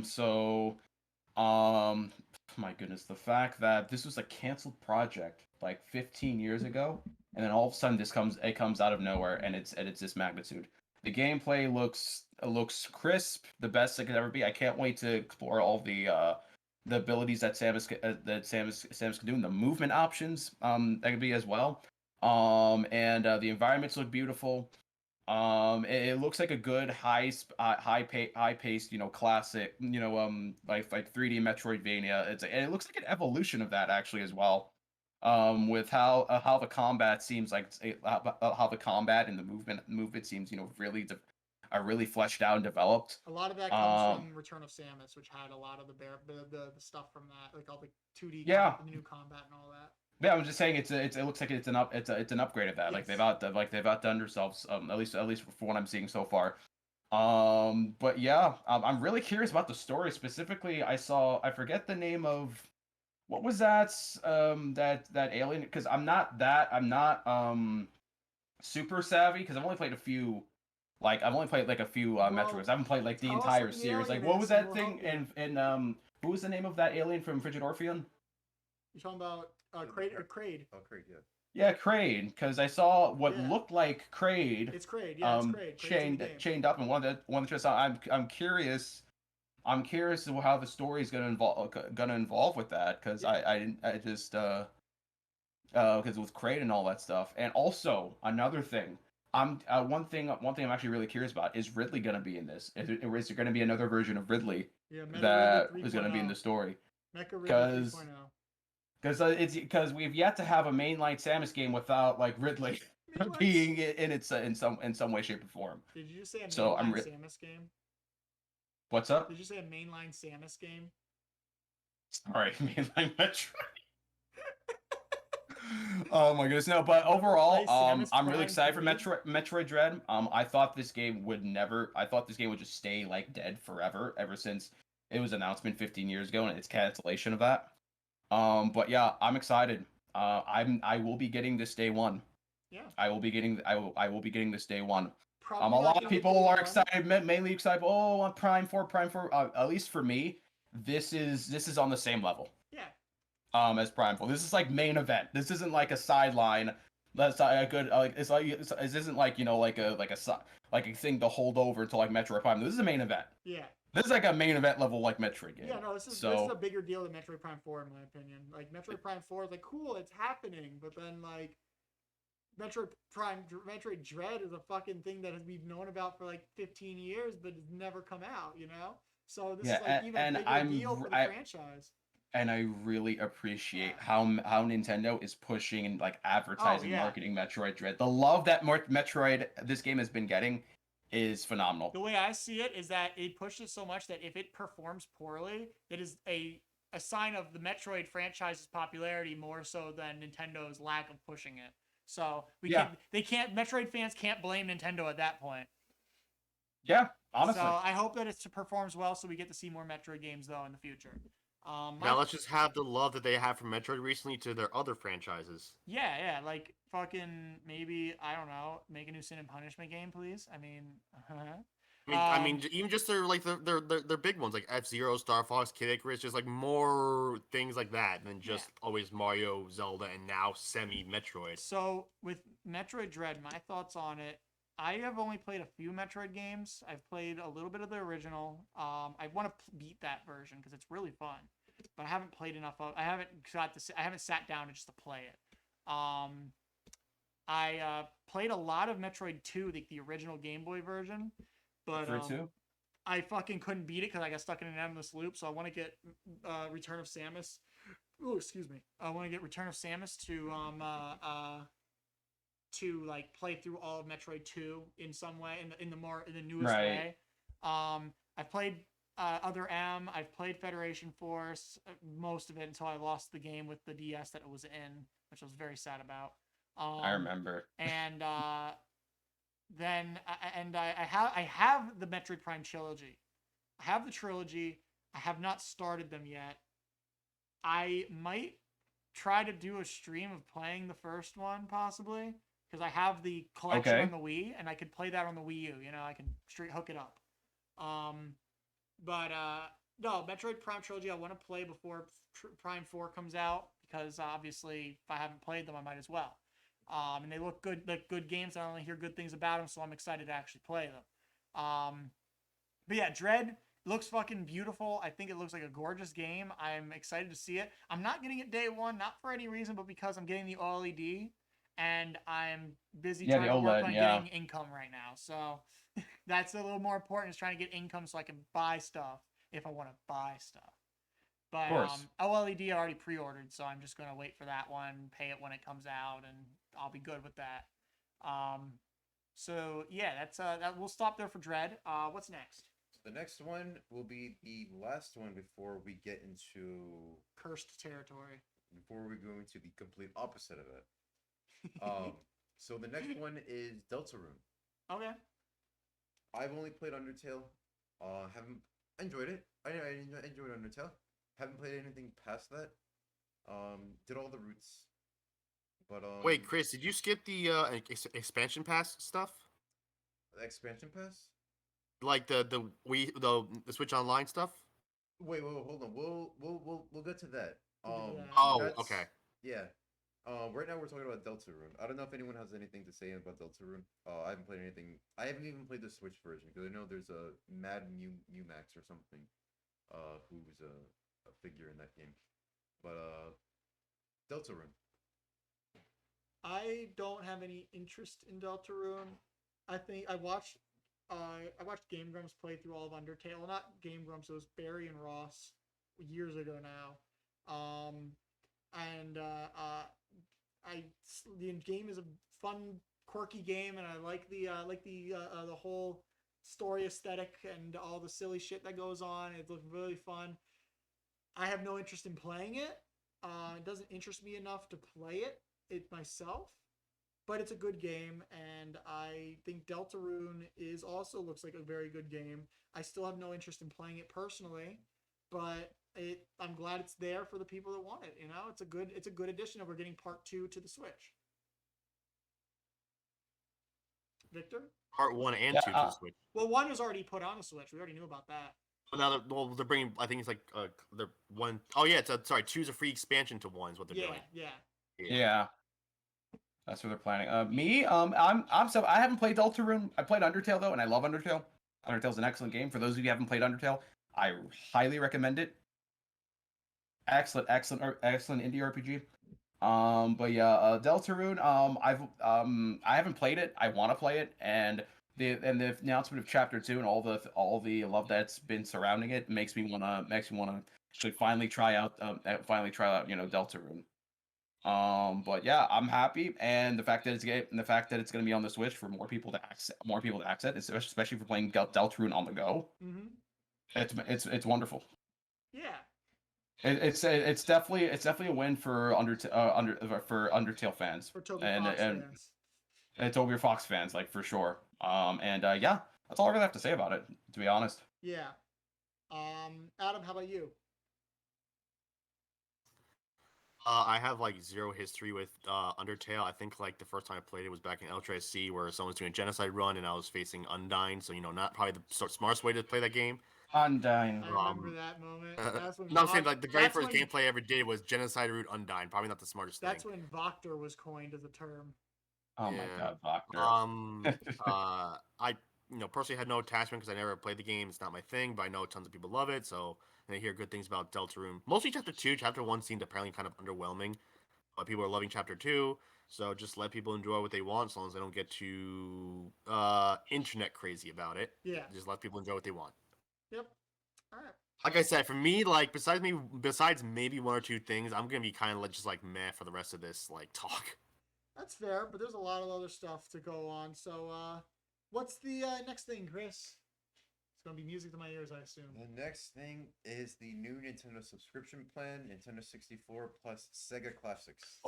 goodness, the fact that this was a canceled project like 15 years ago, and then all of a sudden it comes out of nowhere, and it's this magnitude. The gameplay looks crisp, the best it could ever be. I can't wait to explore all the abilities that Samus can do, and the movement options that could be as well. And the environments look beautiful. It looks like a good high paced, classic, like 3D Metroidvania. It looks like an evolution of that actually as well. With how the combat seems like how the combat and the movement seems, really fleshed out and developed. A lot of that comes from Return of Samus, which had a lot of the stuff from that, like all the 2D, the new combat and all that. Yeah, I'm just saying it looks like it's an upgrade of that. Yes. They've outdone themselves, at least for what I'm seeing so far. But yeah, I'm really curious about the story specifically. I forget the name of what was that alien, because I'm not super savvy, because I've only played a few Metroids. I haven't played like the entire series. Like what was that thing in who was the name of that alien from Frigid Orpheon? You're talking about Kraid. Oh, Kraid, yeah. Yeah, Kraid, because I saw what looked like Kraid. It's Kraid, yeah, it's Kraid. Chained up, and one of the just I'm curious as to how the story is gonna involve with that, because because with Kraid and all that stuff. And also another thing, one thing I'm actually really curious about, is Ridley gonna be in this? Is there gonna be another version of Ridley that is gonna be in the story? Because we've yet to have a mainline Samus game without like Ridley being in some way, shape, or form. Did you just say a mainline Samus game? What's up? Did you say a mainline Samus game? Sorry, mainline Metroid. Oh my goodness, no! But overall, I'm really excited for Metroid Dread. I thought this game would just stay like dead forever, ever since it was announcement 15 years ago and its cancellation of that. But yeah, I'm excited. I will be getting this day one. Yeah. I will be getting this day one. A lot of people are excited, mainly excited. Oh, on Prime 4. At least for me, this is on the same level. Yeah. As Prime 4. This is like main event. This isn't like a sideline. That's a good this isn't like like a thing to hold over to like Metroid Prime. This is a main event. Yeah. This is like a main event level like Metroid game. Yeah, no, this is a bigger deal than Metroid Prime 4 in my opinion. Like Metroid Prime 4 is like cool, it's happening, but then like Metroid Dread is a fucking thing that we've known about for like 15 years, but it's never come out, So this is like even a bigger deal for the franchise. And I really appreciate how Nintendo is pushing and like advertising, marketing Metroid Dread. The love that Metroid this game has been getting is phenomenal. The way I see it is that it pushes so much that if it performs poorly, it is a sign of the Metroid franchise's popularity more so than Nintendo's lack of pushing it. So Metroid fans can't blame Nintendo at that point. Yeah, honestly. So I hope that it performs well, so we get to see more Metroid games though in the future. Now let's just have the love that they have from Metroid recently to their other franchises. Yeah, like fucking maybe I don't know, make a new Sin and Punishment game, please. I mean, even just their big ones like F-Zero, Star Fox, Kid Icarus, just like more things like that than just always Mario, Zelda, and now semi Metroid. So with Metroid Dread, my thoughts on it. I have only played a few Metroid games. I've played a little bit of the original. I want to beat that version because it's really fun, but I haven't played enough of. I haven't sat down just to play it. I played a lot of Metroid 2, the original Game Boy version, but I fucking couldn't beat it because I got stuck in an endless loop. So I want to get Return of Samus. Oh, excuse me. I want to get Return of Samus to like play through all of Metroid 2 in some way, in the newest way. I've played Other M. I've played Federation Force, most of it until I lost the game with the DS that it was in, which I was very sad about. I remember. And then I have the Metroid Prime trilogy. I have the trilogy. I have not started them yet. I might try to do a stream of playing the first one possibly, because I have the collection on the Wii and I could play that on the Wii U. You know, I can straight hook it up. No, Metroid Prime trilogy I want to play before Prime 4 comes out, because obviously if I haven't played them I might as well. And they look good, like good games. I only hear good things about them, so I'm excited to actually play them. But yeah, Dread looks fucking beautiful. I think it looks like a gorgeous game. I'm excited to see it. I'm not getting it day one, not for any reason, but because I'm getting the OLED and I'm busy trying to work on getting income right now. So that's a little more important, is trying to get income so I can buy stuff if I want to buy stuff. But OLED I already pre-ordered, so I'm just going to wait for that one, pay it when it comes out, and I'll be good with that. So yeah, that's that. We'll stop there for Dread. What's next? The next one will be the last one before we get into cursed territory. Before we go into the complete opposite of it. So the next one is Deltarune. Okay. I've only played Undertale. Haven't enjoyed it. I enjoyed Undertale. Haven't played anything past that. Did all the routes. But wait, Chris, did you skip the expansion pass stuff? The expansion pass? Like the Switch Online stuff? Wait, hold on. We'll get to that. Okay. Yeah. Right now we're talking about Deltarune. I don't know if anyone has anything to say about Deltarune. I haven't played anything. I haven't even played the Switch version because I know there's a Mad Max or something, who's a figure in that game. But Deltarune. I don't have any interest in Deltarune. I think I watched Game Grumps play through all of Undertale. Well, not Game Grumps, it was Barry and Ross years ago now. The game is a fun, quirky game, and I like the whole story aesthetic and all the silly shit that goes on. It looks really fun. I have no interest in playing it. It doesn't interest me enough to play it myself, but it's a good game, and I think Deltarune also looks like a very good game. I still have no interest in playing it personally, but I'm glad it's there for the people that want it. You know, it's a good addition, and we're getting part 2 to the Switch. Victor? Part 1 and 2 to the Switch. Well, 1 was already put on the Switch. We already knew about that. Well, now they're bringing. I think it's like they're one. Oh yeah, sorry. 2's a free expansion to 1 is what they're doing. Yeah. That's what they're planning. I haven't played Deltarune. I played Undertale though, and I love Undertale. Undertale's an excellent game. For those of you who haven't played Undertale, I highly recommend it. Excellent indie RPG. But yeah, Deltarune. I haven't played it. I want to play it, and the announcement of Chapter 2 and all the love that's been surrounding it makes me wanna actually finally try out Deltarune. But yeah, I'm happy, and the fact that it's going to be on the Switch for more people to access, especially for playing Deltarune on the go. Mm-hmm. It's wonderful. Yeah. It's definitely a win for Undertale fans. For Toby Fox fans. And Toby Fox fans, like, for sure. That's all I really have to say about it, to be honest. Yeah. Adam, how about you? I have like zero history with Undertale. I think like the first time I played it was back in LTRC where someone was doing a genocide run and I was facing Undyne. So not probably the smartest way to play that game. Undyne. I remember that moment. That's when No, I'm saying like the very that's first when- gameplay I ever did was genocide route Undyne. Probably not the smartest That's thing. when Voctor was coined as a term. Oh my god, Voctor. I personally had no attachment because I never played the game. It's not my thing, but I know tons of people love it. So and I hear good things about Deltarune. Mostly Chapter 2. Chapter 1 seemed apparently kind of underwhelming, but people are loving Chapter 2. So just let people enjoy what they want, as long as they don't get too internet crazy about it. Yeah. Just let people enjoy what they want. Yep. All right. Like I said, for me, like besides maybe one or two things, I'm gonna be kind of just like meh for the rest of this like talk. That's fair, but there's a lot of other stuff to go on. So, what's the next thing, Chris? It's gonna be music to my ears, I assume. The next thing is the new Nintendo subscription plan, Nintendo 64 plus Sega Classics.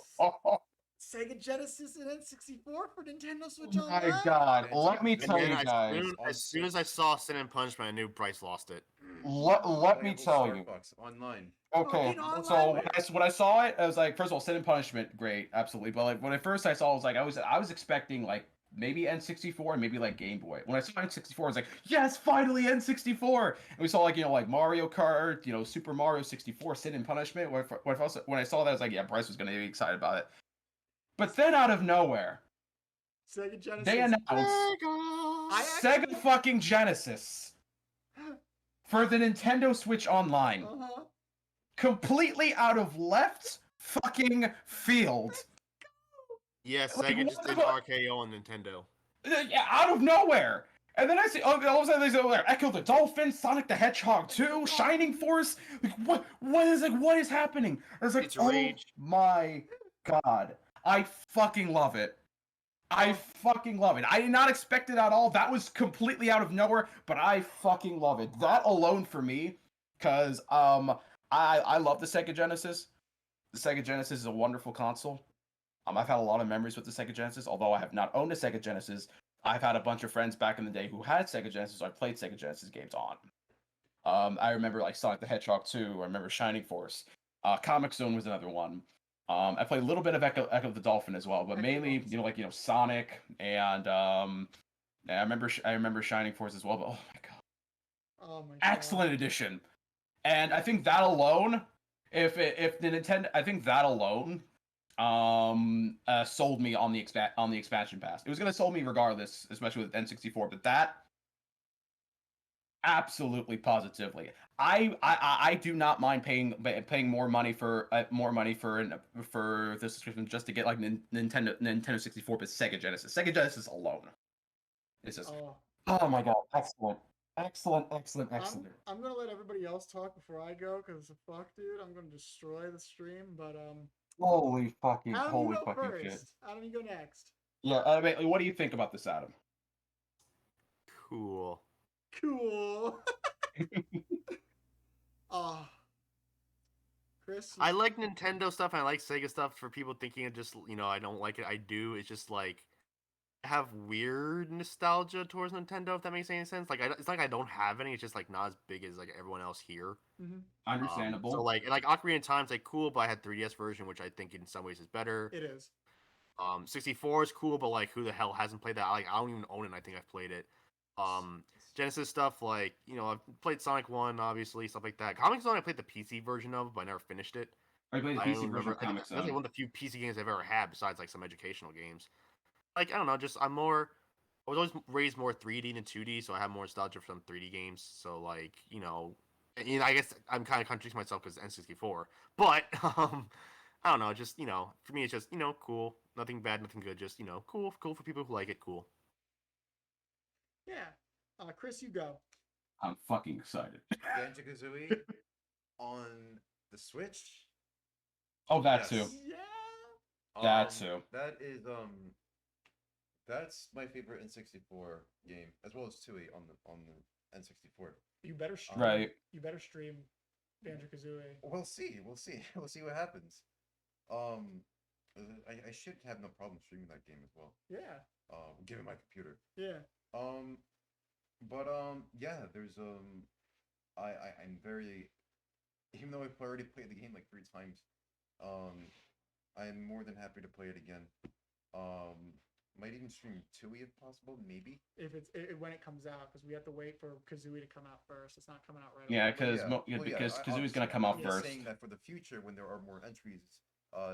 Sega Genesis and N64 for Nintendo Switch My Online. god, let me tell you And guys. as soon as I saw Sin and Punishment, I knew Bryce lost it. Let me tell you. Online. Okay, so when I saw it, I was like, first of all, Sin and Punishment, great, absolutely. But like when I first saw, I was like, I was expecting like maybe N64 and maybe like Game Boy. When I saw N64, I was like, yes, finally N64. And we saw like like Mario Kart, Super Mario 64, Sin and Punishment. When I saw that, I was like, yeah, Bryce was gonna be excited about it. But then out of nowhere, Sega Genesis. they announced Sega fucking Genesis for the Nintendo Switch Online. Completely out of left fucking field. Yeah, Like, Sega just what did the- RKO on Nintendo. Yeah, out of nowhere. And then I see all of a sudden there's over there Echo the Dolphin, Sonic the Hedgehog 2, Shining Force. Like what is happening? I was like, It's oh rage. my god. I fucking love it. I fucking love it. I did not expect it at all. That was completely out of nowhere, but I fucking love it. That alone for me, because I love the Sega Genesis. The Sega Genesis is a wonderful console. I've had a lot of memories with the Sega Genesis, although I have not owned a Sega Genesis. I've had a bunch of friends back in the day who had Sega Genesis, so I played Sega Genesis games on. I remember like Sonic the Hedgehog 2, I remember Shining Force. Comic Zone was another one. I played a little bit of Echo the Dolphin as well, but mainly, Sonic and I remember Shining Force as well, but oh my god. Oh my god. Excellent edition. And I think that alone, if the Nintendo, I think that alone sold me on the expansion pass. It was gonna sold me regardless, especially with N64, but that absolutely positively. I do not mind paying more money for this subscription just to get like Nintendo 64, but Sega Genesis alone. It's just oh my god, excellent. I'm gonna let everybody else talk before I go, because fuck, dude, I'm gonna destroy the stream. But Holy fucking Adam, you go fucking first. shit. Adam, you go next. Yeah, I mean, what do you think about this, Adam? Cool. Cool. Chris, I like Nintendo stuff and I like Sega stuff. For people thinking it just I don't like it, I do. It's just like I have weird nostalgia towards Nintendo, if that makes any sense. Like it's like I don't have any. It's just like not as big as like everyone else here. Understandable. So like Ocarina of Time's like cool, but I had 3DS version, which I think in some ways is better. It is. 64 is cool, but like who the hell hasn't played that? Like I don't even own it. I think I've played it. Genesis stuff, like I've played Sonic 1, obviously, stuff like that. Comic Zone I played the PC version of, but I never finished it. I played the I PC don't version remember. of Comic That's like Zone. one of the few PC games I've ever had, besides like some educational games. Like I don't know, just I was always raised more 3D than 2D, so I have more nostalgia for some 3D games. So like I guess I'm kind of contradicting myself because N64, but I don't know, just for me it's just cool, nothing bad, nothing good, just cool for people who like it, cool. Yeah. Chris, you go. I'm fucking excited. Banjo-Kazooie on the Switch. Oh, that too. Yeah. That too. That is that's my favorite N64 game, as well as Tui on the N64. You better stream. Right. You better stream Banjo-Kazooie. We'll see. We'll see what happens. I should have no problem streaming that game as well. Yeah. Given my computer. Yeah. But yeah, there's I'm very, even though I've already played the game like 3 times, I'm more than happy to play it again. Might even stream Tui if possible, maybe. If when it comes out, because we have to wait for Kazooie to come out first. It's not coming out right Yeah, away. because Kazooie's gonna come out I'm just first. saying that for the future, when there are more entries,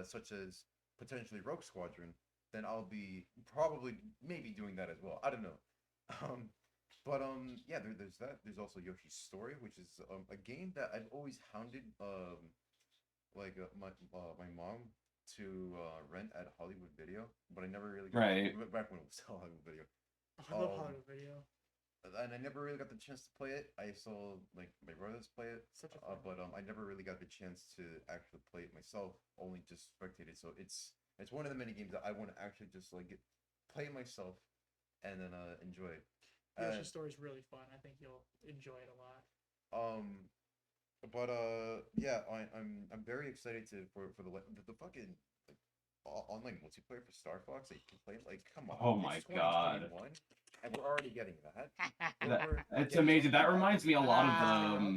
such as potentially Rogue Squadron, then I'll be probably maybe doing that as well. I don't know. Yeah, there's that. There's also Yoshi's Story, which is a game that I've always hounded my mom to rent at Hollywood Video, but I never really got back when it was Hollywood Video. I love Hollywood Video. And I never really got the chance to play it. I saw like my brothers play it, but I never really got the chance to actually play it myself. Only just spectated. So it's one of the many games that I want to actually just like play myself and then enjoy. Yoshi's Story is really fun. I think you'll enjoy it a lot. Yeah, I'm very excited for the fucking like online multiplayer for Star Fox that you can play. Like, come on! Oh my god! And we're already getting that. It's amazing. That reminds me a lot of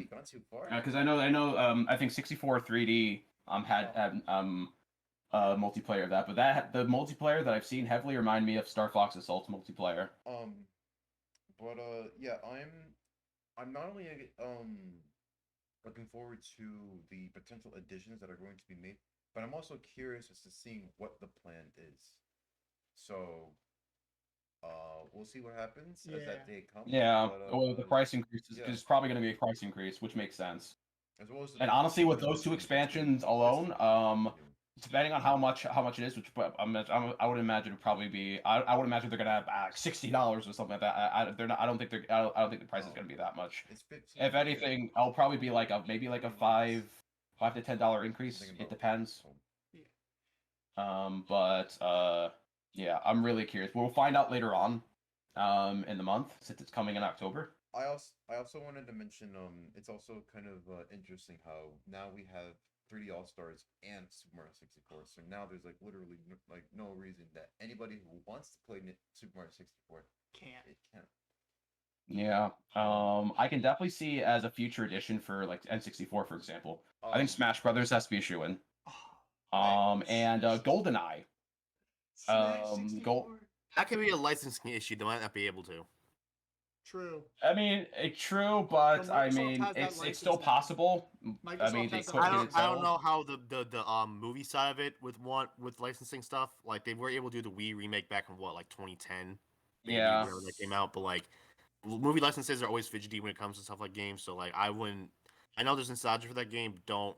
because I know I think 64 3D had multiplayer of that, but the multiplayer that I've seen heavily remind me of Star Fox Assault multiplayer. Yeah, I'm not only looking forward to the potential additions that are going to be made, but I'm also curious as to seeing what the plan is. So, we'll see what happens as that day comes. Yeah, the price increase is probably going to be a price increase, which makes sense. As well as and honestly, with those 2 expansions alone, depending on how much it is, which I would imagine it would probably be. I would imagine they're gonna have $60 or something like that. I don't think the price is gonna be that much. If anything, I'll probably be like maybe like a $5 to $10 increase. It depends. Yeah, I'm really curious. We'll find out later on, in the month since it's coming in October. I also wanted to mention it's also kind of interesting how now we have 3D All-Stars and Super Mario 64. So now there's like literally no reason that anybody who wants to play Super Mario 64 can't. It can't. Yeah. I can definitely see as a future edition for like N64, for example. I think Smash Brothers has to be a shoo-in. And GoldenEye. That could be a licensing issue. They might not be able to. True. I mean, true, but I mean, it's still possible. I mean, they could. I don't know how the movie side of it with licensing stuff. Like they were able to do the Wii remake back in like 2010. Yeah. Whenever that came out, but like movie licenses are always fidgety when it comes to stuff like games. So like I wouldn't. I know there's nostalgia for that game. Don't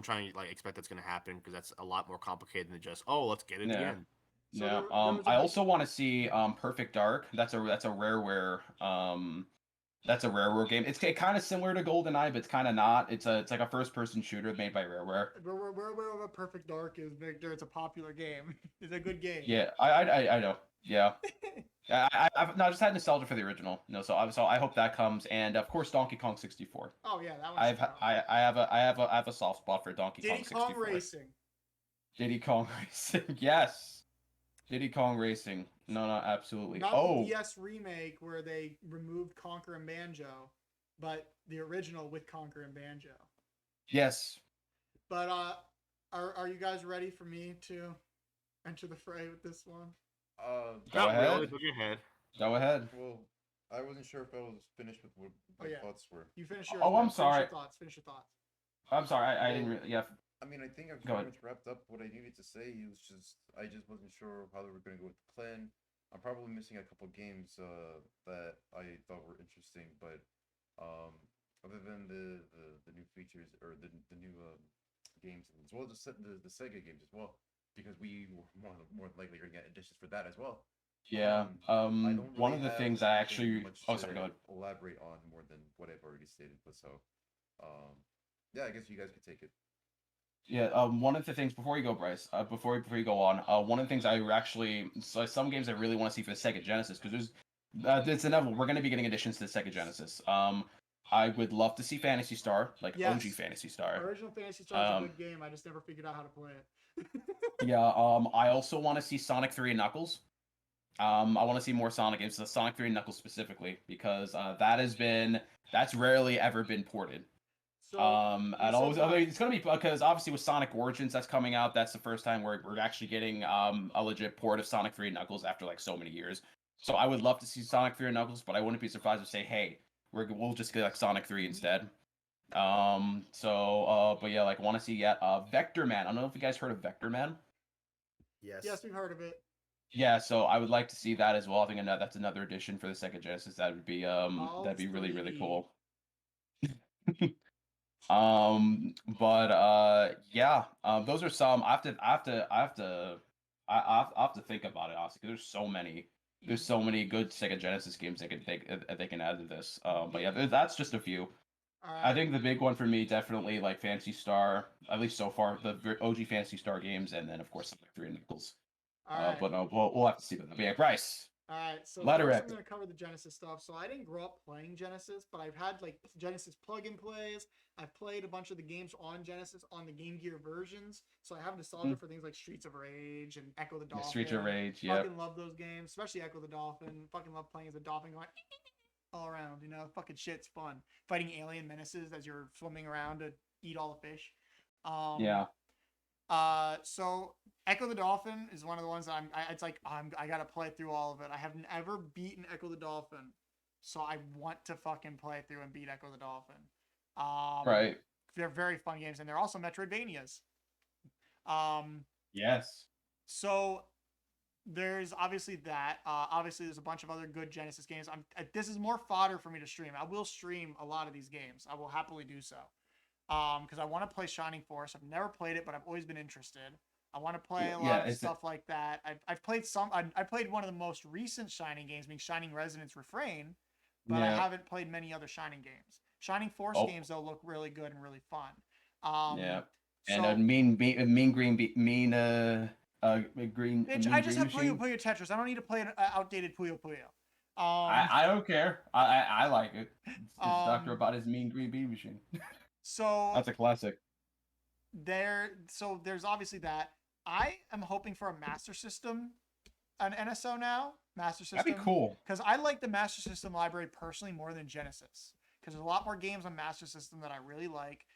try and like expect that's gonna happen because that's a lot more complicated than just let's get it again. So yeah. I also want to see Perfect Dark. That's a Rareware. That's a Rareware game. It's kind of similar to GoldenEye, but it's kind of not. It's like a first-person shooter made by Rareware. Rareware Perfect Dark is Victor. It's a popular game. It's a good game. Yeah, I know. Yeah. I've just had nostalgia for the original. So I hope that comes, and of course Donkey Kong 64. Oh yeah, that one. I have a soft spot for Donkey Kong 64. Diddy Kong Racing. Diddy Kong Racing. Yes. Diddy Kong Racing. No, absolutely. Not the DS remake where they removed Conker and Banjo, but the original with Conker and Banjo. Yes. But are you guys ready for me to enter the fray with this one? Go ahead. Really, put your head. Go ahead. Well, I wasn't sure if I was finished with what my thoughts were. You finished your. I'm sorry. Finish your thoughts. I'm sorry. I didn't really. Yeah. I mean, I think I've pretty much wrapped up what I needed to say. I just wasn't sure how they were going to go with the plan. I'm probably missing a couple games that I thought were interesting, but other than the new features or the new games, as well as the Sega games as well, because we were more likely going to get additions for that as well. Yeah. One of the things I actually. Sorry. Go ahead. Elaborate on more than what I've already stated, but yeah, I guess you guys could take it. Yeah, one of the things before you go, Bryce, before you go on, one of the things some games I really want to see for the Sega Genesis, because it's inevitable. We're going to be getting additions to the Sega Genesis. I would love to see Phantasy Star, OG Phantasy Star. Original Phantasy Star is a good game. I just never figured out how to play it. Yeah. I also want to see Sonic 3 and Knuckles. I want to see more Sonic games, so Sonic 3 and Knuckles specifically, because that's rarely ever been ported. So, and always, it's gonna be because obviously with Sonic Origins that's coming out, that's the first time we're actually getting a legit port of Sonic 3 and Knuckles after like so many years. So I would love to see Sonic 3 and Knuckles, but I wouldn't be surprised if say, hey, we'll just get like Sonic 3 instead. But yeah, like want to see Vector Man. I don't know if you guys heard of Vector Man. Yes, we've heard of it. Yeah, so I would like to see that as well. I think that's another addition for the Sega Genesis. That would be that'd be really really cool. Those are some. I have to think about it honestly, because there's so many good Sega Genesis games they can add to this. But yeah, that's just a few. I think the big one for me definitely like Phantasy Star, at least so far, the OG Phantasy Star games, and then of course Sonic 3 and Knuckles. But no, we'll have to see that. But yeah, Bryce. Alright, so Let her first rip. I'm going to cover the Genesis stuff. So I didn't grow up playing Genesis, but I've had like Genesis plug-in plays. I've played a bunch of the games on Genesis on the Game Gear versions. So I have nostalgia for things like Streets of Rage and Echo the Dolphin. Streets of Rage, yeah. Fucking love those games, especially Echo the Dolphin. Fucking love playing as a dolphin going all around, you know? Fucking shit's fun. Fighting alien menaces as you're swimming around to eat all the fish. Yeah. So Echo the Dolphin is one of the ones that I gotta play through all of it. I have never beaten Echo the Dolphin, so I want to fucking play through and beat Echo the Dolphin. Right. They're very fun games, and they're also Metroidvanias. Yes. So there's obviously that. Obviously, there's a bunch of other good Genesis games. This is more fodder for me to stream. I will stream a lot of these games. I will happily do so. Because I want to play Shining Force. I've never played it, but I've always been interested. I want to play a lot of stuff like that. I've played some. I played one of the most recent Shining games, being Shining Resonance Refrain, but I haven't played many other Shining games. Shining Force games though look really good and really fun. And so, mean green. I just have Puyo Puyo Tetris. I don't need to play an outdated Puyo Puyo. I don't care. I like it. It's Dr. Robot's Mean Green Bee Machine. So that's a classic. There's obviously that. I am hoping for a Master System, an NSO now. Master System. That'd be cool. Because I like the Master System library personally more than Genesis. Because there's a lot more games on Master System that I really like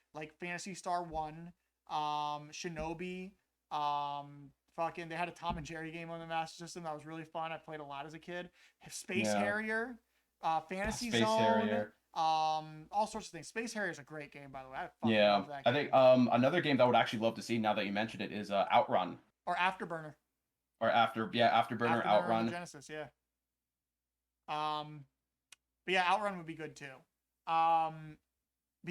Phantasy Star 1, Shinobi, they had a Tom and Jerry game on the Master System that was really fun. I played a lot as a kid. Space Harrier, Fantasy Zone. Harrier. All sorts of things. Space Harrier is a great game, by the way. Love that game. I think another game that I would actually love to see now that you mentioned it is Outrun. Or Afterburner. Afterburner, Outrun. Genesis, yeah. But yeah, Outrun would be good too. But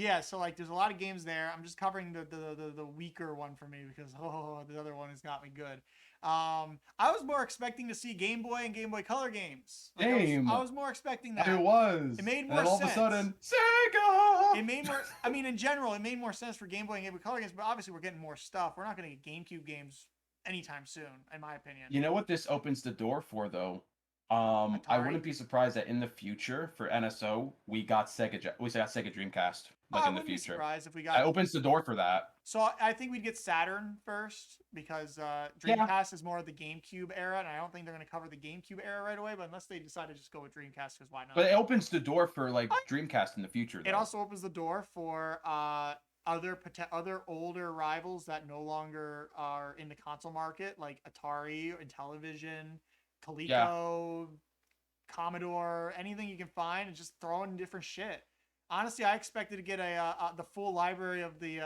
yeah, so like there's a lot of games there. I'm just covering the weaker one for me because the other one has got me good. I was more expecting to see Game Boy and Game Boy Color games. I was more expecting that. It was. It made more and then all sense. All of a sudden, Sega. It made more. I mean, in general, it made more sense for Game Boy and Game Boy Color games. But obviously, we're getting more stuff. We're not going to get GameCube games anytime soon, in my opinion. You know what this opens the door for, though? I wouldn't be surprised that in the future for NSO we got Sega Dreamcast in the future. Be surprised if we got. It opens the door for that. So I think we'd get Saturn first because Dreamcast is more of the GameCube era, and I don't think they're going to cover the GameCube era right away. But unless they decide to just go with Dreamcast, because why not? But it opens the door for like Dreamcast in the future. Though. It also opens the door for other older rivals that no longer are in the console market, like Atari, Intellivision, Coleco, Commodore, anything you can find, and just throw in different shit. Honestly, I expected to get the full library of the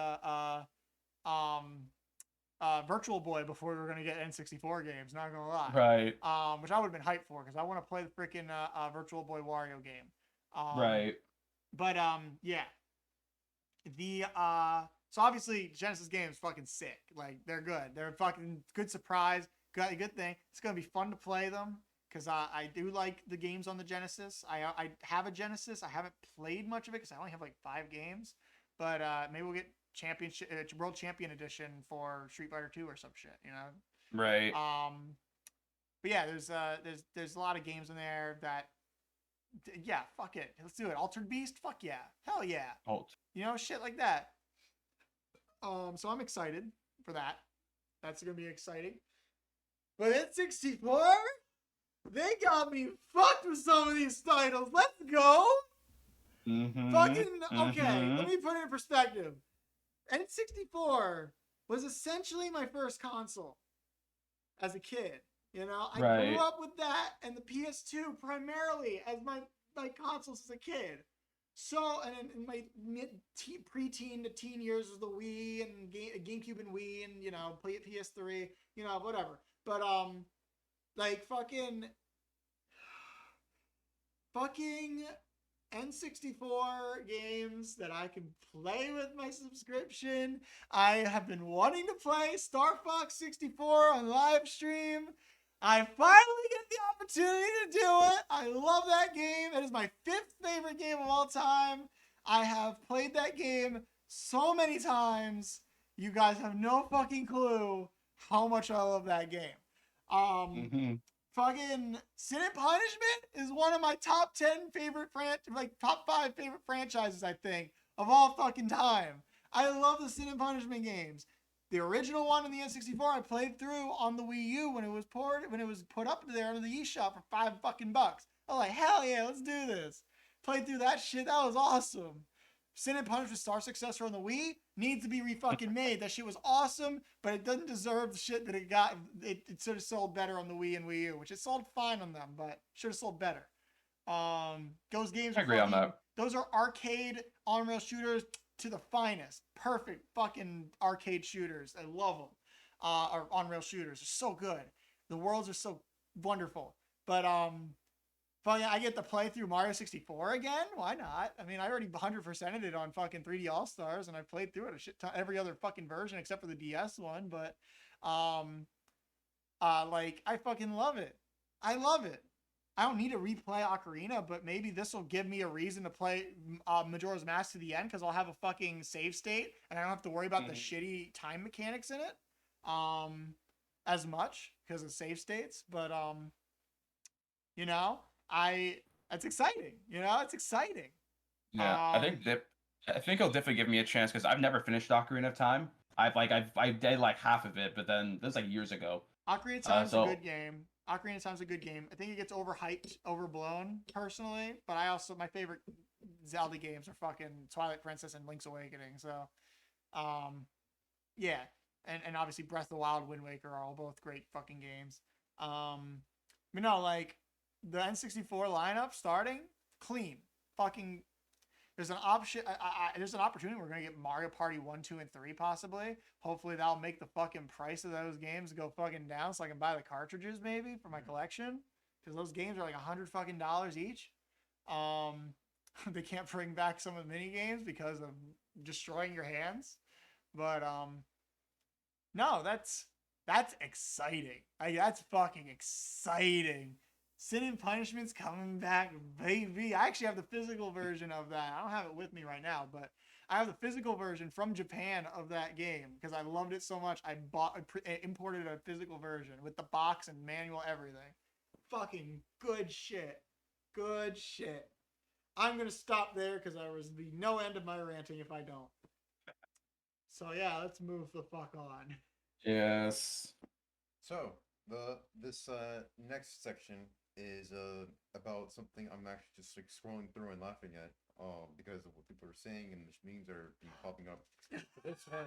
Virtual Boy before we were gonna get N64 games. Not gonna lie, right? Which I would have been hyped for because I want to play the freaking Virtual Boy Wario game. Right. But yeah. So obviously Genesis games fucking sick. Like they're good. They're fucking good surprise. Good thing. It's gonna be fun to play them because I do like the games on the Genesis. I have a Genesis. I haven't played much of it because I only have like 5 games. But maybe we'll get World Champion Edition for Street Fighter 2 or some shit. You know. Right. But yeah, there's a lot of games in there that. Yeah, fuck it. Let's do it. Altered Beast? Fuck yeah. Hell yeah. You know, shit like that. So I'm excited for that. That's gonna be exciting. But N64? They got me fucked with some of these titles. Let's go. Fucking okay. Let me put it in perspective. N64 was essentially my first console as a kid. You know, I grew up with that and the PS2 primarily as my consoles as a kid. So, and in my preteen to teen years was the Wii and GameCube and Wii and, you know, play PS3, you know, whatever. But, like, fucking N64 games that I can play with my subscription. I have been wanting to play Star Fox 64 on live stream. I finally get the opportunity to do it. I love that game. It is my 5th favorite game of all time. I have played that game so many times. You guys have no fucking clue how much I love that game. Fucking Sin and Punishment is one of my top 10 favorite top 5 favorite franchises, I think, of all fucking time. I love the Sin and Punishment games. The original one in the N64 I played through on the Wii U when it was put up there on the eShop for $5 fucking bucks. I was like, hell yeah, let's do this. Played through that shit. That was awesome. Sin and Punishment Star Successor on the Wii needs to be re-fucking made. That shit was awesome, but it doesn't deserve the shit that it got. It should have sold better on the Wii and Wii U, which it sold fine on them, but should have sold better. Those games. I agree on that. Those are arcade on-rail shooters to the finest. Perfect fucking arcade shooters. I love them. Or on-rail shooters. They're so good. The worlds are so wonderful. But I get to play through Mario 64 again. Why not? I mean, I already 100%ed it on fucking 3D All Stars, and I played through it a shit ton, every other fucking version except for the DS one. But like, I fucking love it. I love it. I don't need to replay Ocarina, but maybe this will give me a reason to play Majora's Mask to the end, because I'll have a fucking save state and I don't have to worry about the shitty time mechanics in it as much because of save states. But you know, that's exciting. You know, it's exciting. Yeah, I think it'll definitely give me a chance because I've never finished Ocarina of Time. I did like half of it, but then this was like years ago. Ocarina of Time's a good game. Ocarina of Time's a good game. I think it gets overhyped, overblown, personally. But my favorite Zelda games are fucking Twilight Princess and Link's Awakening. So, yeah. And obviously Breath of the Wild, Wind Waker are all both great fucking games. But no, like, the N64 lineup starting, clean. Fucking, there's an option. There's an opportunity we're going to get Mario Party 1, 2, and 3 possibly. Hopefully that'll make the fucking price of those games go fucking down so I can buy the cartridges maybe for my collection. Because those games are like $100 fucking each. They can't bring back some of the mini games because of destroying your hands. But no, that's exciting. That's fucking exciting. Sin and Punishment's coming back, baby. I actually have the physical version of that. I don't have it with me right now, but I have the physical version from Japan of that game because I loved it so much. I imported a physical version with the box and manual, everything. Fucking good shit. Good shit. I'm going to stop there because there was be no end of my ranting if I don't. So yeah, let's move the fuck on. Yes. So, this next section is about something I'm actually just like scrolling through and laughing at because of what people are saying and the memes are popping up. This one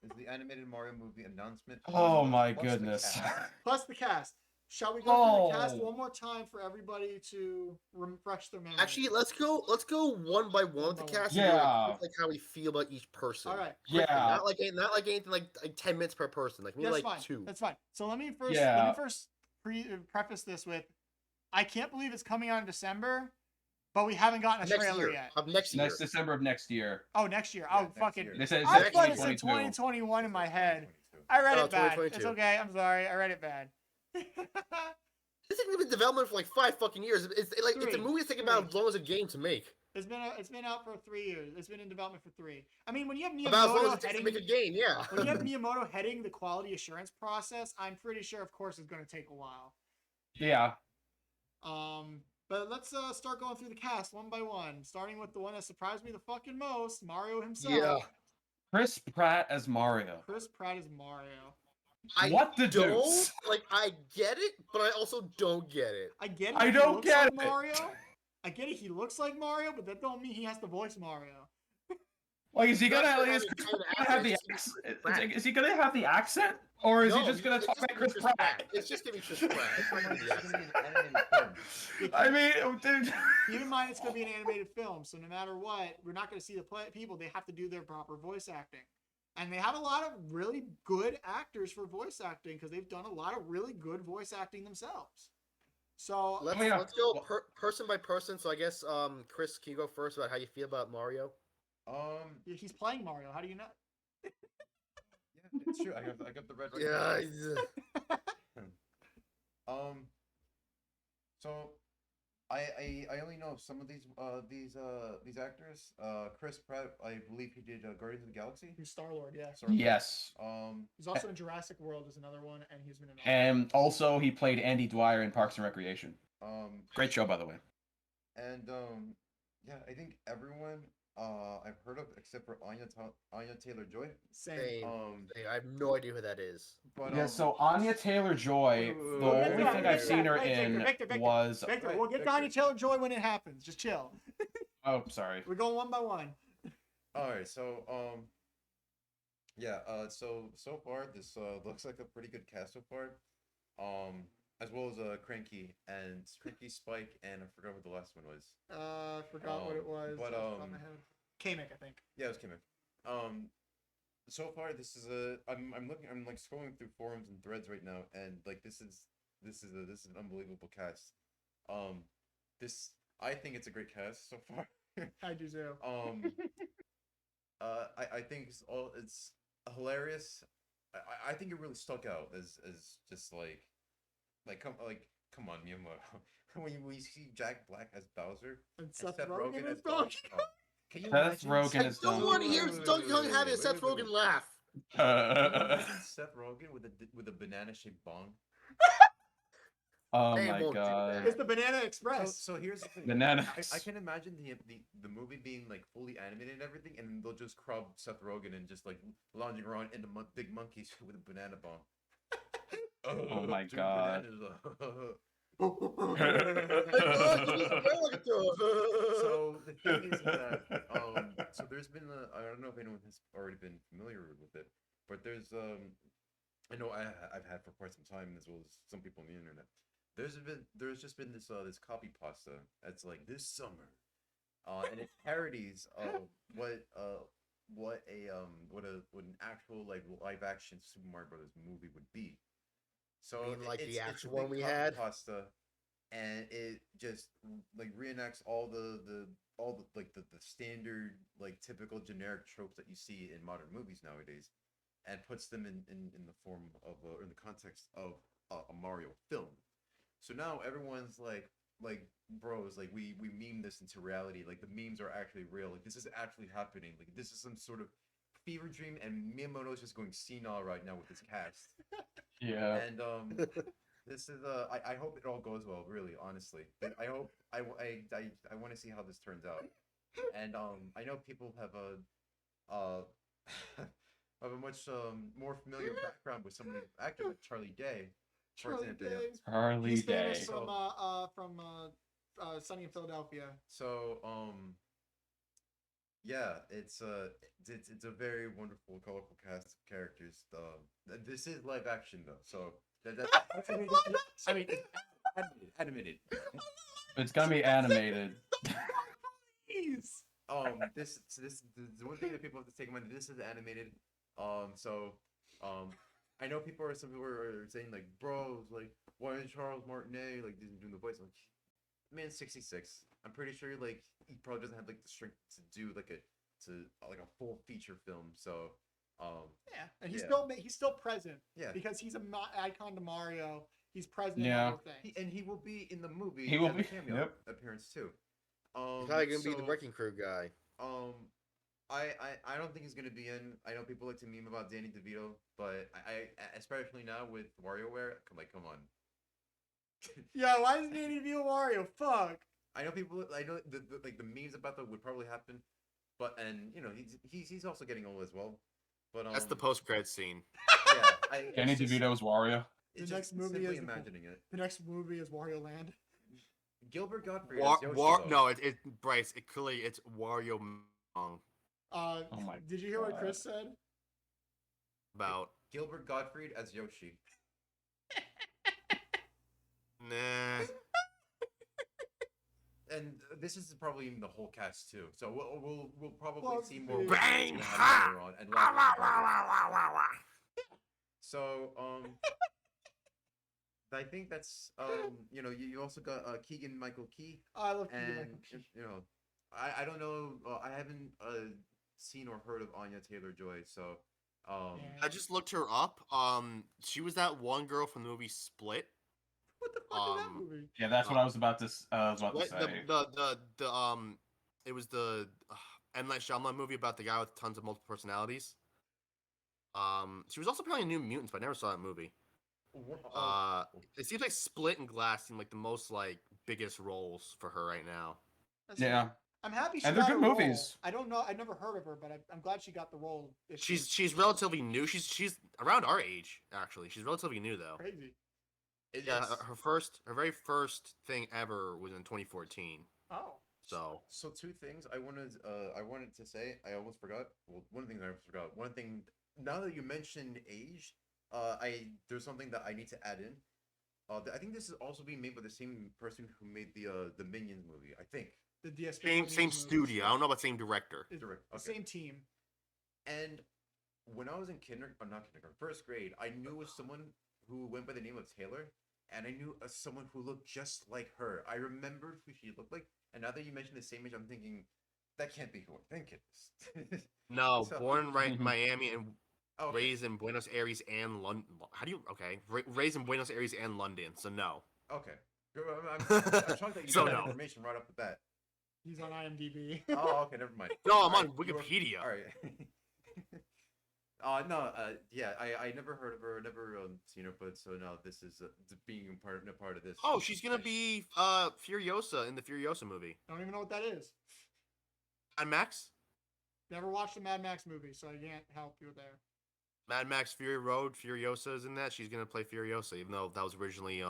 is the animated Mario movie announcement. Oh my goodness. Plus the cast. Shall we go through the cast one more time for everybody to refresh their memory? Actually, let's go one by one with the cast. Yeah. And like how we feel about each person. All right. Yeah. Not like anything like 10 minutes per person. Like maybe like 2. That's fine. So let me first preface this with, I can't believe it's coming out in December, but we haven't gotten a trailer yet. Of next year. Next December of next year. Oh, next year. Oh, fucking. They said I thought it said 2021 in my head. I read it bad. It's okay. I'm sorry. I read it bad. This thing's been in development for like 5 fucking years. It's a movie that's taking about as long as a game to make. It's been out for 3 years. It's been in development for 3. I mean, when you have About as long as Miyamoto it takes to heading make a game, yeah. when you have Miyamoto heading the quality assurance process, I'm pretty sure, of course, it's going to take a while. Yeah. But let's start going through the cast one by one, starting with the one that surprised me the fucking most, Mario himself. Yeah. Chris Pratt as Mario. Chris Pratt as Mario. What the don't deuce? like. I get it, but I also don't get it. I get it. I he don't looks get like it. Mario. I get it. He looks like Mario, but that don't mean he has to voice Mario. Like, is he gonna? That's Like, not is even Chris kind of Pratt gonna have the accent, accent? it's Pratt. Is he gonna have the accent, or is he No, just gonna it's talk just like gonna be Chris Pratt? It's just gonna be Chris Pratt. It's not gonna be the accent. I mean, dude. Keep in mind, it's going to be an animated film, so no matter what, we're not going to see the people. They have to do their proper voice acting, and they have a lot of really good actors for voice acting because they've done a lot of really good voice acting themselves. So Let's go person by person. So I guess Chris, can you go first about how you feel about Mario? Yeah, he's playing Mario. How do you know? Yeah, it's true. I got the red right Yeah. now. So I only know some of these actors. Chris Pratt, I believe he did Guardians of the Galaxy. He's Star-Lord, yeah. Yes. He's also in Jurassic World is another one, and he's been in. And also, he played Andy Dwyer in Parks and Recreation. Great show, by the way. And yeah, I think everyone I've heard of except for Anya Taylor-Joy. Same. I have no idea who that is. But, Yeah, so Anya Taylor-Joy, the only thing I've seen her in was... Victor, we'll get to Anya Taylor-Joy when it happens. Just chill. Oh, sorry. We're going one by one. All right, so yeah, so far this looks like a pretty good cast so far, as well as Cranky, Spike, and I forgot what the last one was. I forgot what it was. But Kamek, I think. Yeah, it was Kamek. So far this is I'm like scrolling through forums and threads right now, and like this is an unbelievable cast. I think it's a great cast so far. I do too. I think it's hilarious. I think it really stuck out as just come on, Miyamoto. when you see Jack Black as Bowser and Seth Rogen as Donkey Kong. Can you Seth imagine? Rogen is No one hears Donkey Kong having a Seth Rogen laugh. Seth Rogen with a banana shaped bong. Oh my god. It's the Banana Express. So here's the thing. Bananas. I can imagine the movie being like fully animated and everything, and they'll just crop Seth Rogen and just like lounging around in the big monkeys with a banana bomb. Oh my god. So the thing is that so there's been I don't know if anyone has already been familiar with it, but there's I know I've had for quite some time, as well as some people on the internet. There's just been this copy pasta that's like this summer, and it parodies what an actual like live action Super Mario Brothers movie would be. So like the it's actual a big one we copy had? pasta, and it just like reenacts all the standard like typical generic tropes that you see in modern movies nowadays, and puts them in the form of in the context of a Mario film. So now everyone's like bros, like we meme this into reality. Like the memes are actually real. Like this is actually happening. Like this is some sort of fever dream, and Miyamoto's just going senile right now with his cast. Yeah. And this is I hope it all goes well, really, honestly. I hope I want to see how this turns out. And I know people have have a much more familiar background with some of the actors like Charlie Day. He's famous Day. from Sunny in Philadelphia. So yeah, it's a very wonderful, colorful cast of characters. This is live action though, so I mean, animated. It's gonna be animated. Please. This the one thing that people have to take in mind. This is animated. I know some people are saying like, bros, like, why is Charles Martinet like doing the voice? I'm like, man, 66. I'm pretty sure like he probably doesn't have like the strength to do like a full feature film. So yeah, and he's yeah. still present. Yeah, because he's an icon to Mario. He's present. Yeah. in everything. And he will be in the movie. He will as a be cameo appearance too. He's probably gonna be the Wrecking Crew guy. I don't think he's gonna be in. I know people like to meme about Danny DeVito, but I especially now with WarioWare, come on. Yeah, why isn't Danny DeVito Mario? Fuck. I know the memes about that would probably happen, but and you know he's also getting old as well. But That's the post-credit scene. Yeah, Danny DeVito's Wario. The next movie is imagining it. The next movie is Wario Land. Gilbert Gottfried as Yoshi, though. No, Bryce. It's Wario Mong. Oh my Did you hear what Chris said? About Gilbert Gottfried as Yoshi. Nah. And this is probably even the whole cast too. So we'll probably see more. Bang! Later on, and so I think that's you also got Keegan Michael Key. Oh, I love and Keegan Michael Key. I don't know, I haven't seen or heard of Anya Taylor-Joy, so I just looked her up. She was that one girl from the movie Split. What the fuck is that movie? Yeah, that's what I was about to say. It was the M. Night Shyamalan movie about the guy with tons of multiple personalities. She was also playing New Mutants, but I never saw that movie. It seems like Split and Glass seem like the most biggest roles for her right now. Yeah. I'm happy she And got they're good a role. movies. I don't know. I've never heard of her, but I'm glad she got the role. She's relatively new. She's around our age actually. She's relatively new though. Crazy. Yeah, her very first thing ever was in 2014. Oh. So two things I wanted to say. I almost forgot. Well, one thing I almost forgot. One thing. Now that you mentioned age, there's something that I need to add in. I think this is also being made by the same person who made the Minions movie. I think. The DSP. Same studio. I don't know about same director. Same team. And when I was in first grade, I knew someone who went by the name of Taylor, and I knew someone who looked just like her. I remembered who she looked like, and now that you mentioned the same age, I'm thinking that can't be who I think it is. No, born in Miami and raised in Buenos Aires and London. How do you? Okay, raised in Buenos Aires and London. So no. Okay. I'm shocked that you got that information right off the bat. He's on IMDb. Oh, okay, never mind. No, I'm on Wikipedia. All right. Yeah, I never heard of her, never seen her, but so now this is being a part of this. Oh, she's gonna be Furiosa in the Furiosa movie. I don't even know what that is. Mad Max? Never watched the Mad Max movie, so I can't help you there. Mad Max Fury Road, Furiosa is in that. She's gonna play Furiosa, even though that was originally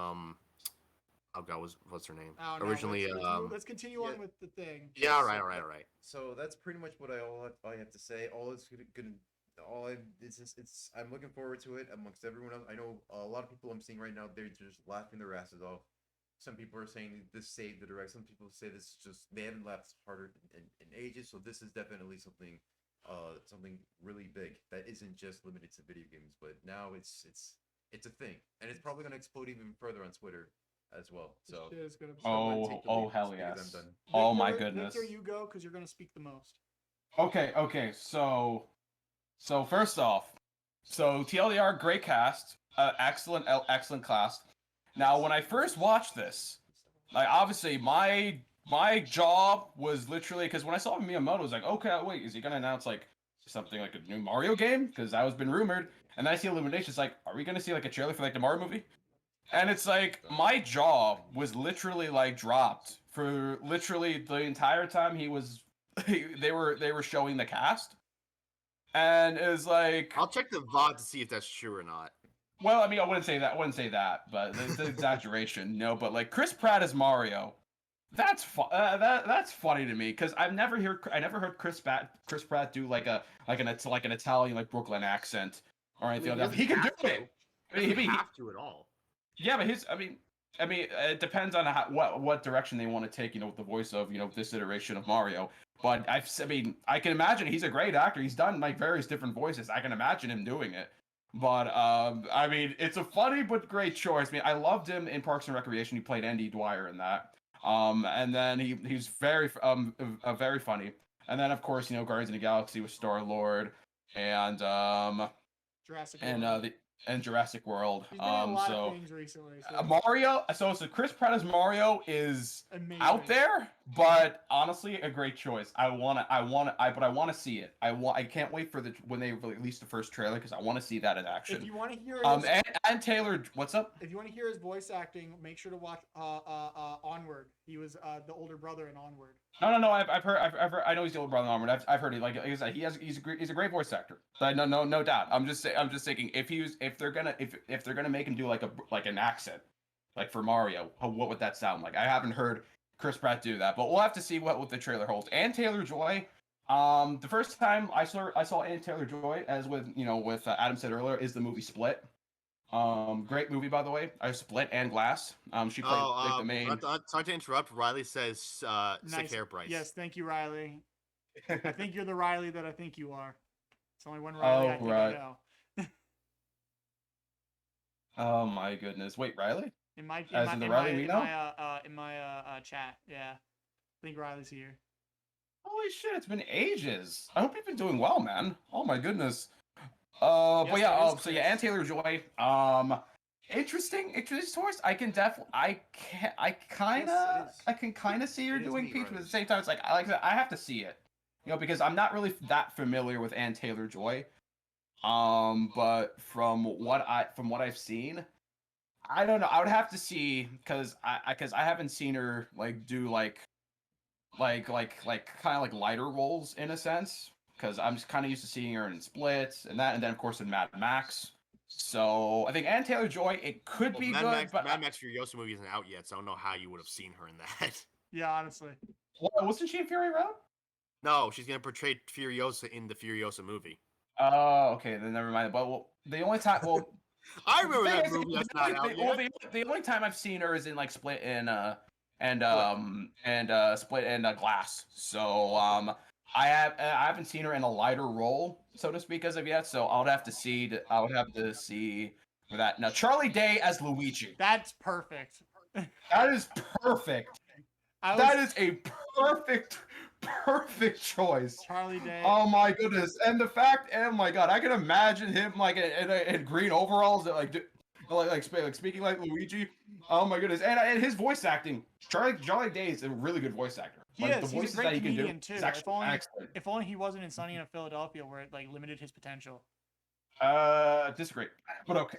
oh god, what's her name? Oh, no, originally let's continue on with the thing. Yeah, all right. So that's pretty much what I have to say. I'm looking forward to it amongst everyone else. I know a lot of people I'm seeing right now, they're just laughing their asses off. Some people are saying this saved the direct. Some people say this is just they haven't laughed harder in ages. So this is definitely something really big that isn't just limited to video games, but now it's a thing, and it's probably gonna explode even further on Twitter as well. So hell yes. Oh my goodness. Victor, you go because you're gonna speak the most. Okay. So first off, TLDR, great cast, excellent cast. Now, when I first watched this, obviously my job was literally because when I saw Miyamoto, I was like, okay, wait, is he gonna announce something like a new Mario game? Because that was been rumored. And then I see Illumination. It's like, are we gonna see a trailer for the Mario movie? And it's like my jaw was literally dropped for literally the entire time they were showing the cast. And it was like, I'll check the VOD to see if that's true or not. Well, I mean, I wouldn't say that, but it's an exaggeration, but Chris Pratt as Mario, that's funny to me because I never heard Chris Pratt do an Italian Brooklyn accent or anything like that. He can do it. He doesn't have to at all. Yeah, but it depends on what direction they want to take, with the voice of, this iteration of Mario. But I can imagine he's a great actor. He's done various different voices. I can imagine him doing it. But it's a funny but great choice. I loved him in Parks and Recreation. He played Andy Dwyer in that. And then he's very funny. And then of course, Guardians of the Galaxy with Star-Lord and Jurassic World. And Jurassic World. He's been in a lot of things recently. Mario. So Chris Pratt as Mario is amazing. out there, But honestly, a great choice. But I want to see it. I can't wait for when they release the first trailer because I want to see that in action. If you want to hear and Taylor, what's up? If you want to hear his voice acting, make sure to watch Onward. He was the older brother in Onward. No. I've heard. I know he's the older brother in Onward. I've heard it. Like I said, he's a great voice actor. No doubt. I'm just thinking if they're gonna make him do like an accent, like for Mario, what would that sound like? I haven't heard Chris Pratt do that, but we'll have to see what the trailer holds. And Taylor Joy, the first time I saw Anne Taylor Joy, as with Adam said earlier, is the movie Split. Great movie, by the way. I Split and Glass. She played like the main. Sorry to interrupt. Riley says Nice. sick hair, Bryce. Yes, thank you, Riley. I think you're the Riley that I think you are. It's only one Riley I think I know. Oh my goodness! Wait, Riley? In my Riley we know? in my chat, yeah. I think Riley's here. Holy shit! It's been ages. I hope you've been doing well, man. Oh my goodness. But yeah. So yeah, Anne Taylor Joy. Interesting choice. I can kind of see her doing Peach, but at the same time, it's like I have to see it. Because I'm not really that familiar with Anne Taylor Joy. But from what I've seen, I don't know. I would have to see because I haven't seen her do like kind of like lighter roles in a sense. Because I'm just kind of used to seeing her in Splits and then of course in Mad Max. So I think Anne Taylor Joy, it could be good, but Mad Max Furiosa movie isn't out yet, so I don't know how you would have seen her in that. Yeah, honestly. Wasn't she in Fury Road? No, she's gonna portray Furiosa in the Furiosa movie. Oh, okay, then never mind. But the only time, I remember that movie. That's not out yet. The only time I've seen her is in like Split and Split and Glass. So I haven't seen her in a lighter role, so to speak, as of yet. So I would have to see for that. Now Charlie Day as Luigi. That's perfect. That is perfect. That is a perfect choice. Charlie Day. Oh my goodness! And the fact, oh my god, I can imagine him like in green overalls, like speaking like Luigi. Oh my goodness! And his voice acting, Charlie Day is a really good voice actor. He like, is. The He's voices a great that he can do comedian too. is actually excellent. If only he wasn't in Sunny in Philadelphia, where it limited his potential. Disagree, but okay.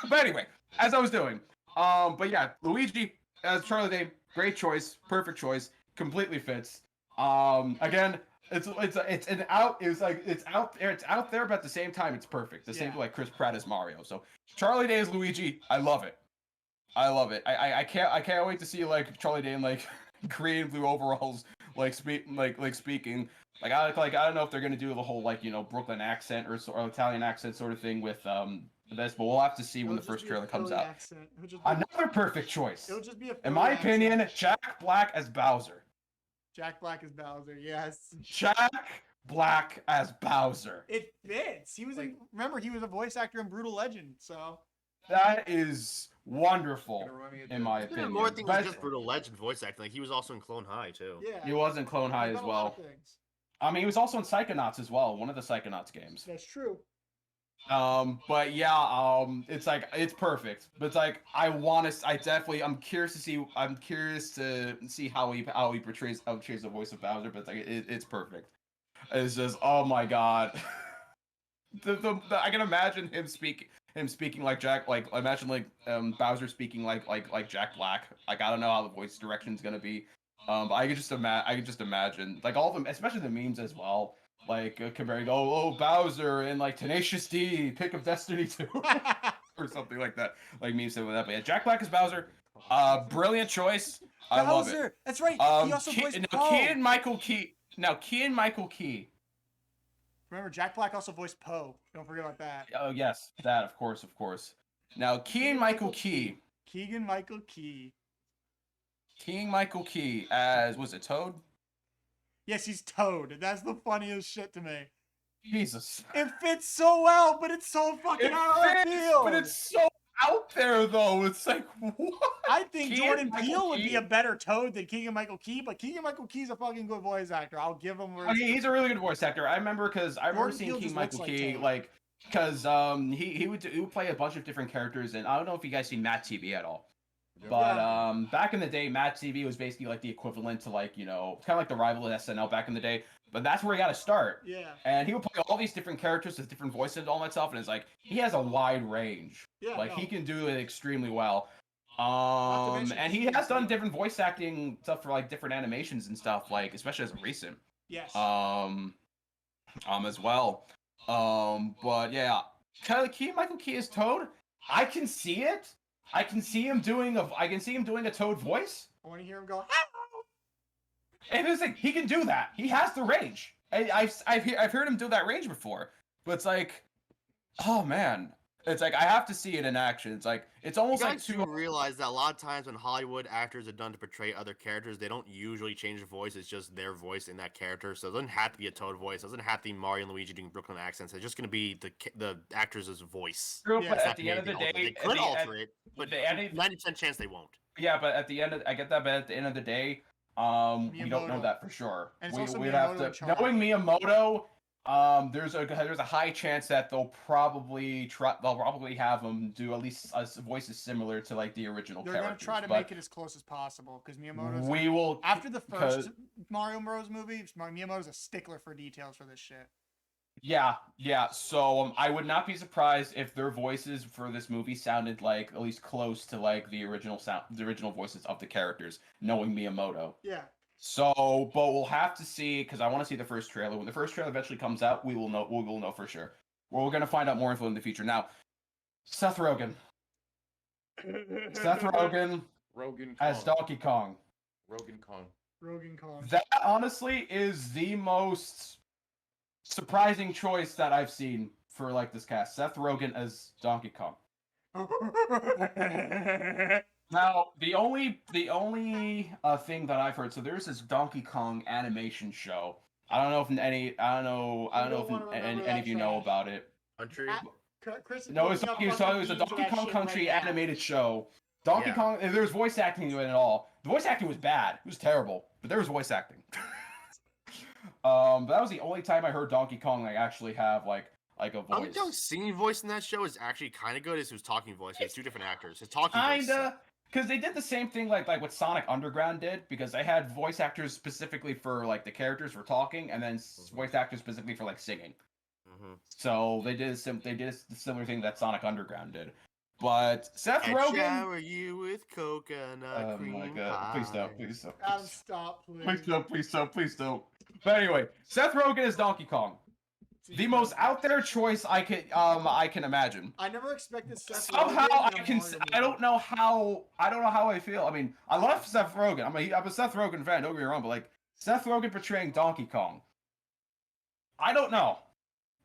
But anyway, as I was doing, but yeah, Luigi as Charlie Day, great choice, perfect choice, completely fits. Again, it's out there, but at the same time, it's perfect. The same like Chris Pratt as Mario. So Charlie Day as Luigi, I love it. I can't wait to see like Charlie Day in like green and blue overalls, speaking. Like I don't know if they're gonna do the whole Brooklyn accent or Italian accent sort of thing with this, but we'll have to see when the first trailer comes out. Another perfect choice. It'll just be in my opinion, Jack Black as Bowser. Jack Black as Bowser, yes. Jack Black as Bowser. It fits. He was remember he was a voice actor in Brutal Legend, so that is wonderful in my opinion. More things than just Brutal Legend voice acting. Like he was also in Clone High too. Yeah. He was in Clone High as well. I mean, he was also in Psychonauts as well, one of the Psychonauts games. That's true. But yeah, it's perfect. But it's like I'm curious to see how he portrays the voice of Bowser. But it's perfect. It's just, oh my god. I can imagine him speaking like Jack. Imagine Bowser speaking like Jack Black. I don't know how the voice direction's gonna be. But I could just imagine all of them, especially the memes as well. Comparing, Bowser and Tenacious D, Pick of Destiny 2, or something like that. Memes with that. But yeah, Jack Black as Bowser. Brilliant choice. I love it. That's right. He also voiced Poe. Keegan-Michael Key. Remember, Jack Black also voiced Poe. Don't forget about that. Oh yes, that of course. Now Keegan-Michael Key. Keegan-Michael Key as, was it Toad? Yes, he's Toad. That's the funniest shit to me. Jesus. It fits so well, but it's so fucking out of left field. But it's so out there, though. It's like, what? I think Jordan Peele would be a better Toad than Keegan-Michael Key, but Keegan-Michael Key's a fucking good voice actor. I'll give him. He's a really good voice actor. I remember seeing Keegan-Michael Key because he would play a bunch of different characters, and I don't know if you guys seen Matt TV at all. But back in the day, Match TV was basically like the equivalent to like, kind of like the rival of SNL back in the day. But that's where he got to start. Yeah. And he would play all these different characters with different voices and all that stuff. And it's like, he has a wide range. Yeah, like, no. he can do it extremely well. mention And he has done different voice acting stuff for like different animations and stuff, like, especially as of recent. Yes. As well. But yeah, Michael Key as Toad. I can see it. I can see him doing a Toad voice. I want to hear him go. And it's like, he can do that. He has the range. I've heard him do that range before. But it's like, oh man. It's like, I have to see it in action. It's like, it's almost like to realize that a lot of times when Hollywood actors are done to portray other characters, they don't usually change their voice. It's just their voice in that character. So it doesn't have to be a Toad voice. It doesn't have to be Mario and Luigi doing Brooklyn accents. It's just going to be the actor's voice. True, but at the end of the day, they could alter it, but 90% chance they won't. Yeah, but at the end of, I get that, but at the end of the day, we don't know that for sure. And it's also We'd have to, knowing Miyamoto, there's a high chance that they'll probably have him do at least voices similar to like the original They're characters. They're going to try to make it as close as possible because Miyamoto's. We will after the first Mario Bros. Movie, Miyamoto's a stickler for details for this shit. Yeah. So I would not be surprised if their voices for this movie sounded like at least close to like the original voices of the characters, knowing Miyamoto. Yeah. So, but we'll have to see because I want to see the first trailer. When the first trailer eventually comes out, we will know. We will know for sure. We're going to find out more info in the future. Now, Seth Rogen. Rogan as Donkey Kong. Rogan Kong. That honestly is the most surprising choice that I've seen for like this cast. Seth Rogen as Donkey Kong. Now, the only thing that I've heard, so there's this Donkey Kong animation show. I don't know if any of you know about it. Country? No, it was a Donkey Kong Country animated show. Donkey Kong, there was voice acting in it all. The voice acting was bad. It was terrible, but there was voice acting. But that was the only time I heard Donkey Kong like actually have like a voice. Donkey Kong's singing voice in that show is actually kind of good. It's his talking voice. It's two different actors. His talking voice. Kinda, because they did the same thing like what Sonic Underground did, because they had voice actors specifically for like the characters for talking, and then voice actors specifically for like singing. So they did a similar thing that Sonic Underground did. But Seth Rogen. Shower you with coconut cream. Oh my god! Please don't! Adam, stop, please. Please don't! But anyway, Seth Rogen is Donkey Kong. The most out there choice I can imagine. I never expected Seth Somehow Rogen. I don't know how I feel. I mean, I love Seth Rogen. I'm a Seth Rogen fan. Don't get me wrong, but like Seth Rogen portraying Donkey Kong. I don't know.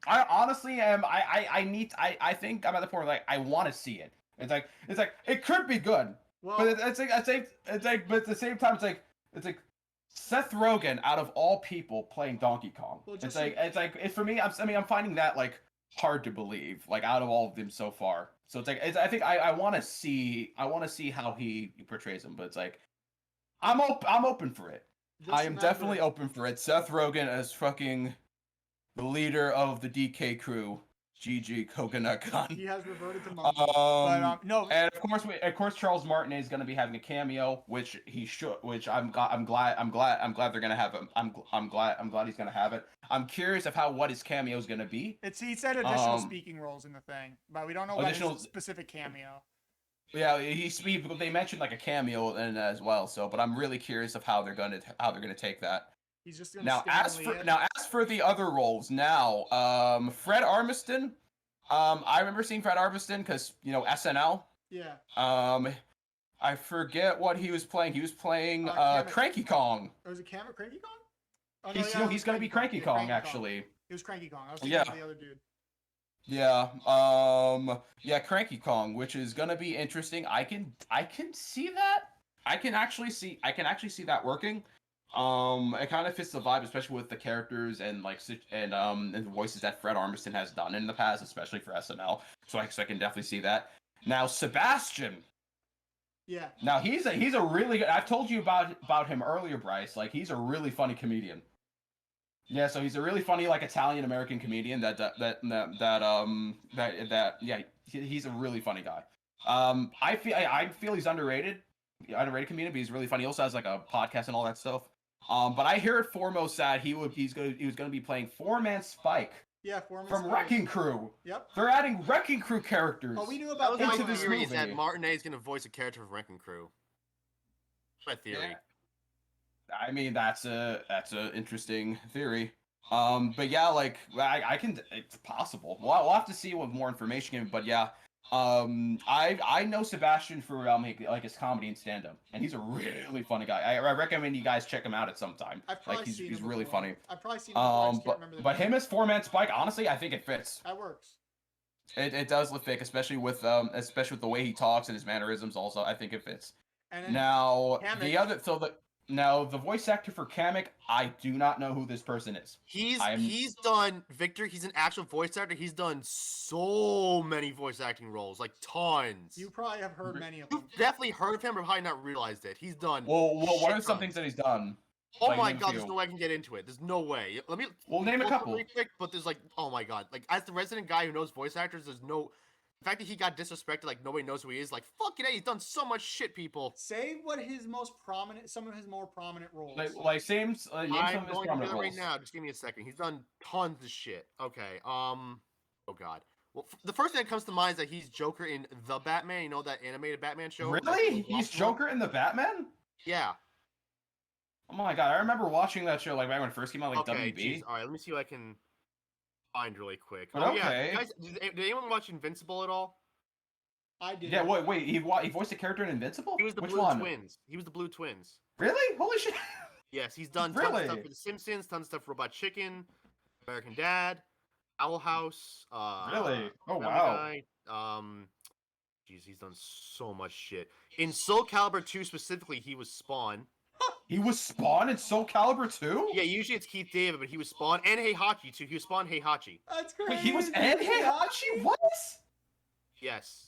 I honestly am. I think I'm at the point where like I want to see it. It's like it could be good, well, but it's like but at the same time it's like Seth Rogen out of all people playing Donkey Kong. Well, for me. I'm finding that like hard to believe. Like out of all of them so far. So I think I want to see how he portrays him. But it's like I'm open for it. I am definitely open for it. Seth Rogen as fucking the leader of the DK crew, GG Coconut Gun. He has reverted to monkey. No. And of course, Charles Martinet is going to be having a cameo, which he should. Which I'm glad they're going to have him. I'm glad he's going to have it. I'm curious of what his cameo is going to be. He said additional speaking roles in the thing, but we don't know about his specific cameo. Yeah, they mentioned like a cameo in as well. So, but I'm really curious of how they're going to take that. He's just gonna as for the other roles, Fred Armisen. I remember seeing Fred Armisen because SNL. Yeah. I forget what he was playing. He was playing Cranky Kong. Oh, was it Cranky Kong? Oh, no, he's gonna be Cranky Kong actually. It was Cranky Kong. I was thinking of the other dude. Yeah, Cranky Kong, which is gonna be interesting. I can see that. I can actually see that working. It kind of fits the vibe, especially with the characters and the voices that Fred Armisen has done in the past, especially for SNL. So I can definitely see that. Now Sebastian. Yeah. Now he's a really good. I've told you about him earlier, Bryce. Like he's a really funny comedian. Yeah, so he's a really funny like Italian American comedian he's a really funny guy. I feel he's underrated comedian, but he's really funny. He also has like a podcast and all that stuff. But I hear it foremost that he was gonna be playing 4-man Spike. Yeah, 4-man from Spike. Wrecking Crew. Yep. They're adding Wrecking Crew characters. Oh, we knew about that. into My this theory movie. is that Martinet is gonna voice a character from Wrecking Crew. That's my theory. Yeah. I mean, that's a interesting theory. But yeah, like I can, it's possible. We'll have to see with more information given. But yeah, I know Sebastian for like his comedy and stand up, and he's a really funny guy. I recommend you guys check him out at some time. Like he's really funny. I've probably seen him before, I just can't remember the but name. him as 4-man Spike, honestly, I think it fits. That works. It does look fake, especially with the way he talks and his mannerisms. Also, I think it fits. And then Now Kamek. the voice actor for Kamek, I do not know who this person is. He's done Victor. He's an actual voice actor. He's done so many voice acting roles, like tons. You probably have heard many of them. You've definitely heard of him, but probably not realized it. He's done. Well, what are shit some tons. things that he's done? Oh Like, my name a god, few. there's no way I can get into it. There's no way. Let me. Well, name a go couple. really quick, but there's like, oh my god, like as the resident guy who knows voice actors, there's no. The fact that he got disrespected, like nobody knows who he is, like fucking he's done so much shit, people. Say what some of his more prominent roles. Name I'm some of his going to prominent do that right roles. now. Just give me a second. He's done tons of shit. Okay. Oh god. Well, the first thing that comes to mind is that he's Joker in The Batman. You know that animated Batman show? Really? He's Joker in the Batman? Yeah. Oh my god, I remember watching that show like back when it first came out, like Okay. WB. Jeez. All right. Let me see what I can find really quick. But Oh okay. yeah. Guys, did anyone watch Invincible at all? I did. Yeah, wait, he voiced a character in Invincible? He was the Which Blue one? Twins. He was the Blue Twins. Really? Holy shit. Yes, he's done tons of Really? stuff for The Simpsons, tons of stuff for Robot Chicken, American Dad, Owl House. Really? Oh, Family wow. Guy. Jeez, he's done so much shit. In Soul Calibur 2 specifically, he was Spawn. He was Spawn in Soul Calibur 2? Yeah, usually it's Keith David, but he was Spawn and Heihachi too. He was Spawn Heihachi. That's Wait, crazy. he was and Heihachi? What? Yes.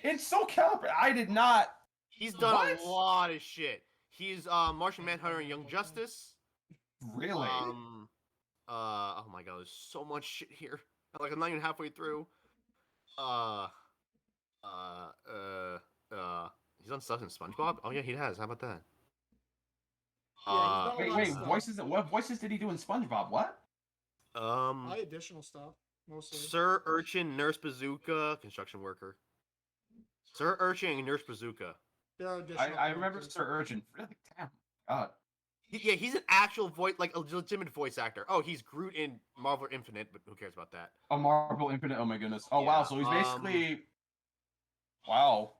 In Soul Calibur, I did not. He's done What? a lot of shit. He's Martian Manhunter and Young Justice. Really? Oh my god, there's so much shit here. Like I'm not even halfway through. He's done stuff in SpongeBob. Oh yeah, he has. How about that? Yeah, he's done a lot of Wait, stuff. voices? What voices did he do in SpongeBob? What? Probably additional stuff, mostly. Sir Urchin, Nurse Bazooka, construction worker. Sir Urchin and Nurse Bazooka. There are additional I remember characters. Sir Urchin. Really? Damn. God. Yeah, he's an actual voice, like a legitimate voice actor. Oh, he's Groot in Marvel Infinite, but who cares about that? A Marvel Infinite. Oh my goodness. Oh Yeah, wow. So he's basically. Wow.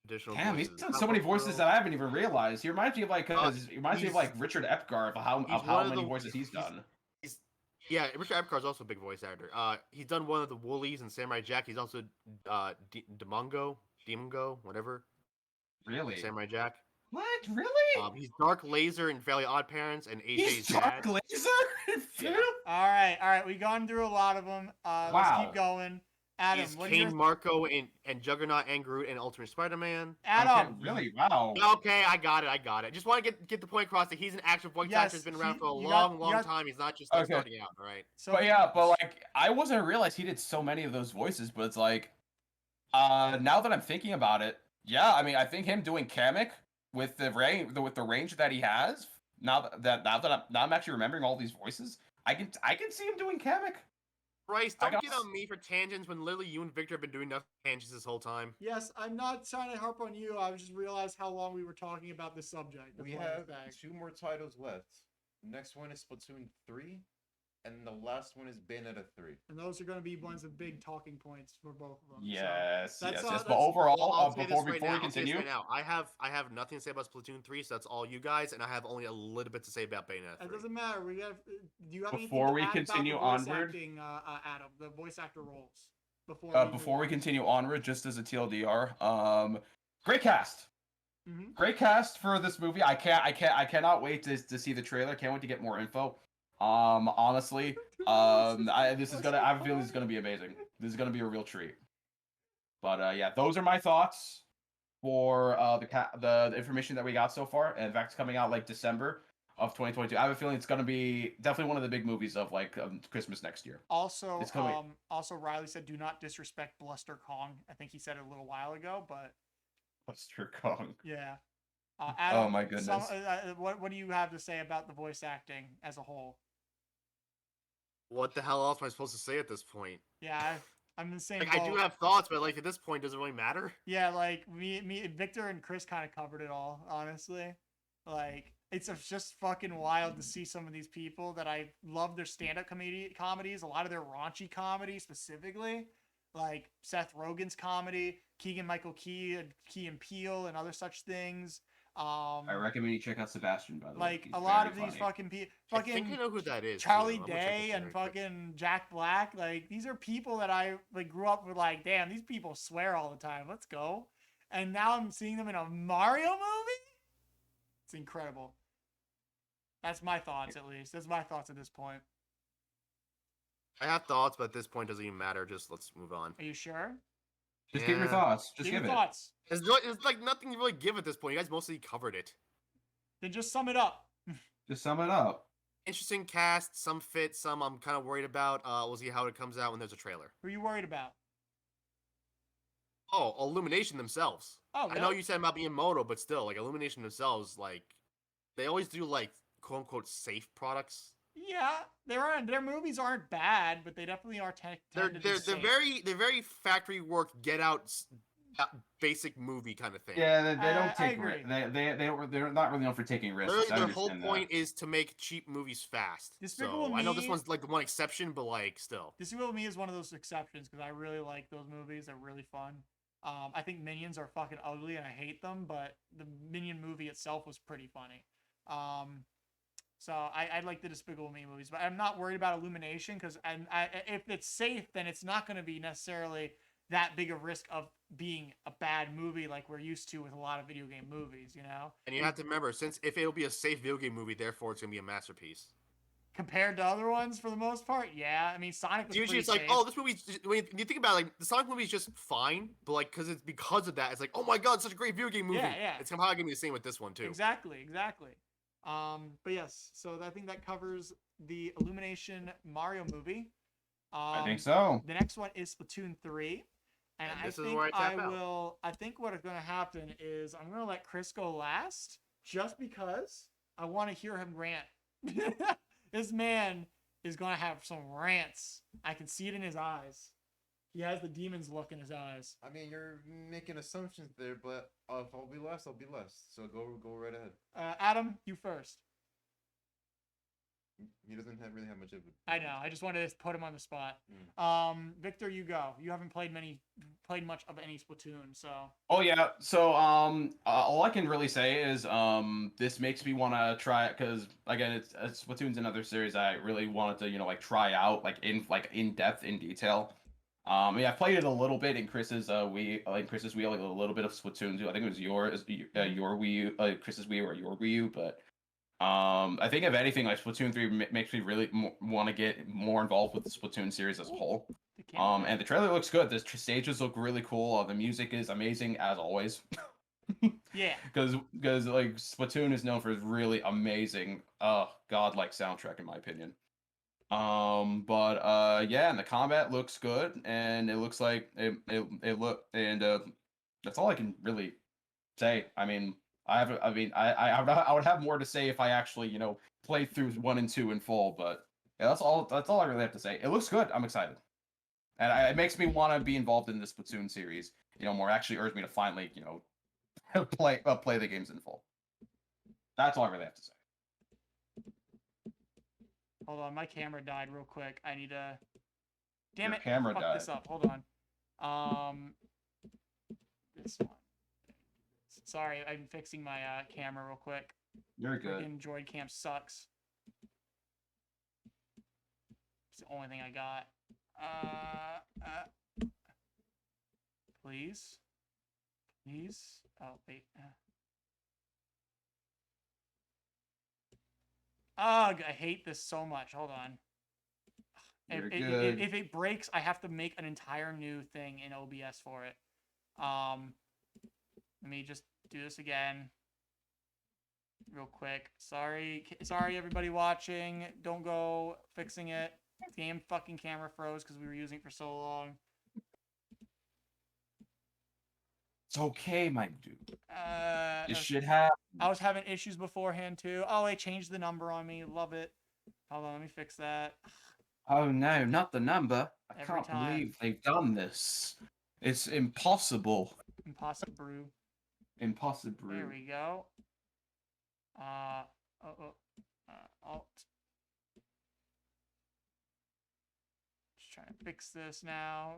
Additional Damn, he's voices. done so many voices that I haven't even realized. He reminds me of like he reminds me of like Richard Epgar of how he's one of many the- voices he's done. Yeah, Richard Epcar's also a big voice actor. He's done one of the Woolies and Samurai Jack. He's also Demongo, whatever. Really? Samurai Jack. What? Really? He's Dark Laser in Fairly Odd Parents and AJ's He's Dark dad. Laser? Yeah. All right. We've gone through a lot of them. Let's Wow. keep going. Adam, He's what are Kane your... Marco and Juggernaut and Groot and Ultimate Spider-Man. Adam. Okay, really? Wow. Okay, I got it. Just want to get the point across that he's an actual voice Yes, actor. He's been around for a you long got- time. He's not just like, Okay. starting out. All right. So But yeah, but like I wasn't realize he did so many of those voices, but it's like now that I'm thinking about it, yeah, I mean I think him doing Kamek with the range that he has, now that I'm actually remembering all these voices, I can see him doing Kamek. Bryce, I don't got- get on me for tangents when literally you and Victor have been doing nothing but tangents this whole time. Yes, I'm not trying to harp on you. I just realized how long we were talking about this subject. That's We why I was have back. 2 more titles left. Next one is Splatoon 3, and the last one is Bayonetta 3. And those are going to be ones of big talking points for both of them. Yes, So that's yes, all- yes. But that's- overall, Well, I'll say before this right we now. I'll say this continue, right now. I have nothing to say about Splatoon 3, so that's all you guys, and I have only a little bit to say about Bayonetta 3. It doesn't matter. We have. Do you have anything Before to we add continue about the voice onward- acting, Adam, the voice actor roles. before we continue onward, just as a TLDR, great cast. Mhm. Great cast for this movie. I cannot wait to see the trailer. Can't wait to get more info. Honestly, I have a feeling this is gonna be amazing. This is gonna be a real treat. But yeah, those are my thoughts for the information that we got so far. In fact, it's coming out like December. of 2022. I have a feeling it's gonna be definitely one of the big movies of like Christmas next year. Also, It's coming. also Riley said, "Do not disrespect Bluster Kong." I think he said it a little while ago, but Buster Kong. yeah. Adam, my goodness. What do you have to say about the voice acting as a whole? What the hell else am I supposed to say at this point? Yeah, I'm in the same. Like, I do boat. have thoughts, but like at this point, does it really matter? Yeah, like me, Victor, and Chris kind of covered it all. Honestly, like it's just fucking wild to see some of these people that I love their stand-up comedies. A lot of their raunchy comedy, specifically, like Seth Rogen's comedy, Keegan-Michael Key and Peele, and other such things. I recommend you check out Sebastian, by the way. Like He's a lot very of these funny. fucking people, I think I know who that is. Charlie too. I'm gonna check Day this out and very quick. fucking Jack Black. Like these are people that I like grew up with. Like, damn, these people swear all the time. Let's go. And now I'm seeing them in a Mario movie. It's incredible. That's my thoughts, at least. That's my thoughts at this point. I have thoughts, but at this point, doesn't even matter. Just let's move on. Are you sure? Just give your thoughts. Just Give give your it. thoughts. It's like nothing to really give at this point. You guys mostly covered it. Then just sum it up. Just sum it up. Interesting cast. Some fit. Some I'm kind of worried about. We'll see how it comes out when there's a trailer. Who are you worried about? Oh, Illumination themselves. Oh, I know you said about Miyamoto, but still, like Illumination themselves, like they always do like quote unquote safe products. Yeah, their movies aren't bad, but they definitely are. They're very factory work, get out, basic movie kind of thing. Yeah, they don't I take agree. they're not really known for taking risks. Literally, I their whole understand that. point is to make cheap movies fast. Despicable So I know this Me- one's like the one exception, but like still. Despicable Me is one of those exceptions because I really like those movies. They're really fun. I think Minions are fucking ugly and I hate them, but the Minion movie itself was pretty funny. So I like the Despicable Me movies, but I'm not worried about Illumination because if it's safe, then it's not going to be necessarily that big a risk of being a bad movie like we're used to with a lot of video game movies, you know? And you have to remember, since if it'll be a safe video game movie, therefore it's gonna be a masterpiece. Compared to other ones, for the most part, yeah. I mean, Sonic was Usually pretty it's like, safe. oh, this movie. When you think about it, like the Sonic movie is just fine, but like because of that, it's like, oh my god, it's such a great video game movie. Yeah. It's probably gonna be the same with this one too. Exactly. But yes, so I think that covers the Illumination Mario movie. I think so. The next one is Splatoon 3. And I this is think where I tap out. I think what is going to happen is I'm going to let Chris go last just because I want to hear him rant. This man is going to have some rants. I can see it in his eyes. He has the demon's look in his eyes. I mean, you're making assumptions there, but if I'll be last, I'll be last. So go right ahead. Adam, you first. He doesn't really have much of it. I know. I just wanted to put him on the spot. Victor, you go. You haven't played much of any Splatoon, so. Oh yeah. So all I can really say is this makes me want to try it because again, it's Splatoon's another series I really wanted to like try out in depth in detail. Yeah, I've played it a little bit in Chris's Wii, like a little bit of Splatoon too. I think it was your Wii U, Chris's Wii or your Wii U, but I think if anything, like Splatoon 3 makes me really want to get more involved with the Splatoon series as a whole. And the trailer looks good. The stages look really cool. The music is amazing as always. Yeah. Because like Splatoon is known for its really amazing, godlike soundtrack in my opinion. Yeah, and the combat looks good, and it looks like it look, and that's all I can really say. I mean, I would have more to say if I actually play through 1 and 2 in full, but yeah, that's all I really have to say. It looks good. I'm excited, and it makes me want to be involved in this Splatoon series. More actually urged me to finally play the games in full. That's all I really have to say. Hold on, my camera died real quick. I need to. Damn Your it! camera Fuck died. this up. Hold on. This one. Sorry, I'm fixing my camera real quick. You're good. Freaking Droid Cam sucks. It's the only thing I got. Please. Oh wait. Ugh, I hate this so much. Hold on. If it breaks, I have to make an entire new thing in OBS for it. Let me just do this again. real quick. Sorry, everybody watching. Don't go fixing it. Game fucking camera froze because we were using it for so long. It's okay, my dude. This shit happens. I was having issues beforehand too. Oh, they changed the number on me. Love it. Hold on, let me fix that. Oh no, not the number. I Every can't time. believe they've done this. It's impossible. Impossible brew. Impossible. There we go. Alt. Just trying to fix this now.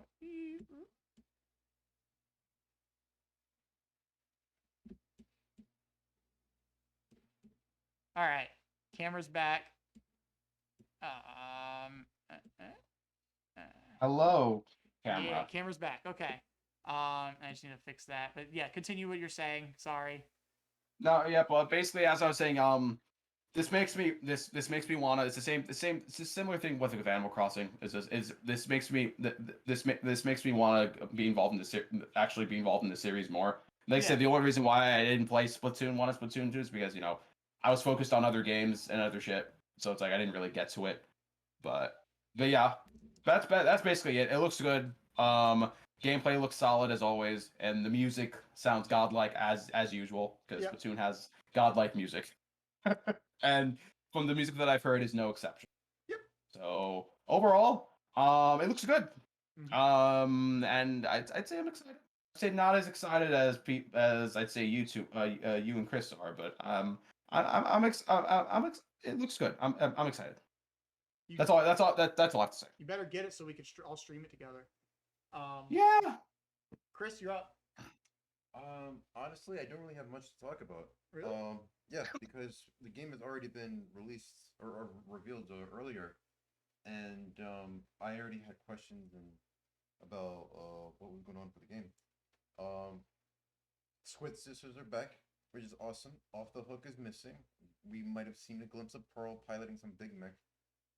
All right, camera's back. Hello, camera. Yeah, camera's back. Okay. I just need to fix that. But yeah, continue what you're saying. Sorry. No, yeah, but basically, as I was saying, this makes me wanna. It's it's a similar thing with Animal Crossing. This makes me wanna be involved in actually be involved in the series more. Like I said, the only reason why I didn't play Splatoon 1 and Splatoon 2 is because I was focused on other games and other shit, so it's like I didn't really get to it. But yeah, that's basically it. It looks good. Gameplay looks solid as always, and the music sounds godlike as usual because Splatoon has godlike music. And from the music that I've heard is no exception. Yep. So overall, it looks good. And I'd say I'm excited. I'd say not as excited as I'd say you two, you and Chris are, but it looks good. I'm excited. That's all I have to say. You better get it so we can all stream it together. Yeah. Chris, you're up. Honestly, I don't really have much to talk about. Really? Yeah, because the game has already been released or revealed earlier, and I already had questions about what was going on for the game. Squid Sisters are back, which is awesome. Off the Hook is missing. We might have seen a glimpse of Pearl piloting some big mech.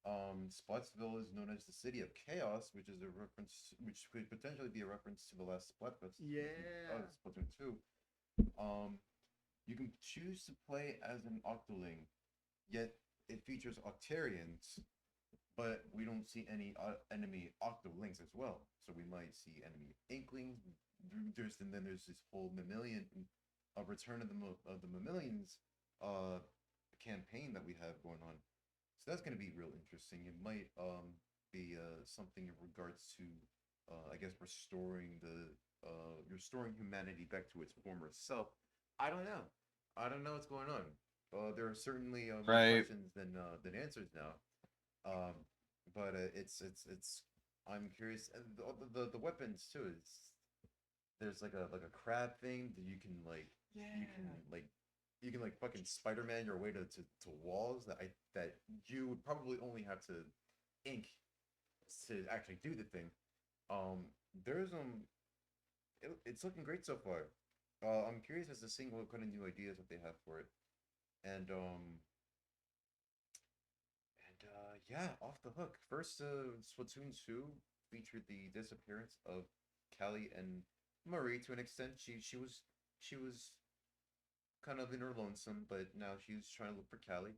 Splatsville is known as the City of Chaos, which could potentially be a reference to the last Splatfest. Yeah. Splatoon 2. You can choose to play as an Octoling, yet it features Octarians, but we don't see any enemy Octolings as well. So we might see enemy Inklings. There's this whole Mammalian, Return of the Mammalians campaign that we have going on. So that's going to be real interesting. It might be something in regards to, I guess, restoring humanity back to its former self. I don't know what's going on. There are certainly more questions than answers now. But it's I'm curious. And the weapons too. There's like a crab thing that you can fucking Spider-Man your way to walls that you would probably only have to ink to actually do the thing. It's looking great so far. I'm curious as to seeing what kind of new ideas that they have for it. And yeah, Off the Hook. First, Splatoon 2 featured the disappearance of Callie and Marie to an extent. She was kind of in her lonesome, but now she's trying to look for Callie.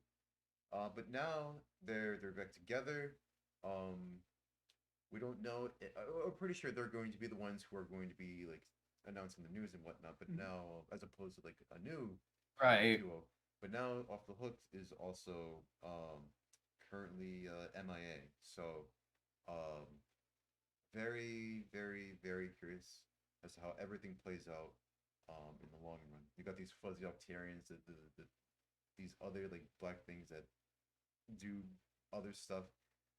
But now they're back together. We don't know. I'm pretty sure they're going to be the ones who are going to be like announcing the news and whatnot. But now, as opposed to like a new duo, but now Off the Hook is also currently MIA. So very, very, very curious as to how everything plays out in the long run. You got these fuzzy Octarians, these other like black things that do other stuff.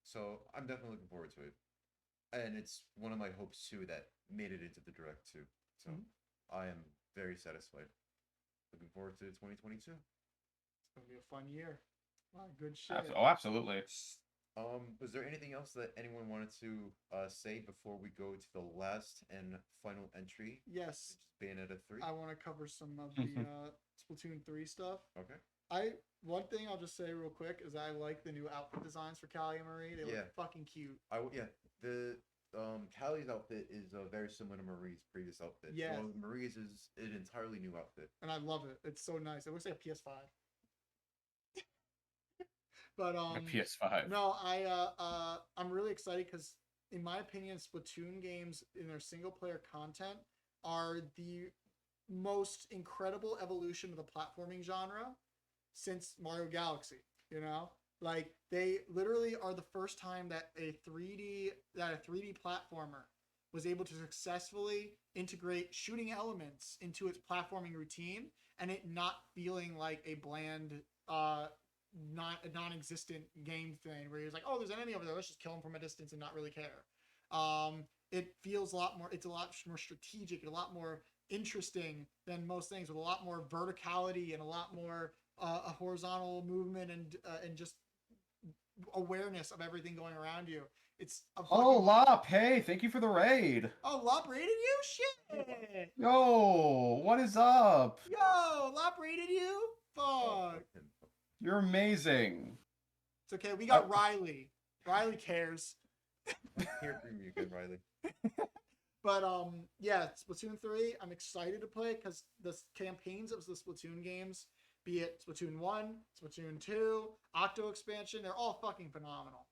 So I'm definitely looking forward to it. And it's one of my hopes too that made it into the direct too. So I am very satisfied. Looking forward to 2022. It's gonna be a fun year. A lot of good shit. Oh, absolutely. Was there anything else that anyone wanted to say before we go to the last and final entry? Yes. Which is Bayonetta 3. I want to cover some of the Splatoon 3 stuff. Okay. One thing I'll just say real quick is I like the new outfit designs for Callie and Marie. They look fucking cute. The Callie's outfit is very similar to Marie's previous outfit. Yeah. Well, Marie's is an entirely new outfit. And I love it. It's so nice. It looks like a PS5. But A PS5. no, I'm really excited because in my opinion, Splatoon games in their single player content are the most incredible evolution of the platforming genre since Mario Galaxy. You know, like they literally are the first time that a 3D platformer was able to successfully integrate shooting elements into its platforming routine and it not feeling like a bland not a non-existent game thing where you're like, oh, there's an enemy over there, let's just kill him from a distance and not really care. It feels a lot more, it's a lot more strategic, a lot more interesting than most things, with a lot more verticality and a lot more a horizontal movement and just awareness of everything going around you. It's a fucking... Oh, Lop, hey, thank you for the raid. Oh, Lop raided you? Shit. Yo, what is up? Yo, Lop raided you? Fuck. You're amazing. It's okay, we got Riley. Riley cares. Hear from you again, Riley. But yeah, Splatoon 3, I'm excited to play because the campaigns of the Splatoon games, be it Splatoon 1, Splatoon 2, Octo expansion, they're all fucking phenomenal.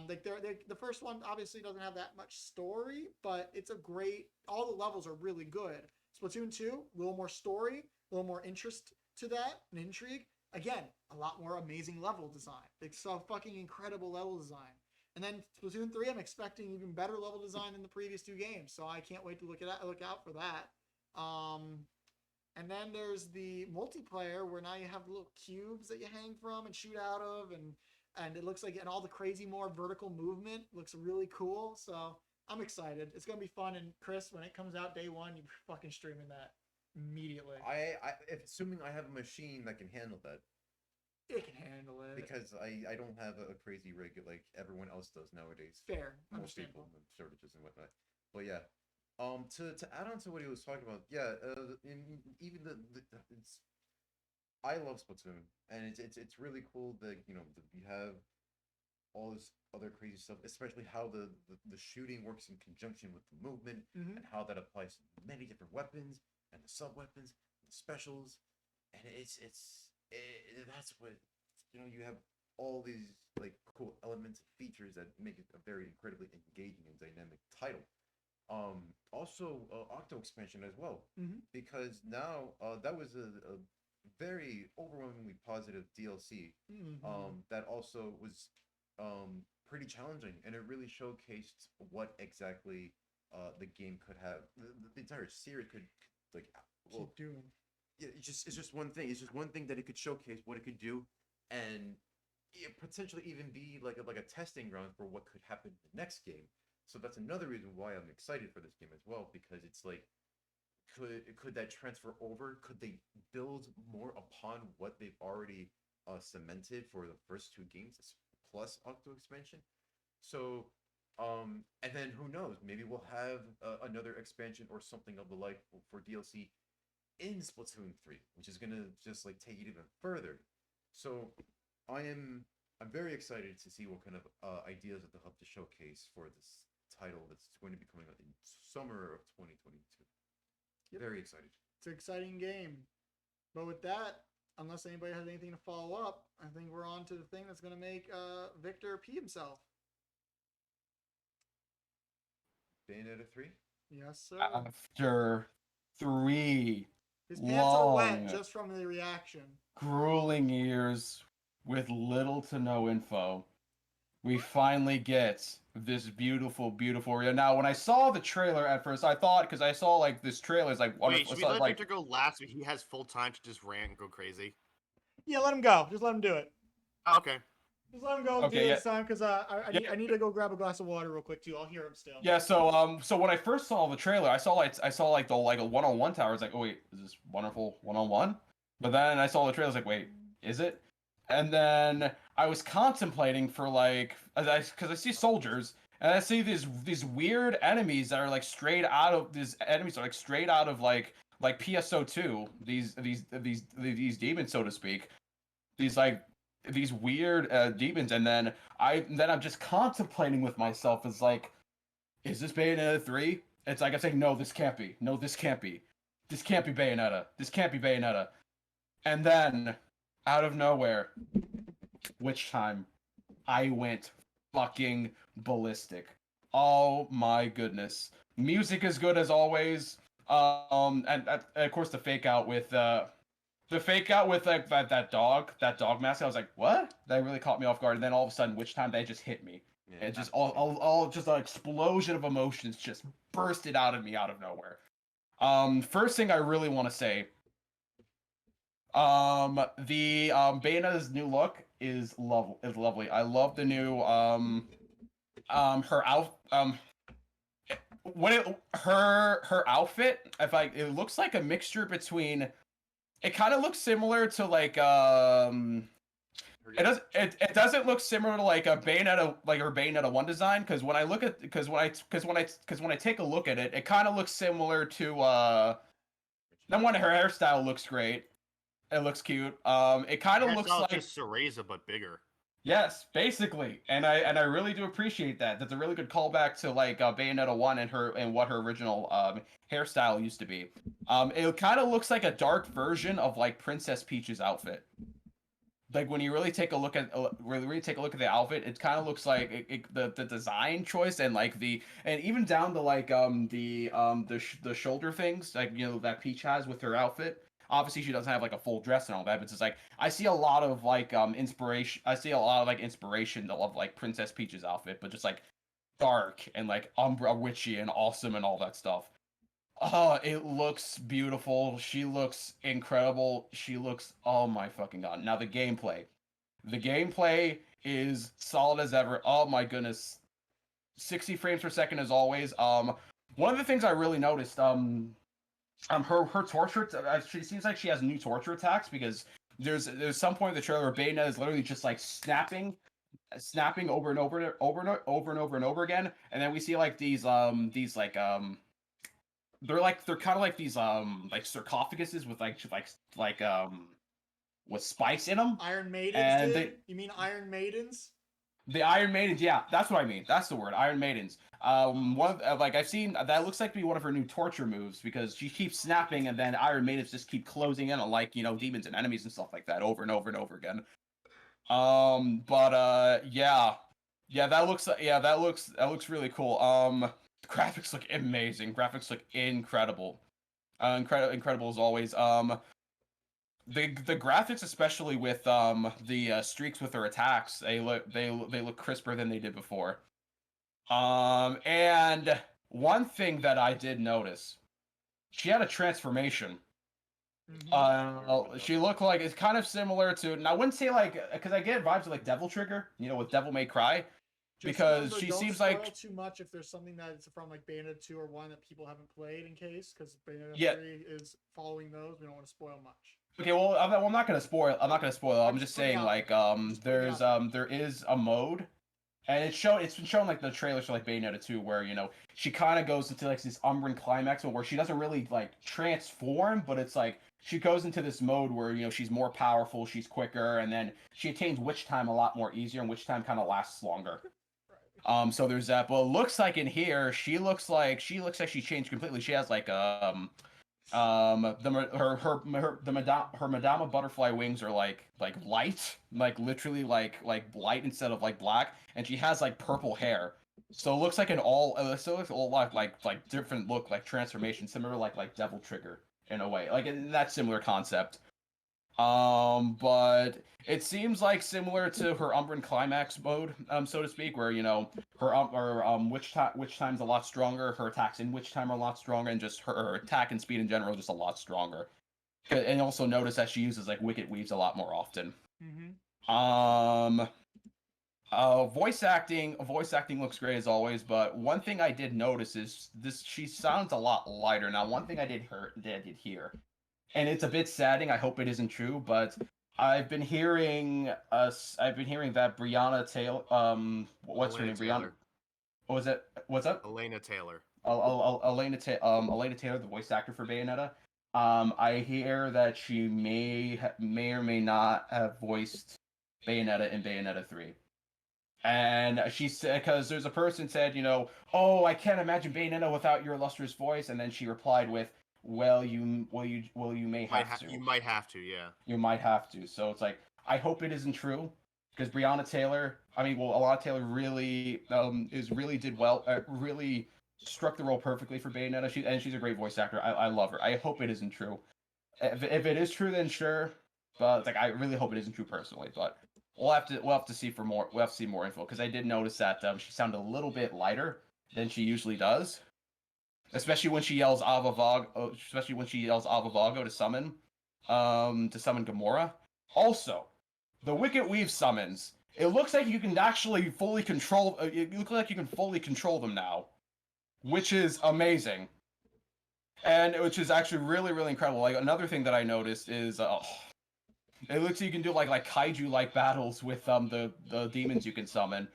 Like they're the first one obviously doesn't have that much story, but it's a great, all the levels are really good. Splatoon 2, a little more story, a little more interest to that, and intrigue. Again, a lot more amazing level design. Like so fucking incredible level design. And then Splatoon 3, I'm expecting even better level design than the previous two games, so I can't wait to look out for that. And then there's the multiplayer where now you have little cubes that you hang from and shoot out of, and it looks like, and all the crazy more vertical movement looks really cool. So I'm excited. It's gonna be fun. And Chris, when it comes out day one, you're fucking streaming that immediately. Assuming I have a machine that can handle that. It can handle it. Because I don't have a crazy rig like everyone else does nowadays. Fair. Most people with shortages and whatnot. But yeah. To add on to what he was talking about, yeah, even it's, I love Splatoon, and it's really cool that you have all this other crazy stuff, especially how the shooting works in conjunction with the movement, and how that applies to many different weapons and the sub weapons, and the specials, and that's what you have all these like cool elements and features that make it a very incredibly engaging and dynamic title. Also Octo expansion as well, because now that was a very overwhelmingly positive DLC that also was pretty challenging, and it really showcased what exactly the game could have, the entire series could keep doing. Yeah, it's just one thing. It's just one thing that it could showcase what it could do, and it potentially even be like a testing ground for what could happen in the next game. So that's another reason why I'm excited for this game as well, because it's like, could that transfer over? Could they build more upon what they've already cemented for the first two games plus Octo expansion? So, and then who knows? Maybe we'll have another expansion or something of the like for DLC in Splatoon 3, which is gonna just like take it even further. So I'm very excited to see what kind of ideas that they'll have to showcase for this title that's going to be coming out in summer of 2022. Yep. Very excited. It's an exciting game. But with that, unless anybody has anything to follow up, I think we're on to the thing that's going to make Victor pee himself. Bayonetta 3? Yes, sir. After 3 his pants are wet just from the reaction. Grueling years with little to no info, we finally get this beautiful, beautiful area. Now, when I saw the trailer at first, I thought, because I saw like this trailer is like wait, should we let Victor go last so he has full time to just rant and go crazy? Yeah, let him go. Just let him do it. Oh, okay. Just let him go do this time, because I need to go grab a glass of water real quick too. I'll hear him still. Yeah. So when I first saw the trailer, I saw like the a one-on-one tower. I was like, oh wait, is this wonderful one-on-one? But then I saw the trailer. I was like, wait, is it? And then I was contemplating for like, because I see soldiers and I see these weird enemies that are like straight out of like PSO2. These demons, so to speak. These weird demons, and then I'm just contemplating with myself. It's like, is this Bayonetta 3? It's like I'm saying, no, this can't be. No, this can't be. This can't be Bayonetta. This can't be Bayonetta. And then, out of nowhere, Witch Time, I went fucking ballistic. Oh my goodness. Music is good as always. And of course the fake out with like that dog mask. I was like, what? That really caught me off guard. And then all of a sudden, Witch Time, they just hit me. Yeah, It just all just an explosion of emotions just bursted out of me out of nowhere. First thing I really want to say, the Bayonetta's new look is lovely. I love the new her her outfit. It looks like a mixture between. It kind of looks similar to like It doesn't look similar to like a Bayonetta, like her Bayonetta 1 design, because when I take a look at it, it kind of looks similar to Then one, her hairstyle looks great. It looks cute. It kind of looks like just Cereza but bigger. Yes, basically, and I really do appreciate that. That's a really good callback to like Bayonetta 1 and what her original hairstyle used to be. It kind of looks like a dark version of like Princess Peach's outfit. Like when you really take a look at the outfit, it kind of looks like the design choice and like and even down to like the shoulder things, like, you know, that Peach has with her outfit. Obviously, she doesn't have like a full dress and all that, but it's just like I see a lot of like inspiration. I see a lot of like inspiration of like Princess Peach's outfit, but just like dark and like Umbra witchy and awesome and all that stuff. Oh, it looks beautiful. She looks incredible. She looks, oh my fucking god. Now the gameplay is solid as ever. Oh my goodness, 60 frames per second as always. One of the things I really noticed, her torture. She seems like she has new torture attacks, because there's some point in the trailer where Bayonetta is literally just like snapping over and over again, and then we see like these like they're kind of like these like sarcophaguses with with spikes in them. Iron Maidens. And you mean Iron Maidens? The Iron Maidens, yeah, that's what I mean. That's the word, Iron Maidens. One of, like I've seen that looks like to be one of her new torture moves, because she keeps snapping and then Iron Maidens just keep closing in on, like, you know, demons and enemies and stuff like that over and over and over again. That looks really cool. Graphics look amazing. Graphics look incredible. Incredible as always. The graphics, especially with the streaks with her attacks, they look crisper than they did before. And one thing that I did notice, she had a transformation. She looked like, it's kind of similar to, and I wouldn't say like, because I get vibes of like Devil Trigger, you know, with Devil May Cry, because she seems like too much if there's something that's from like Bayonetta 2 or 1 that people haven't played, in case, because Bayonetta 3 is following those. We don't want to spoil much. Okay, well, I'm not gonna spoil. I'm just saying, like, there is a mode, and it's been shown like the trailers for like Bayonetta 2, where, you know, she kind of goes into like this Umbran climax where she doesn't really like transform, but it's like she goes into this mode where, you know, she's more powerful, she's quicker, and then she attains Witch Time a lot more easier, and Witch Time kind of lasts longer. So there's that. But it looks like in here, she looks like she changed completely. She has like her Madama Butterfly wings are like light, like literally like light instead of like black, and she has like purple hair. So it looks like a lot like different look, like transformation, similar like Devil Trigger in a way, like in that similar concept. But it seems like similar to her Umbran Climax mode, so to speak, where, you know, her Witch Time's a lot stronger, her attacks in Witch Time are a lot stronger, and just her attack and speed in general just a lot stronger. And also notice that she uses like Wicked Weaves a lot more often. Voice acting looks great as always, but one thing I did notice is she sounds a lot lighter. Now, one thing I did hear, and it's a bit saddening, I hope it isn't true, but I've been hearing that Brianna Taylor, what's her name? Brianna. What was it? What's up? Elena Taylor. Elena Taylor, the voice actor for Bayonetta. I hear that she may or may not have voiced Bayonetta in Bayonetta 3. And she said, because there's a person said, you know, oh, I can't imagine Bayonetta without your illustrious voice, and then she replied with, well, you may have to. You might have to, yeah. You might have to. So it's like, I hope it isn't true, because Breonna Taylor, Alana Taylor really did well, really struck the role perfectly for Bayonetta. She's a great voice actor. I love her. I hope it isn't true. If it is true, then sure. But like, I really hope it isn't true personally. But we'll have to see for more. We'll have to see more info because I did notice that she sounded a little bit lighter than she usually does, especially when she yells Avavago. Especially when she yells Avavago to summon Gamora. Also, the Wicked Weave summons. It looks like you can actually fully control. It looks like you can fully control them now, which is amazing. And which is actually really, really incredible. Like, another thing that I noticed is it looks like you can do like kaiju-like battles with the demons you can summon.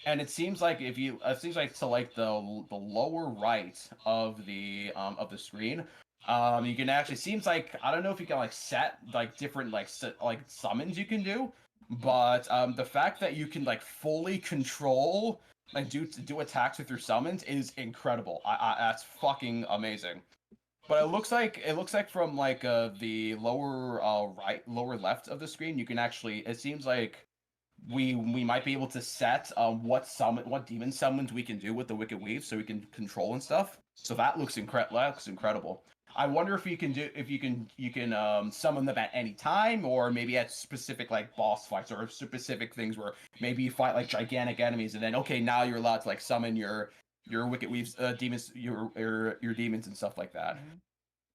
And it seems like to like the lower right of the screen, you can actually, seems like, I don't know if you can like set like different like summons you can do, but the fact that you can like fully control, like do attacks with your summons is incredible. That's fucking amazing. But it looks like from like the lower left of the screen, you can actually, it seems like we might be able to set what demon summons we can do with the Wicked Weave, so we can control and stuff. So that looks incredible. I wonder if you can summon them at any time, or maybe at specific like boss fights or specific things where maybe you fight like gigantic enemies, and then okay, now you're allowed to like summon your Wicked Weave's demons, your demons and stuff like that. Mm-hmm.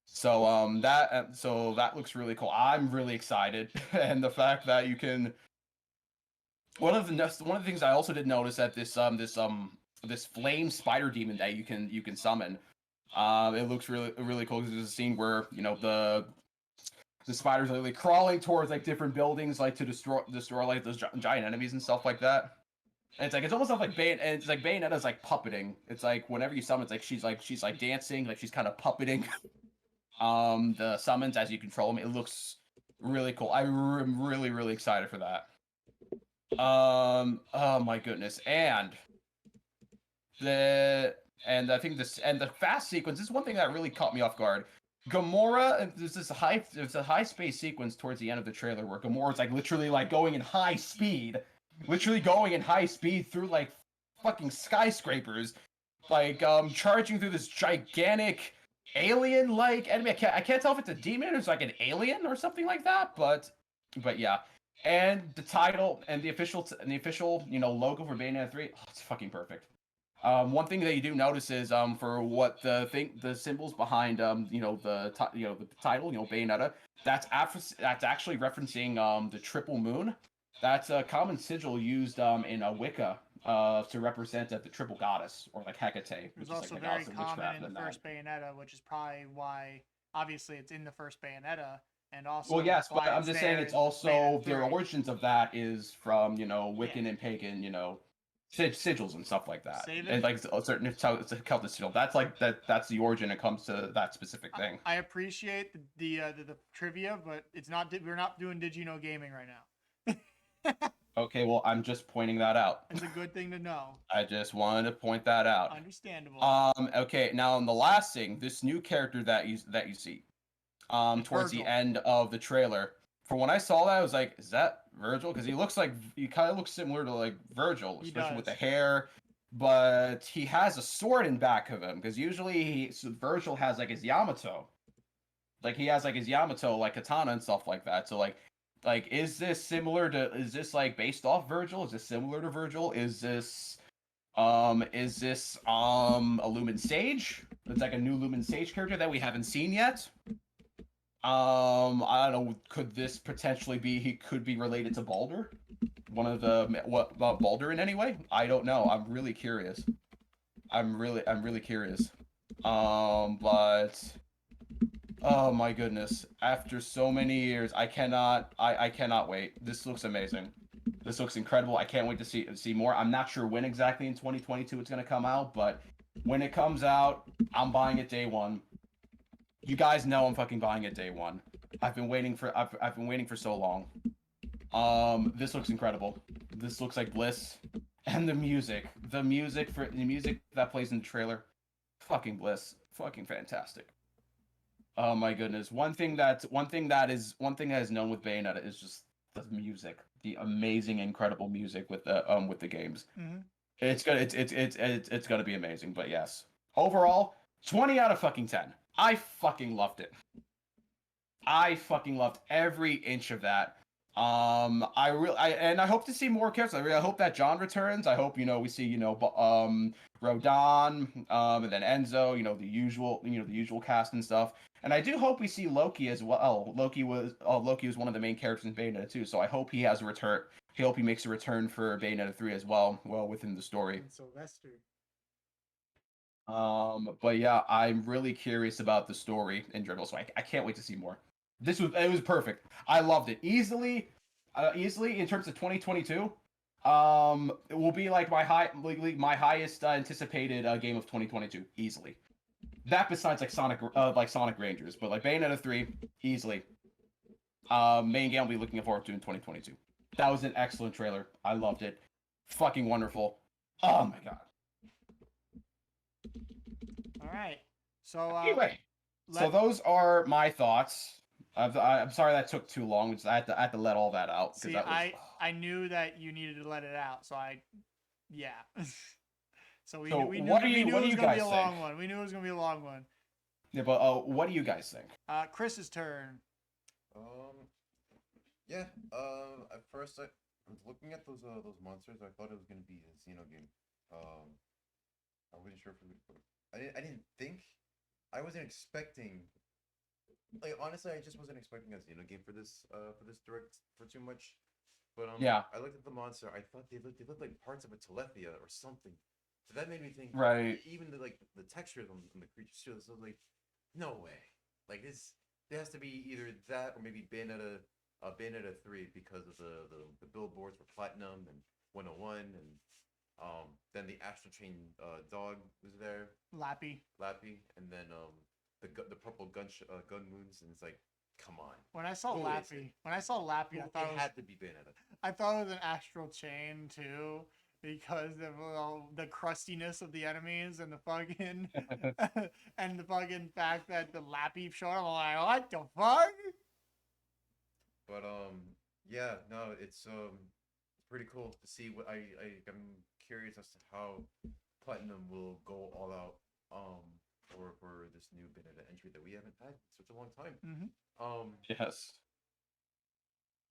So that looks really cool. I'm really excited, and the fact that you can. One of the things I also did notice that this flame spider demon that you can summon. It looks really, really cool because there's a scene where the spiders are literally crawling towards like different buildings, like to destroy like those giant enemies and stuff like that. And it's almost like Bayonetta's like puppeting. It's like whenever you summon, it's like she's like dancing, like she's kind of puppeting the summons as you control them. It looks really cool. I'm really, really excited for that. Oh my goodness. And I think the fast sequence, this is one thing that really caught me off guard. Gamora, there's a high space sequence towards the end of the trailer where Gamora's like literally like going in high speed through like fucking skyscrapers, like charging through this gigantic alien-like enemy. I can't tell if it's a demon or it's like an alien or something like that, but yeah. And the title and the official logo for Bayonetta 3, it's fucking perfect. One thing that you do notice is for what the symbols behind the title, Bayonetta, that's actually referencing the triple moon. That's a common sigil used in Wicca to represent the triple goddess, or like Hecate. It was also like very common in the first Bayonetta, which is probably why obviously it's in the first Bayonetta. And also, well, yes, but I'm just saying it's also their origins of that is from Wiccan and pagan sigils and stuff like that, and like a certain it's a Celtic sigil. That's the origin. It comes to that specific thing. I appreciate the trivia, but it's not. We're not doing Did You Know Gaming right now. Okay, well, I'm just pointing that out. It's a good thing to know. I just wanted to point that out. Understandable. Okay, now on the last thing, this new character that you see. Towards the end of the trailer. For when I saw that, I was like, is that Virgil? Because he kind of looks similar to like Virgil, especially with the hair. But he has a sword in back of him, because usually Virgil has like his Yamato. Like he has like his Yamato, like katana and stuff like that. So like is this like based off Virgil? Is this similar to Virgil? Is this a Lumen Sage? It's like a new Lumen Sage character that we haven't seen yet. I don't know. Could this potentially be? He could be related to Baldur, one of the Baldur in any way? I don't know. I'm really curious. I'm really curious. But oh my goodness! After so many years, I cannot wait. This looks amazing. This looks incredible. I can't wait to see more. I'm not sure when exactly in 2022 it's gonna come out, but when it comes out, I'm buying it day one. You guys know I'm fucking buying it day one. I've been waiting for so long. This looks incredible. This looks like bliss, and the music that plays in the trailer, fucking bliss, fucking fantastic. Oh my goodness. One thing that is known with Bayonetta is just the music. the amazing, incredible music with the games. Mhm. It's gonna be amazing. But yes, overall, 20 out of fucking 10. I fucking loved it. I fucking loved every inch of that. I hope to see more characters. I hope that John returns. I hope we see Rodon, and then Enzo. The usual cast and stuff. And I do hope we see Loki as well. Loki was one of the main characters in Bayonetta 2, so I hope he has a return. I hope he makes a return for Bayonetta 3 as well within the story. And Sylvester. But yeah, I'm really curious about the story in general, so I can't wait to see more. It was perfect. I loved it. Easily in terms of 2022. It will be like my highest anticipated game of 2022 easily. That besides like Sonic Rangers, but like Bayonetta 3 easily. Main game I'll be looking forward to in 2022. That was an excellent trailer. I loved it. Fucking wonderful. Oh my god. All right. So anyway, so those are my thoughts. I'm sorry that took too long. I had to let all that out. See, that was... I knew that you needed to let it out, so yeah. So we So knew what do we you- knew what it do was you gonna be guys a long think? one. We knew it was gonna be a long one. Yeah, but what do you guys think? Chris's turn. Yeah. At first I was looking at those monsters. I thought it was gonna be a Xeno game. I wasn't sure if it would. I didn't think. I wasn't expecting. Like honestly, I just wasn't expecting a Xeno game for this direct for too much. But Yeah. I looked at the monster. I thought they looked like parts of a Telethia or something. So that made me think. Right. Even the textures on the creatures too. So I was like, no way. Like this, there has to be either that or maybe Bayonetta 3 because of the billboards for Platinum and 101 and then the Astral Chain dog was there. Lappy. And then the purple gun moons, and it's like, come on. When I saw Who is Lappy, it? I thought It had to be Bayonetta. I thought it was an astral chain too, because of the crustiness of the enemies and the fucking and the fucking fact that the Lappy showed up. I'm like, what the fuck? But yeah, no, it's pretty cool to see what I'm curious as to how Platinum will go all out for this new Bayonetta entry that we haven't had in such a long time. Mm-hmm. Yes.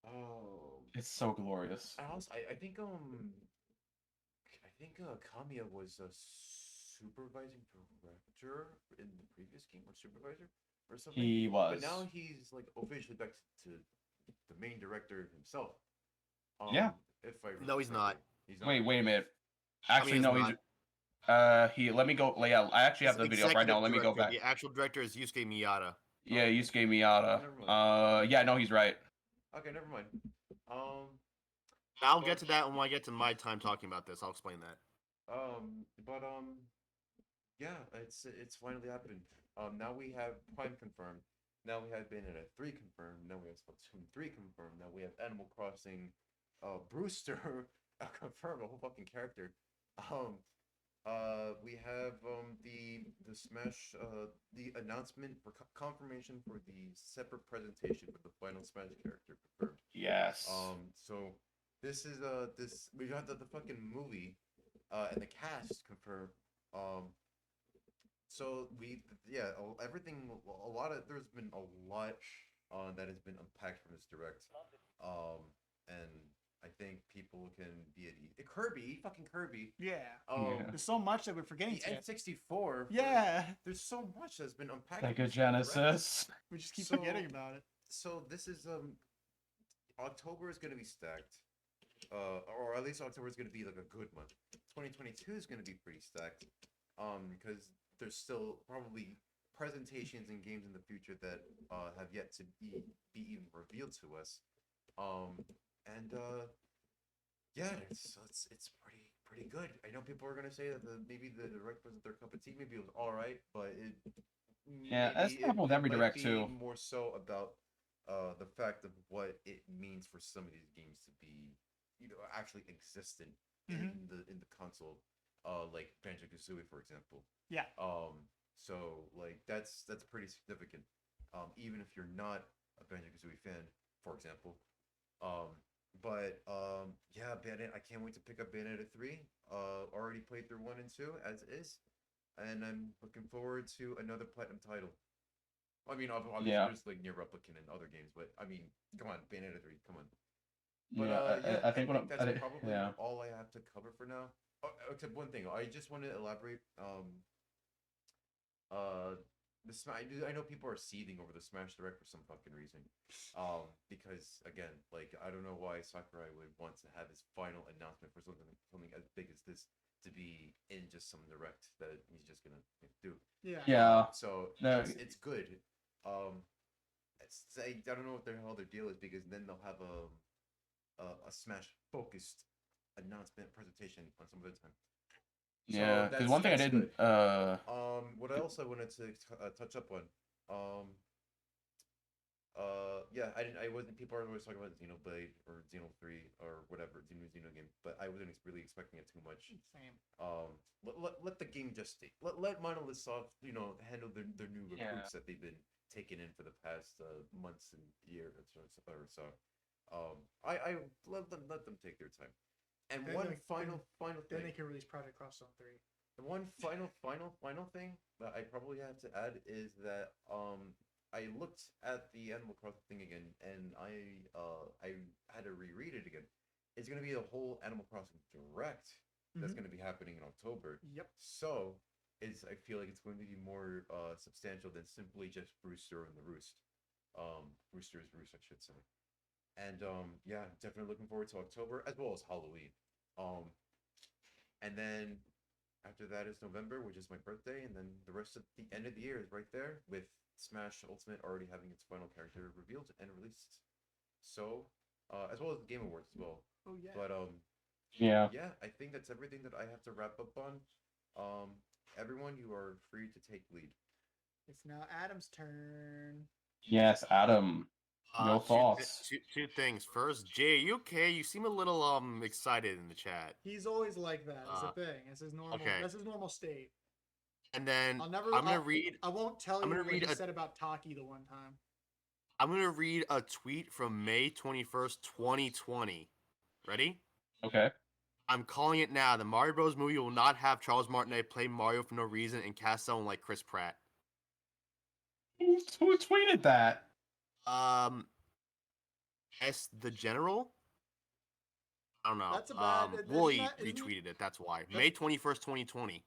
Oh, It's so glorious. I think Kamiya was a supervising director in the previous game, or supervisor or something. He was. But now he's like officially back to the main director himself. Yeah. If I No, he's not. He's not. Wait a minute. I Actually, mean, no, he's he's. Let me go. Yeah, I actually have the video up right now. Let me go back. The actual director is Yusuke Miyata. Yeah, Yusuke Miyata. Yeah, no, he's right. Okay, never mind. I'll get to that when I get to my time talking about this. I'll explain that. Yeah, it's finally happened. Now we have Prime confirmed. Now we have Bayonetta 3 confirmed. Now we have Splatoon 3 confirmed. Now we have Animal Crossing, Brewster confirmed, a whole fucking character. We have the Smash the announcement for confirmation for the separate presentation for the final Smash character confirmed. Yes. So this is we got the fucking movie and the cast confirmed. So everything, there's been a lot that has been unpacked from this direct. And I think people can be at ease. Fucking Kirby. Yeah. Yeah. There's so much that we're forgetting. The N64. Yeah. There's so much that's been unpacked. Sega Genesis. We just keep forgetting about it. So this is October is gonna be stacked. Or at least October is gonna be like a good month. 2022 is gonna be pretty stacked. Because there's still probably presentations and games in the future that have yet to be even revealed to us. Yeah, it's pretty good. I know people are gonna say that maybe the direct wasn't their cup of tea. Maybe it was all right, but That's happened with every might direct be too. More so about the fact of what it means for some of these games to be, actually existent in the console, like Banjo-Kazooie, for example. Yeah. So like that's pretty significant. Even if you're not a Banjo-Kazooie fan, for example, But yeah, Bayonetta. I can't wait to pick up Bayonetta 3. Already played through 1 and 2 as is, and I'm looking forward to another platinum title. I mean, obviously there's like Near Replicant and other games, but I mean, come on, Bayonetta 3, come on. But Yeah, I think that's probably yeah. all I have to cover for now. Oh, except one thing, I just want to elaborate. I know people are seething over the Smash Direct for some fucking reason. Because again, like I don't know why Sakurai would want to have his final announcement for something as big as this to be in just some direct that he's just gonna do. Yeah. Yeah. So No. it's good. I don't know what their hell their deal is because then they'll have a Smash focused announcement presentation on some other time. So Yeah, because one thing I didn't. What else I wanted to touch up on? Yeah, I wasn't. People are always talking about Xenoblade or Xeno 3 or whatever, the new Xeno game, but I wasn't really expecting it too much. Same. Let the game just stay. Let Monolith Soft, handle their new recruits that they've been taking in for the past months and years or so. I let them take their time. And Then one they- final Then thing. they can release Project Cross Zone 3. The one final thing that I probably have to add is that I looked at the Animal Crossing thing again, and I had to reread it again. It's gonna be a whole Animal Crossing Direct that's Mhm. gonna be happening in October. Yep. So I feel like it's going to be more substantial than simply just Brewster and the Roost. Brewster's Roost, I should say. And yeah, definitely looking forward to October as well as Halloween. And then after that is November, which is my birthday, and then the rest of the end of the year is right there with Smash Ultimate already having its final character revealed and released. So, as well as the Game Awards as well. Oh yeah. But Yeah. yeah, I think that's everything that I have to wrap up on. Everyone, you are free to take lead. It's now Adam's turn. Yes, Adam. Your thoughts? Two things. First, Jay, are you okay? You seem a little excited in the chat. He's always like that. It's a thing. It's his normal. Okay. That's his normal state. And then I'm gonna read. I won't tell I'm you gonna what read he a- said about Taki the one time. I'm gonna read a tweet from May 21st, 2020. Ready? Okay. I'm calling it now. The Mario Bros. Movie will not have Charles Martinet play Mario for no reason and cast someone like Chris Pratt. Who tweeted that? S the General. I don't know. That's a bad- isn't Wooly that- isn't- retweeted it. That's why. May 21st, 2020.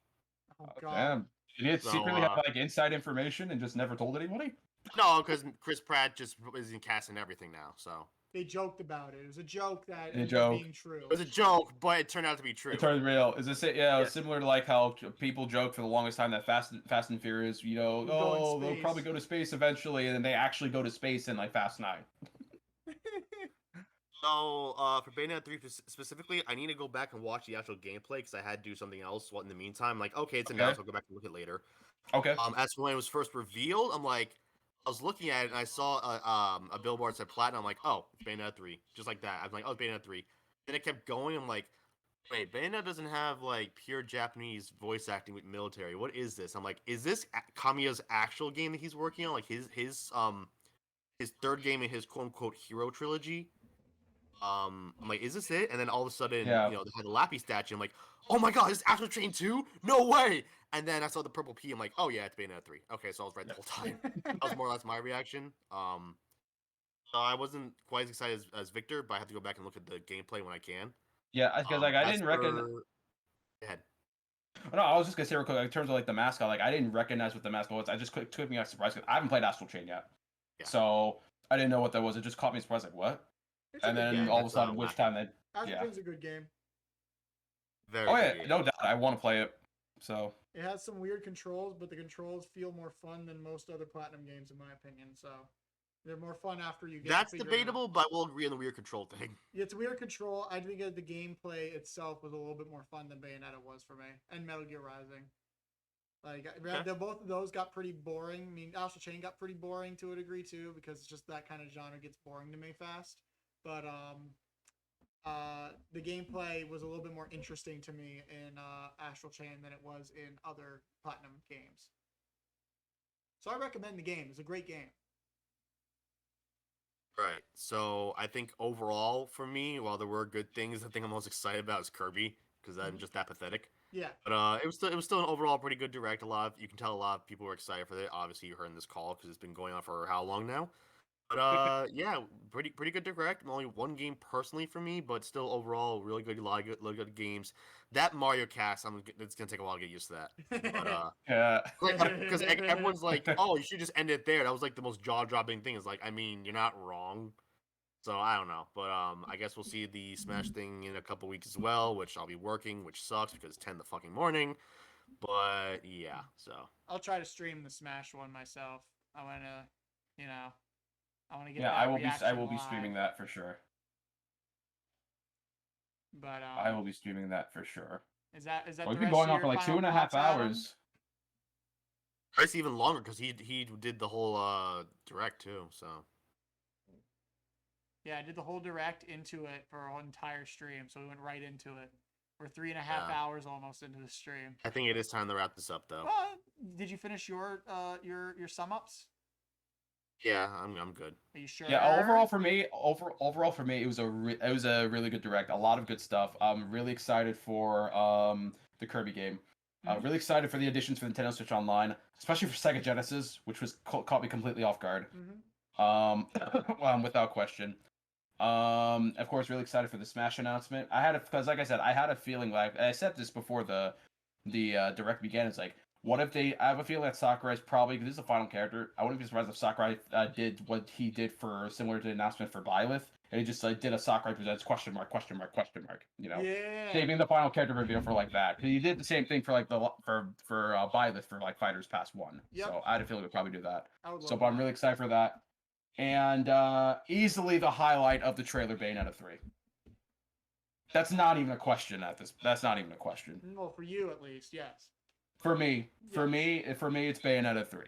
Oh Damn. Did he So, secretly have like inside information and just never told anybody? No, because Chris Pratt just is in casting everything now. So They joked about it. It was a joke that A ended up joke. being true. it was a joke, but it turned out to be true. It turned real. Is this it? Yeah, similar to like how people joked for the longest time that Fast and Furious, Go in they'll space. probably go to space eventually, and then they actually go to space in like Fast 9. So, for Bayonetta 3 specifically, I need to go back and watch the actual gameplay because I had to do something else. What in the meantime, like, okay, it's announced. I'll go back and look at it later. Okay. As for when it was first revealed, I'm like, I was looking at it and I saw a billboard that said platinum. I'm like, oh, it's Bayonetta 3, just like that. I'm like, oh, it's Bayonetta 3. Then it kept going. I'm like, wait, Bayonetta doesn't have like pure Japanese voice acting with military. What is this? I'm like, is this Kamiya's actual game that he's working on? Like his third game in his quote unquote hero trilogy. I'm like, is this it? And then all of a sudden, they had the Lappy statue. I'm like, oh my god, is Astral Chain 2? No way! And then I saw the purple P. I'm like, oh yeah, it's Bayonetta 3. Okay, so I was right the whole time. That was more or less my reaction. So I wasn't quite as excited as Victor, but I have to go back and look at the gameplay when I can. Yeah, because like I as didn't for- reckon. Go ahead. No, I was just gonna say real quick, like, in terms of like the mascot, like I didn't recognize what the mascot was. I just took me by surprise because I haven't played Astral Chain yet, so I didn't know what that was. It just caught me surprised, like what? It's a And good then game. all of a It's, sudden, which time that? Astral Yeah. Chain's a good game. Very Oh good yeah, game. no doubt. I want to play it. So It has some weird controls, but the controls feel more fun than most other Platinum games, in my opinion. So they're more fun after you get. That's to figure it out. debatable, but we'll agree on the weird control thing. It's weird control. I think that the gameplay itself was a little bit more fun than Bayonetta was for me, and Metal Gear Rising. Like both of those got pretty boring. I mean, Astral Chain got pretty boring to a degree too, because it's just that kind of genre gets boring to me fast. But the gameplay was a little bit more interesting to me in Astral Chain than it was in other Platinum games. So I recommend the game. It's a great game. Right. So I think overall for me, while there were good things, the thing I'm most excited about is Kirby because I'm just that pathetic. Yeah. But it was still an overall pretty good direct. You can tell a lot of people were excited for it. Obviously, you heard in this call because it's been going on for how long now? But yeah, pretty good direct. Only one game personally for me, but still overall really good, a lot of good games. That Mario Cast, it's gonna take a while to get used to that. But Yeah. because everyone's like, oh, you should just end it there. That was like the most jaw dropping thing. It's like, I mean, you're not wrong. So I don't know, but I guess we'll see the Smash thing in a couple weeks as well, which I'll be working, which sucks because it's 10 the fucking morning. But yeah, so I'll try to stream the Smash one myself. I want to, I want to get. Yeah, that I will be reaction streaming live. that for sure. But I will be streaming that for sure. Is that We've the been rest going of on for your like final 2.5 thoughts, Adam? hours. it's even longer because he did the whole direct too. So Yeah, I did the whole direct into it for an entire stream, so we went right into it. We're 3.5 Yeah. hours almost into the stream. I think it is time to wrap this up though. Did you finish your sum ups? Yeah, I'm good. Are you sure? Yeah, overall for me, it was a really good direct. A lot of good stuff. I'm really excited for the Kirby game. Really excited for the additions for Nintendo Switch Online, especially for Sega Genesis, which was caught me completely off guard. Without question. Of course, really excited for the Smash announcement. Because like I said, I had a feeling like I said this before the direct began. It's like, what if I have a feeling that Sakurai's probably, because this is the final character. I wouldn't be surprised if Sakurai did what he did for similar to the announcement for Byleth, and he just like did a Sakurai presents question mark. Yeah. Saving the final character reveal for like that. He did the same thing for like for Byleth for like Fighters Pass 1. Yep. So I had a feeling we'd probably do that. I would love But I'm really excited for that. And easily the highlight of the trailer, Bayonetta 3. That's not even a question That's not even a question. Well, for you at least, yes. For me, it's Bayonetta 3.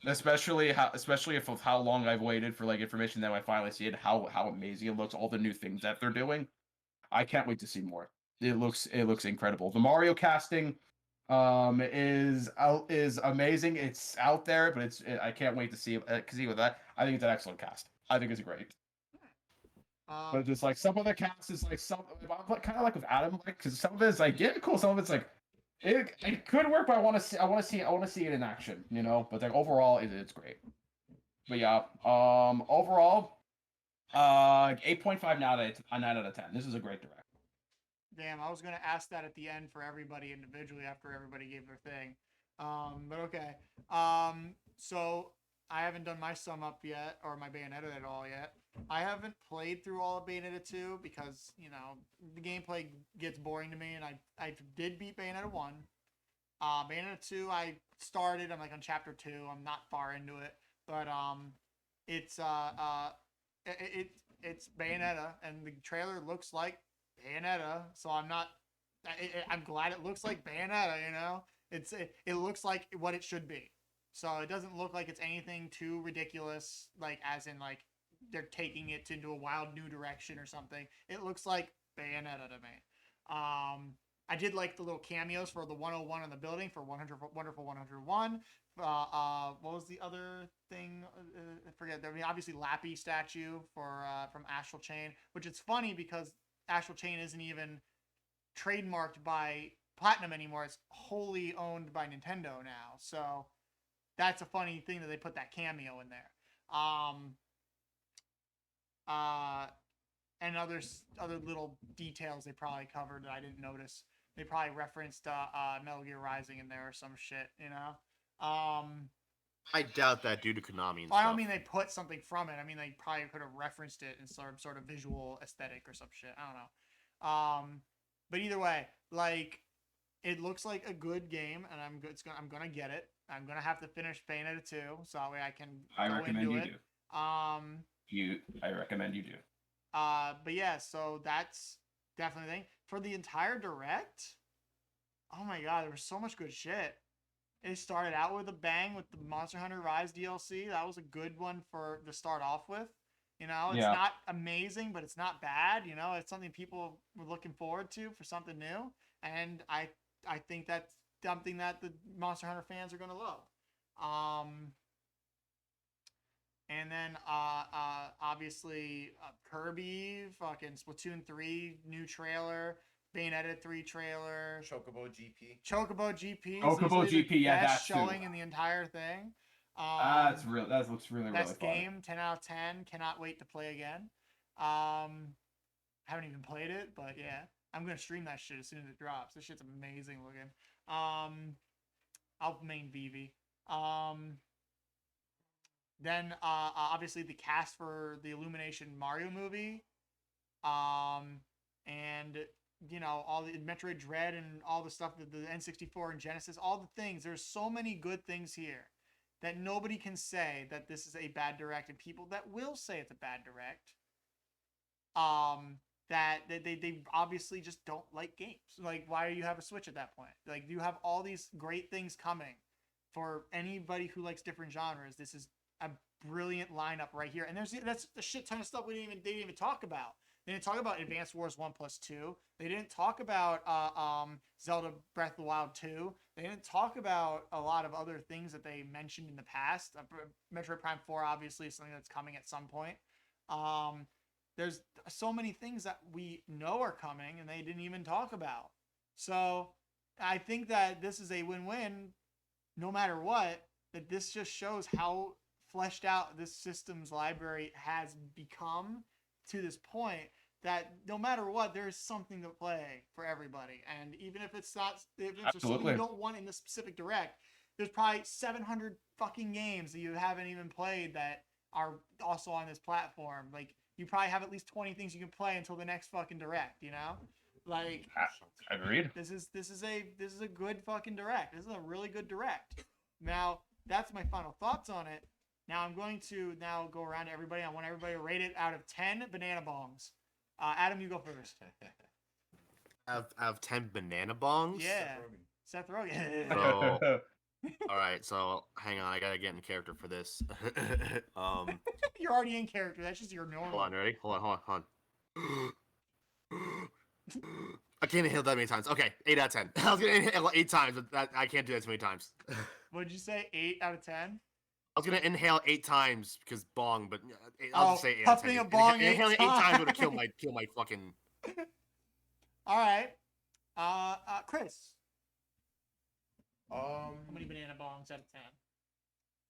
Especially if of how long I've waited for like information that I finally see it, how amazing it looks, all the new things that they're doing. I can't wait to see more. It looks incredible. The Mario casting is amazing. It's out there, but I can't wait to see with that. I think it's an excellent cast. I think it's great. But just like some of the cast is like kind of like with Adam, like because some of it is like cool, some of it's like it could work, but I want to see it in action, But like overall, it's great. But yeah, overall, 8.5 9 out of 10. This is a great direct. Damn, I was gonna ask that at the end for everybody individually after everybody gave their thing. But okay. So I haven't done my sum up yet or my Bayonetta at all yet. I haven't played through all of Bayonetta 2 because, the gameplay gets boring to me, and I did beat Bayonetta 1. Bayonetta 2 I started, I'm like on chapter 2. I'm not far into it. But it's Bayonetta, and the trailer looks like Bayonetta, so I'm glad it looks like Bayonetta, it looks like what it should be. So it doesn't look like it's anything too ridiculous, like as in like they're taking it into a wild new direction or something. It looks like Bayonetta to me. I did like the little cameos for the 101 in the building for Wonderful 101. What was the other thing? I forget. I mean, obviously Lappy statue from Astral Chain, which it's funny because Astral Chain isn't even trademarked by Platinum anymore. It's wholly owned by Nintendo now. So that's a funny thing that they put that cameo in there. And other little details they probably covered that I didn't notice. They probably referenced Metal Gear Rising in there or some shit, I doubt that due to Konami and I stuff. don't mean they put something from it. I mean they probably could have referenced it in some sort of visual aesthetic or some shit. I don't know. But either way, like it looks like a good game, and I'm gonna get it. I'm gonna have to finish Bayonetta 2, so that way I can. I recommend you do. I recommend you do. But yeah, so that's definitely a thing for the entire direct. Oh my god, there was so much good shit. It started out with a bang with the Monster Hunter Rise DLC. That was a good one to start off with. It's not amazing, but it's not bad. It's something people were looking forward to for something new, and I think that's something that the Monster Hunter fans are gonna love. And then obviously Kirby, fucking Splatoon 3 new trailer, Bayonetta 3 trailer, Chocobo GP. Chocobo GP. Chocobo easily GP, the yeah, best that's showing in the entire thing. That's real. That looks really Best fun. game, 10 out of 10. Cannot wait to play again. Haven't even played it, but yeah, I'm gonna stream that shit as soon as it drops. This shit's amazing looking. I'll main Vivi. Then obviously the cast for the Illumination Mario movie. And you know, all the Metroid Dread and all the stuff that the N64 and Genesis, all the things. There's so many good things here that nobody can say that this is a bad direct, and people that will say it's a bad direct, that they obviously just don't like games. Like, why do you have a Switch at that point? Like, you have all these great things coming for anybody who likes different genres. This is a brilliant lineup right here, and that's a shit ton of stuff they didn't even talk about. They didn't talk about Advanced Wars 1+2. They didn't talk about Zelda Breath of the Wild 2. They didn't talk about a lot of other things that they mentioned in the past. Metroid Prime 4 obviously is something that's coming at some point. There's so many things that we know are coming and they didn't even talk about. So I think that this is a win-win no matter what, that this just shows how fleshed out this systems library has become to this point, that no matter what, there is something to play for everybody. And even if it's not, if it's something you don't want in the specific direct, there's probably 700 fucking games that you haven't even played that are also on this platform. Like, you probably have at least 20 things you can play until the next fucking direct, you know? Like, agreed. This is a good fucking direct. This is a really good direct. Now, that's my final thoughts on it. Now I'm going to go around to everybody. I want everybody to rate it out of 10 banana bongs. Adam, you go first. Out of 10 banana bongs? Yeah. Seth Rogen. So, all right, so hang on, I gotta get in character for this. You're already in character. That's just your normal. Hold on, ready? Hold on. I can't inhale that many times. Okay, 8 out of 10. I was gonna inhale 8 times, but I can't do that too many times. What'd you say? 8 out of 10? I was gonna inhale 8 times because bong, but I'll just say 8 out of 10. Puffing a bong Inhaling 8 times would have killed times. my fucking. All right. Chris. How many banana bongs out of 10?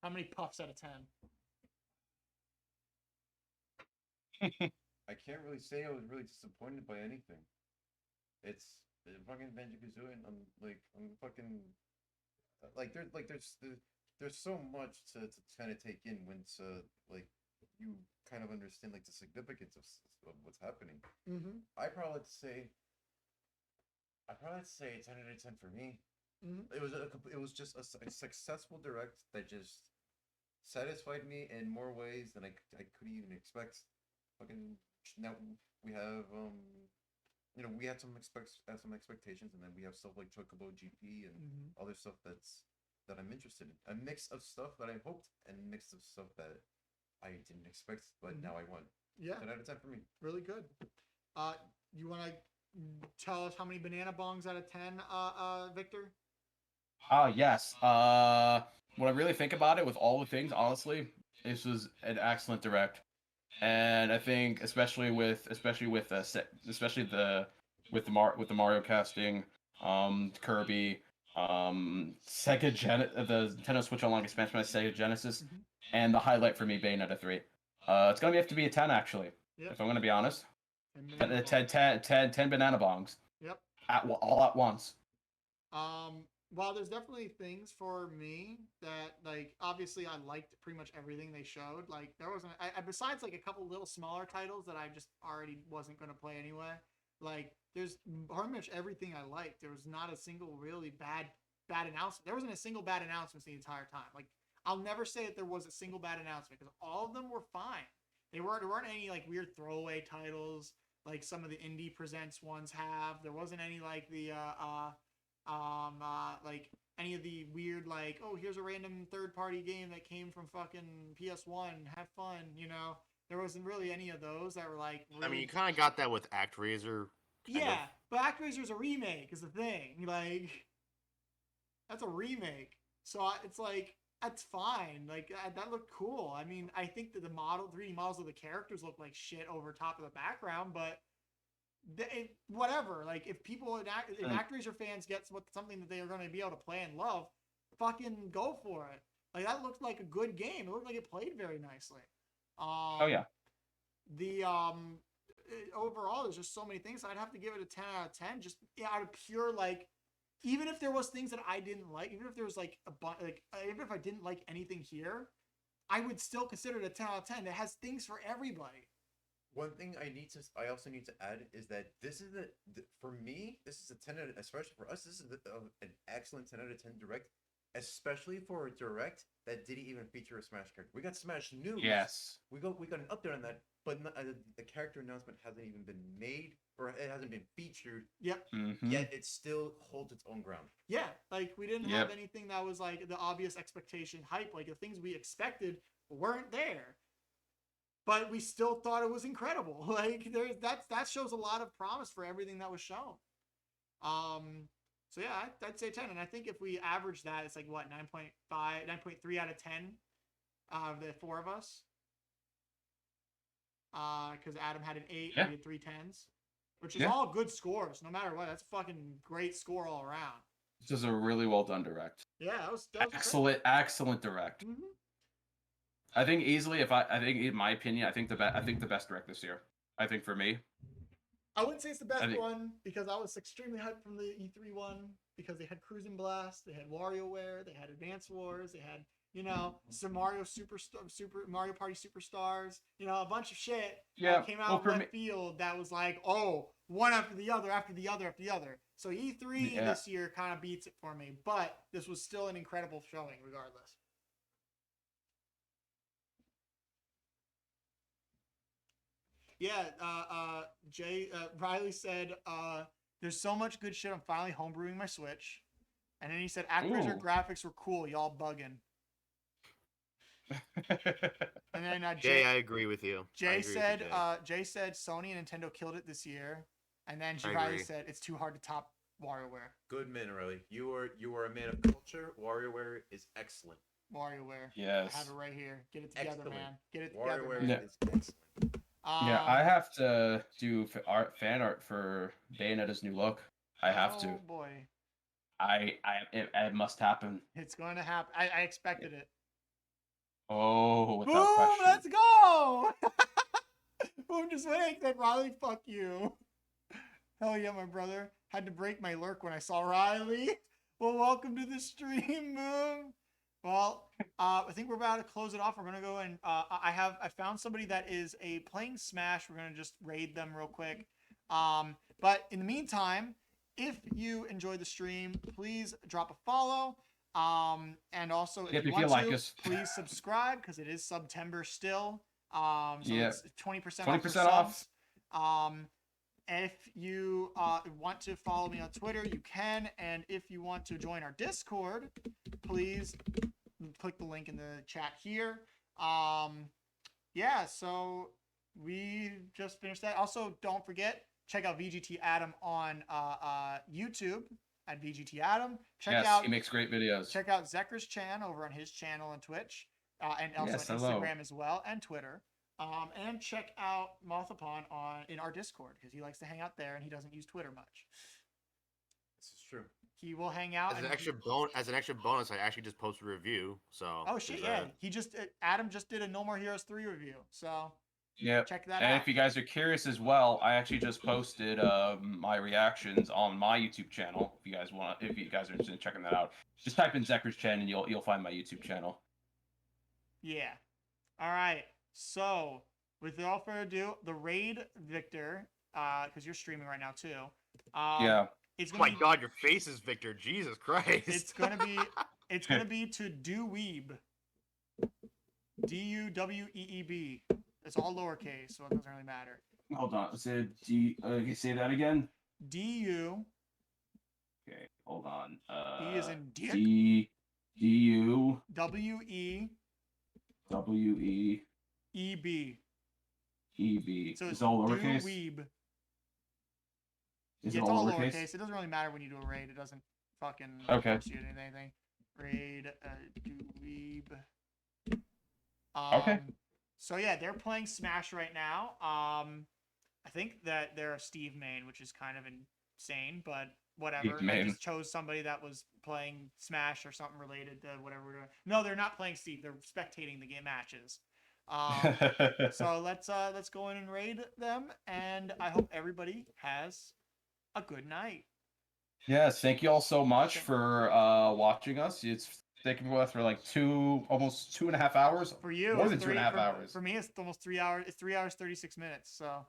How many puffs out of 10? I can't really say I was really disappointed by anything. It's fucking Banjo-Kazooie, and I'm fucking there's so much to kind of take in when you kind of understand the significance of what's happening. Mm-hmm. I'd probably say 10 out of 10 for me. Mm-hmm. It was just a successful direct that just satisfied me in more ways than I could even expect. Fucking now we have we had some expectations, and then we have stuff like Chocobo GP and other stuff that I'm interested in. A mix of stuff that I hoped and a mix of stuff that I didn't expect, but now I want. Yeah. 10 out of 10 for me. Really good. You want to tell us how many banana bongs out of 10, Victor? Yes. When I really think about it, with all the things, honestly, this was an excellent direct, and I think especially with the Mario casting, Kirby, the Nintendo Switch Online expansion by Sega Genesis, and the highlight for me, Bayonetta 3. It's gonna have to be a 10 actually. Yep. If I'm gonna be honest. 10 banana bongs. Yep. All at once. Well, there's definitely things for me that, obviously I liked pretty much everything they showed. Like, there wasn't, besides a couple little smaller titles that I just already wasn't going to play anyway. Like, there's pretty much everything I liked. There was not a single really bad announcement. There wasn't a single bad announcement the entire time. Like, I'll never say that there was a single bad announcement, because all of them were fine. There weren't any weird throwaway titles like some of the indie presents ones have. There wasn't any any of the weird oh, here's a random third-party game that came from fucking PS1, have fun, there wasn't really any of those that were really... I mean, you kind of got that with ActRaiser. Yeah, but ActRaiser's a remake is the thing. That's a remake, so it's that's fine. Like that looked cool. I mean, I think that the 3D models of the characters look like shit over top of the background, but whatever. Like if people if Actraiser fans get something that they are going to be able to play and love, fucking go for it. Like that looked like a good game. It looked like it played very nicely. Oh yeah. The overall, there's just so many things. I'd have to give it a 10 out of 10, just out of pure like. Even if there was things that I didn't like, even if there was like even if I didn't like anything here, I would still consider it a 10 out of 10. It has things for everybody. One thing I also need to add is that this is for me, this is a 10 out of, especially for us, this is an excellent 10 out of 10 direct, especially for a direct that didn't even feature a Smash character. We got Smash news. Yes. We got an update on that, but the character announcement hasn't even been made, or it hasn't been featured. Yep. Yet it still holds its own ground. Yeah, like we didn't have anything that was like the obvious expectation hype. Like the things we expected weren't there, but we still thought it was incredible. Like that shows a lot of promise for everything that was shown. So yeah, I'd say 10, and I think if we average that, it's like what 9.5, 9.3 out of 10. The four of us. Because Adam had an 8, we had 3 10s, which is all good scores, no matter what. That's a fucking great score all around. This is a really well done direct. Yeah, that was excellent direct. I think easily, I think in my opinion, I think the best direct this year. I think for me. I wouldn't say it's the best one because I was extremely hyped from the E3 one because they had Cruis'n Blast, they had WarioWare, they had Advance Wars, they had some Mario Super Mario Party Superstars, a bunch of shit that came out of left field that was like, oh, one after the other, after the other, after the other. So E3 this year kind of beats it for me, but this was still an incredible showing regardless. Yeah, Riley said, there's so much good shit, I'm finally homebrewing my Switch. And then he said, Actraiser graphics were cool, y'all bugging. And then Jay, I agree with you. Jay said Sony and Nintendo killed it this year. And then Riley said it's too hard to top WarioWare. Good man, Riley. You are a man of culture. WarioWare is excellent. WarioWare. Yes. I have it right here. Get it together, man. Get it together. WarioWare is excellent. I have to do fan art for Bayonetta's new look. I have to. Oh boy. It must happen. It's going to happen. I expected it. Oh, without Boom! question. Let's go! Boom! Just wait. Said Riley, fuck you. Hell yeah, my brother. Had to break my lurk when I saw Riley. Well, welcome to the stream, Boom. Well, I think we're about to close it off. We're gonna go and I found somebody that is playing Smash. We're gonna just raid them real quick. But in the meantime, if you enjoyed the stream, please drop a follow. And also if you want to, please subscribe because it is September still. So it's 20% off. If you want to follow me on Twitter, you can. And if you want to join our Discord, please click the link in the chat here. So we just finished that. Also, don't forget, check out VGT Adam on YouTube at VGT Adam. He makes great videos. Check out Zekr's Chan over on his channel on Twitch, and also on Instagram as well, and Twitter. And check out Mothapon in our Discord because he likes to hang out there and he doesn't use Twitter much. This is true. He will hang out. As an extra bonus, I actually just posted a review. So. Oh shit! Yeah, Adam just did a No More Heroes 3 review. So. Yeah. Check that out. And if you guys are curious as well, I actually just posted my reactions on my YouTube channel. If you guys are interested in checking that out, just type in Zekr's Chan and you'll find my YouTube channel. Yeah. All right. So, without further ado, the raid Victor, because you're streaming right now too. It's my God, your face is Victor. Jesus Christ. It's gonna be to Duweeb. DUWEEB. It's all lowercase, so it doesn't really matter. Hold on. Say that again. DU. Okay, hold on. E is in dick. DU. WE. EB. So it's all lowercase. Duweeb. Is it's it all all lowercase? It doesn't really matter when you do a raid. It doesn't fucking force you to anything. Raid Dweeb. Okay. So yeah, they're playing Smash right now. I think that they're a Steve main, which is kind of insane, but whatever. Steve I main. just chose somebody that was playing Smash or something related to whatever we're doing. No, they're not playing Steve. They're spectating the game matches. So let's go in and raid them, and I hope everybody has a good night. Yes, thank you all so much for watching us. It's taken with us for like almost 2.5 hours. For you, more it's than 2.5 hours. For me, it's almost 3 hours. It's 3 hours 36 minutes. So.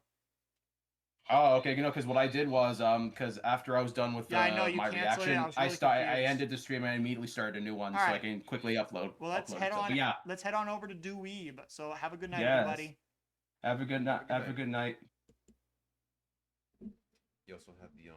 Oh, okay. You know, because what I did was, because after I was done with I know, you my canceled it. reaction, I was really I confused. ended the stream and I immediately started a new one, All so I right. can quickly upload. Well, let's upload head it. So, on. but yeah, Let's head on over to Dweeb. So have a good night, Yes. everybody. have a good night. Have a good night. You also have the